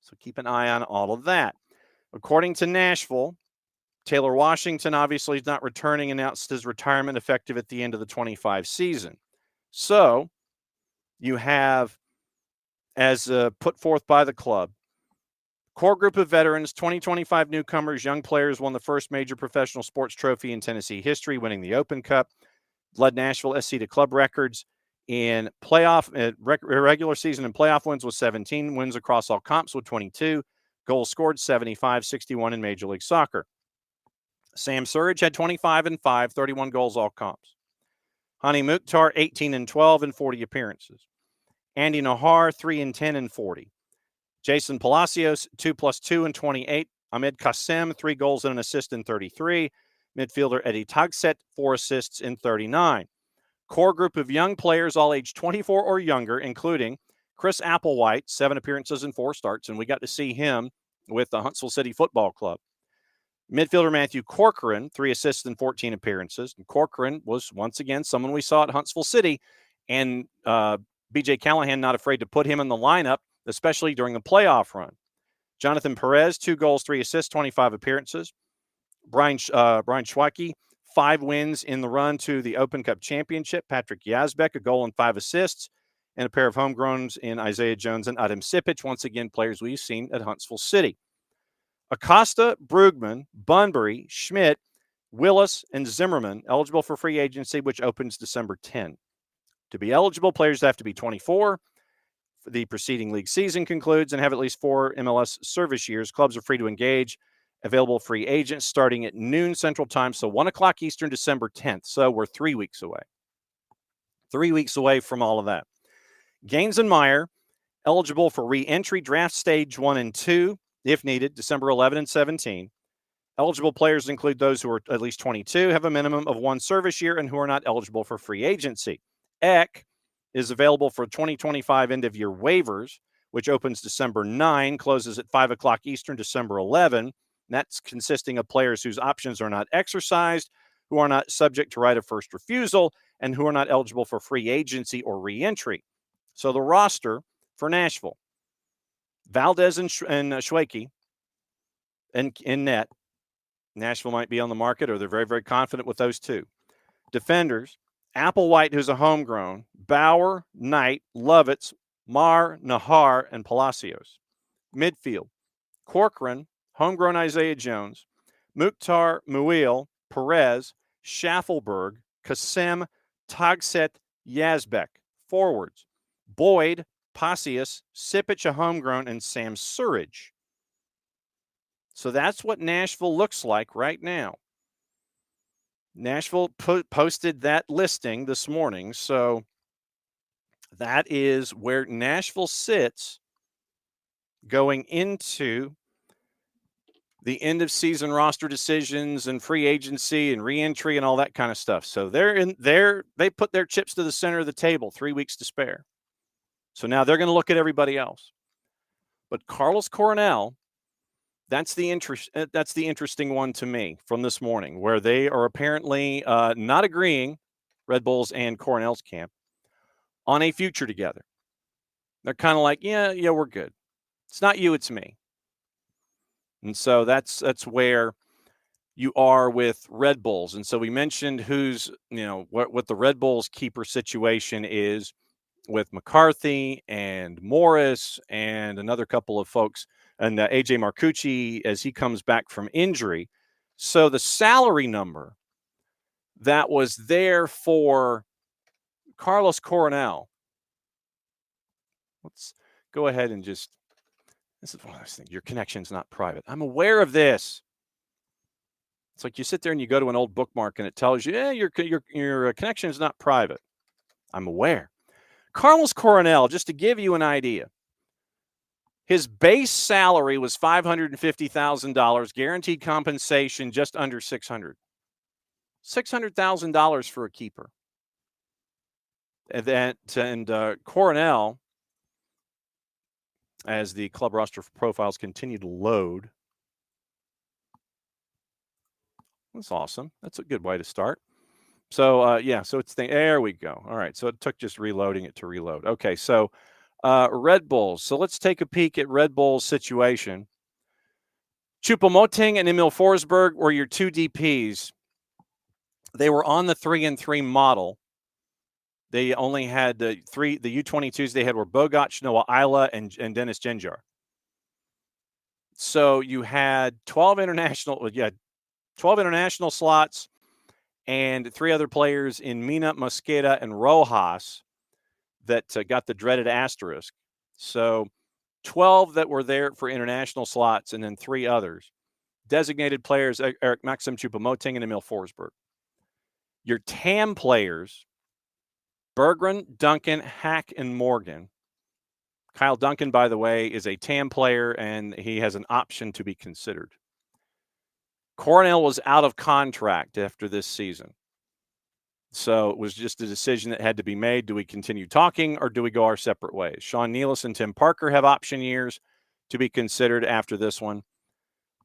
[SPEAKER 1] So keep an eye on all of that. According to Nashville, Taylor Washington obviously is not returning, announced his retirement effective at the end of the 25 season. So you have, as put forth by the club, core group of veterans, 2025 newcomers, young players won the first major professional sports trophy in Tennessee history, winning the Open Cup, led Nashville SC to club records in playoff, regular season and playoff wins with 17, wins across all comps with 22, goals scored 75, 61 in Major League Soccer. Sam Surridge had 25 and 5, 31 goals all comps. Hani Mukhtar, 18 and 12 and 40 appearances. Andy Nahar, 3 and 10 and 40. Jason Palacios, 2+2 and 28. Ahmed Kassem, 3 goals and an assist in 33. Midfielder Eddie Tagset, 4 assists in 39. Core group of young players, all age 24 or younger, including Chris Applewhite, 7 appearances and 4 starts, and we got to see him with the Huntsville City Football Club. Midfielder Matthew Corcoran, 3 assists and 14 appearances. And Corcoran was, once again, someone we saw at Huntsville City, and B.J. Callahan not afraid to put him in the lineup, especially during the playoff run. Jonathan Perez, 2 goals, 3 assists, 25 appearances. Brian Schweicke, 5 wins in the run to the Open Cup Championship. Patrick Yazbek, a goal and 5 assists, and a pair of homegrowns in Isaiah Jones and Adam Sipic, once again, players we've seen at Huntsville City. Acosta, Brugman, Bunbury, Schmidt, Willis, and Zimmerman eligible for free agency, which opens December 10. To be eligible, players have to be 24. The preceding league season concludes and have at least 4 MLS service years. Clubs are free to engage. Available free agents starting at noon Central Time, so 1 o'clock Eastern, December 10th. So we're 3 weeks away. 3 weeks away from all of that. Gaines and Meyer eligible for re-entry draft stage 1 and 2, if needed, December 11 and 17. Eligible players include those who are at least 22, have a minimum of 1 service year, and who are not eligible for free agency. Eck is available for 2025 end-of-year waivers, which opens December 9, closes at 5 o'clock Eastern, December 11. That's consisting of players whose options are not exercised, who are not subject to right of first refusal, and who are not eligible for free agency or re-entry. So the roster for Nashville: Valdez and Schweicke in net. Nashville might be on the market, or they're very, very confident with those 2. Defenders: Applewhite, who's a homegrown, Bauer, Knight, Lovitz, Marr, Nahar, and Palacios. Midfield: Corcoran, homegrown Isaiah Jones, Mukhtar, Muil, Perez, Schaffelberg, Kassem, Tagset, Yazbek. Forwards: Boyd, Pasius, Sipic, a homegrown, and Sam Surridge. So that's what Nashville looks like right now. Nashville posted that listing this morning, so that is where Nashville sits going into the end of season roster decisions and free agency and re-entry and all that kind of stuff. So they put their chips to the center of the table, 3 weeks to spare. So now they're going to look at everybody else. But Carlos Coronel, that's the interesting one to me from this morning, where they are apparently not agreeing, Red Bulls and Coronel's camp, on a future together. They're kind of like, yeah, we're good. It's not you, it's me. And so that's where you are with Red Bulls. And so we mentioned who's, what the Red Bulls keeper situation is with McCarthy and Morris and another couple of folks, and AJ Marcucci as he comes back from injury. So the salary number that was there for Carlos Coronel, let's go ahead and this is one of those things. Your connection's not private. I'm aware of this. It's like you sit there and you go to an old bookmark and it tells you, your connection is not private. I'm aware. Carlos Coronel, just to give you an idea, his base salary was $550,000, guaranteed compensation just under $600,000. $600,000 for a keeper. And Coronel, as the club roster profiles continue to load. That's awesome. That's a good way to start. So, so it's there we go. All right, so it took just reloading it to reload. Okay, so Red Bulls. So let's take a peek at Red Bull's situation. Choupo-Moting and Emil Forsberg were your two DPs. They were on the 3-and-3 model. They only had the U22s they had were Bogac, Noah Isla, and Dennis Genjar. So you had 12 international slots and 3 other players in Mina, Mosqueda, and Rojas that got the dreaded asterisk. So 12 that were there for international slots and then 3 others. Designated players, Eric Maxim, Choupo-Moting, and Emil Forsberg. Your TAM players, Berggren, Duncan, Hack, and Morgan. Kyle Duncan, by the way, is a TAM player, and he has an option to be considered. Coronel was out of contract after this season. So it was just a decision that had to be made. Do we continue talking, or do we go our separate ways? Sean Nealis and Tim Parker have option years to be considered after this one.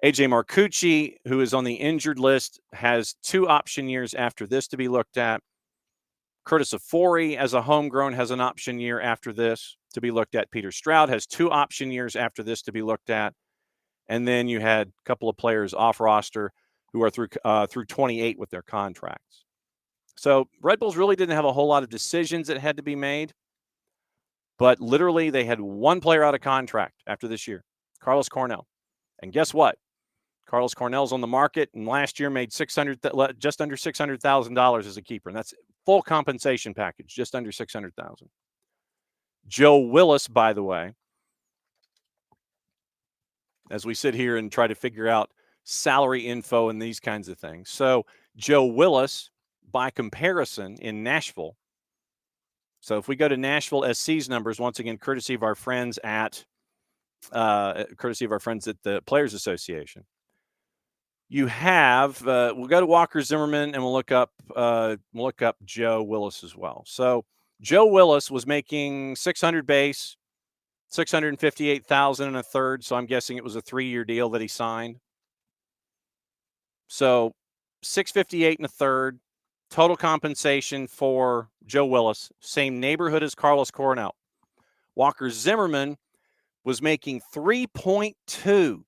[SPEAKER 1] AJ Marcucci, who is on the injured list, has 2 option years after this to be looked at. Curtis Afori, as a homegrown, has an option year after this to be looked at. Peter Stroud has 2 option years after this to be looked at. And then you had a couple of players off roster who are through 28 with their contracts. So Red Bulls really didn't have a whole lot of decisions that had to be made. But literally, they had 1 player out of contract after this year, Carlos Coronel. And guess what? Carlos Cornell's on the market, and last year made just under $600,000 as a keeper. And that's full compensation package, just under $600,000. Joe Willis, by the way, as we sit here and try to figure out salary info and these kinds of things. So Joe Willis, by comparison, in Nashville. So if we go to Nashville SC's numbers, once again, courtesy of our friends at the Players Association. You have we'll go to Walker Zimmerman and we'll look up Joe Willis as well. So Joe Willis was making 600 base, 658,000 and a third. So I'm guessing it was a 3-year deal that he signed. So 658 and a third total compensation for Joe Willis, same neighborhood as Carlos Coronel. Walker Zimmerman was making 3.2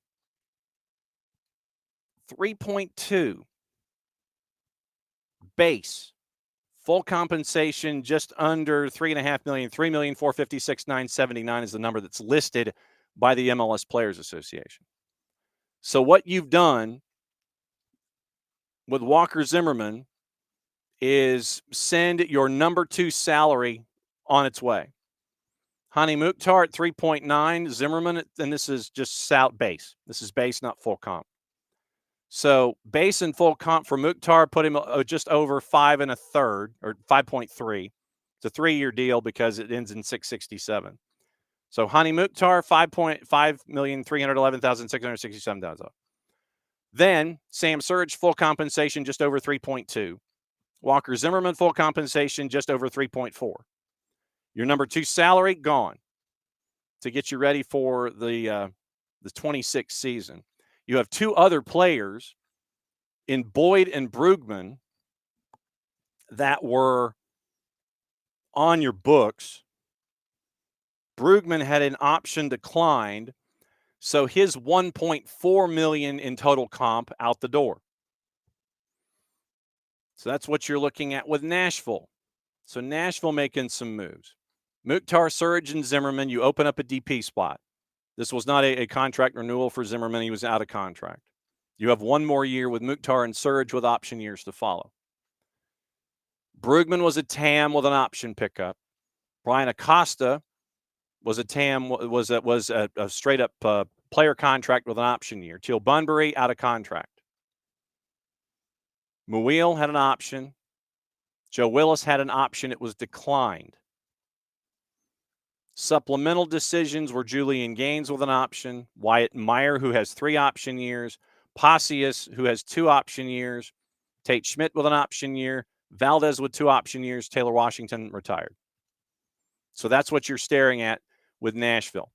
[SPEAKER 1] base, full compensation just under $3.5 million, $3,456,979 is the number that's listed by the MLS Players Association. So what you've done with Walker Zimmerman is send your number 2 salary on its way. Hani Mukhtar at 3.9, Zimmerman, and this is just base. This is base, not full comp. So base and full comp for Mukhtar put him just over 5 and a third, or 5.3. It's a 3-year deal because it ends in 667. So Hani Mukhtar, $5,311,667. Then Sam Surge, full compensation just over 3.2. Walker Zimmerman, full compensation just over 3.4. Your number 2 salary gone to get you ready for the 26th season. You have 2 other players in Boyd and Brugman that were on your books. Brugman had an option declined, so his $1.4 million in total comp out the door. So that's what you're looking at with Nashville. So Nashville making some moves. Mukhtar, Surge, and Zimmerman, you open up a DP spot. This was not a contract renewal for Zimmerman. He was out of contract. You have 1 more year with Mukhtar and Surge with option years to follow. Brugman was a TAM with an option pickup. Brian Acosta was a TAM, was a straight-up player contract with an option year. Teal Bunbury out of contract. Muil had an option. Joe Willis had an option. It was declined. Supplemental decisions were Julian Gaines with an option, Wyatt Meyer, who has 3 option years, Passius, who has 2 option years, Tate Schmidt with an option year, Valdez with 2 option years, Taylor Washington retired. So that's what you're staring at with Nashville.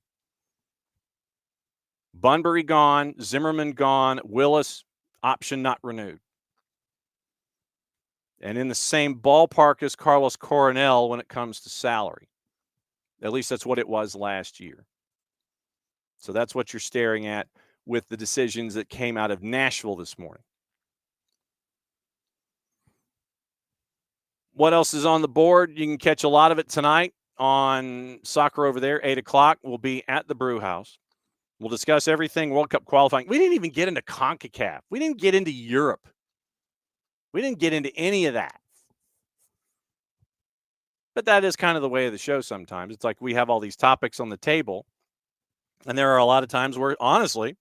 [SPEAKER 1] Bunbury gone, Zimmerman gone, Willis, option not renewed. And in the same ballpark as Carlos Coronel when it comes to salary. At least that's what it was last year. So that's what you're staring at with the decisions that came out of Nashville this morning. What else is on the board? You can catch a lot of it tonight on Soccer Over There, 8 o'clock. We'll be at the Brew House. We'll discuss everything World Cup qualifying. We didn't even get into CONCACAF. We didn't get into Europe. We didn't get into any of that. But that is kind of the way of the show sometimes. It's like we have all these topics on the table, and there are a lot of times where, honestly,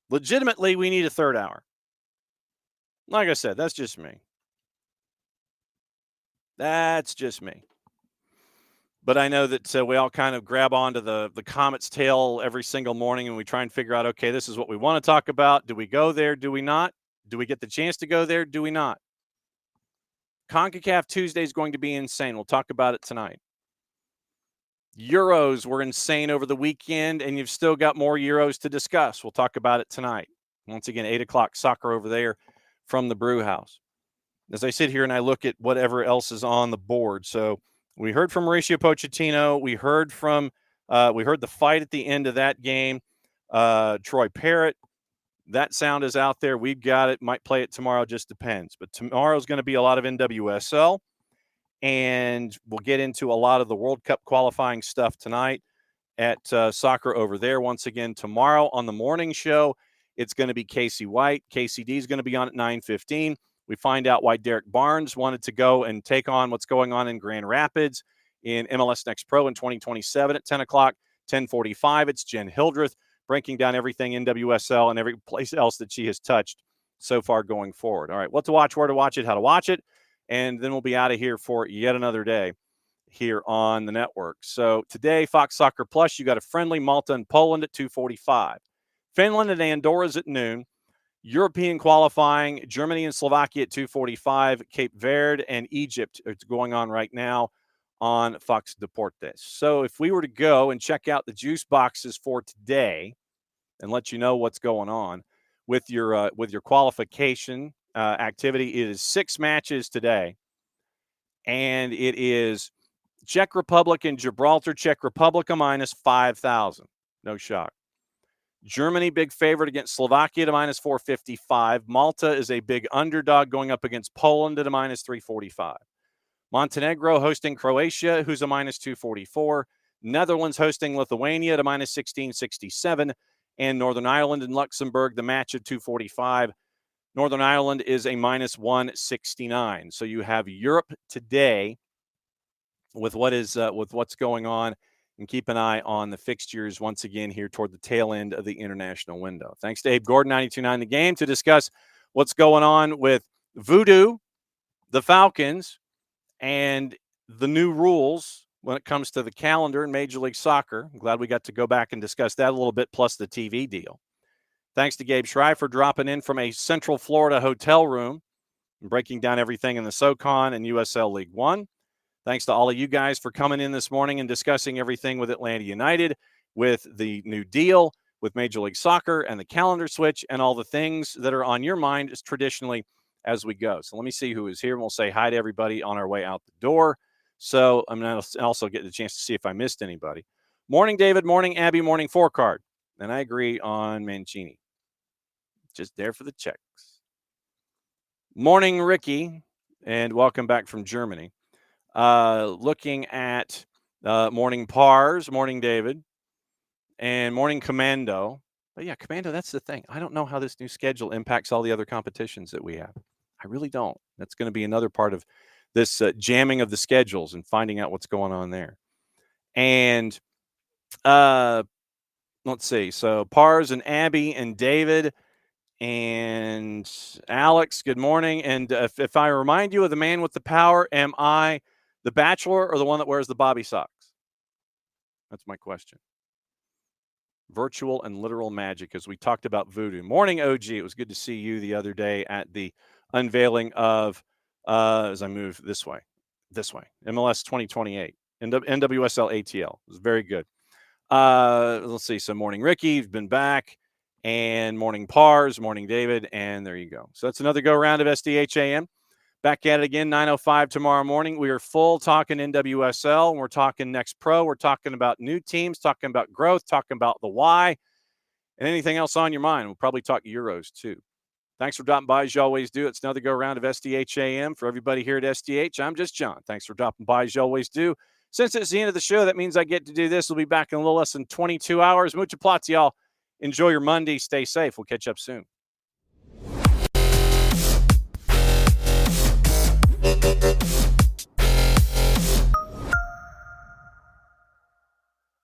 [SPEAKER 1] legitimately, we need a third hour. Like I said, that's just me. That's just me. But I know that we all kind of grab onto the comet's tail every single morning, and we try and figure out, okay, this is what we want to talk about. Do we go there? Do we not? Do we get the chance to go there? Do we not? CONCACAF Tuesday is going to be insane. We'll talk about it tonight. Euros were insane over the weekend, and you've still got more Euros to discuss. We'll talk about it tonight. Once again, 8 o'clock, Soccer Over There from the Brew House. As I sit here and I look at whatever else is on the board. So we heard from Mauricio Pochettino. We heard the fight at the end of that game. Troy Parrott. That sound is out there. We've got it. Might play it tomorrow. Just depends. But tomorrow's going to be a lot of NWSL. And we'll get into a lot of the World Cup qualifying stuff tonight at Soccer Over There. Once again, tomorrow on the morning show, it's going to be Casey White. KCD is going to be on at 9:15. We find out why Derek Barnes wanted to go and take on what's going on in Grand Rapids in MLS Next Pro in 2027 at 10 o'clock. 10:45, it's Jen Hildreth breaking down everything NWSL and every place else that she has touched so far going forward. All right, what to watch, where to watch it, how to watch it, and then we'll be out of here for yet another day here on the network. So today, Fox Soccer Plus, you got a friendly Malta and Poland at 2:45. Finland and Andorra's at noon. European qualifying, Germany and Slovakia at 2:45. Cape Verde and Egypt are going on right now on Fox Deportes. So if we were to go and check out the juice boxes for today and let you know what's going on with your qualification activity, it is 6 matches today. And it is Czech Republic and Gibraltar. Czech Republic a minus 5,000. No shock. Germany, big favorite against Slovakia to minus 455. Malta is a big underdog going up against Poland at a minus 345. Montenegro hosting Croatia, who's a minus 244. Netherlands hosting Lithuania at a minus 1667. And Northern Ireland and Luxembourg, the match at 245. Northern Ireland is a minus 169. So you have Europe today with what's going on. And keep an eye on the fixtures once again here toward the tail end of the international window. Thanks to Abe Gordon, 92.9 The Game, to discuss what's going on with Voodoo, the Falcons, and the new rules when it comes to the calendar in Major League Soccer. I'm glad we got to go back and discuss that a little bit, plus the TV deal. Thanks to Gabe Schray for dropping in from a Central Florida hotel room and breaking down everything in the SoCon and USL League One. Thanks to all of you guys for coming in this morning and discussing everything with Atlanta United, with the new deal, with Major League Soccer and the calendar switch and all the things that are on your mind as traditionally as we go. So let me see who is here, and we'll say hi to everybody on our way out the door. So I'm going to also get the chance to see if I missed anybody. Morning, David. Morning, Abby. Morning, 4Card. And I agree on Mancini. Just there for the checks. Morning, Ricky, and welcome back from Germany. Looking at morning Pars, morning David, and morning Commando. But yeah, Commando, that's the thing. I don't know how this new schedule impacts all the other competitions that we have. I really don't. That's going to be another part of this jamming of the schedules and finding out what's going on there. And let's see. So Pars and Abby and David and Alex, good morning. And if I remind you of the man with the power, am I the Bachelor or the one that wears the bobby socks? That's my question. Virtual and literal magic, as we talked about voodoo. Morning, OG. It was good to see you the other day at the unveiling of, as I move this way, MLS 2028, NWSL ATL. It was very good. Let's see. So Morning Ricky, you've been back. And Morning Pars, Morning David, and there you go. So that's another go-round of SDH AM. Back at it again, 9:05 tomorrow morning. We are full talking NWSL, and we're talking Next Pro. We're talking about new teams, talking about growth, talking about the why, and anything else on your mind. We'll probably talk Euros too. Thanks for dropping by as you always do. It's another go-round of SDH AM. For everybody here at SDH, I'm just John. Thanks for dropping by as you always do. Since it's the end of the show, that means I get to do this. We'll be back in a little less than 22 hours. Mucha plats, y'all. Enjoy your Monday. Stay safe. We'll catch up soon.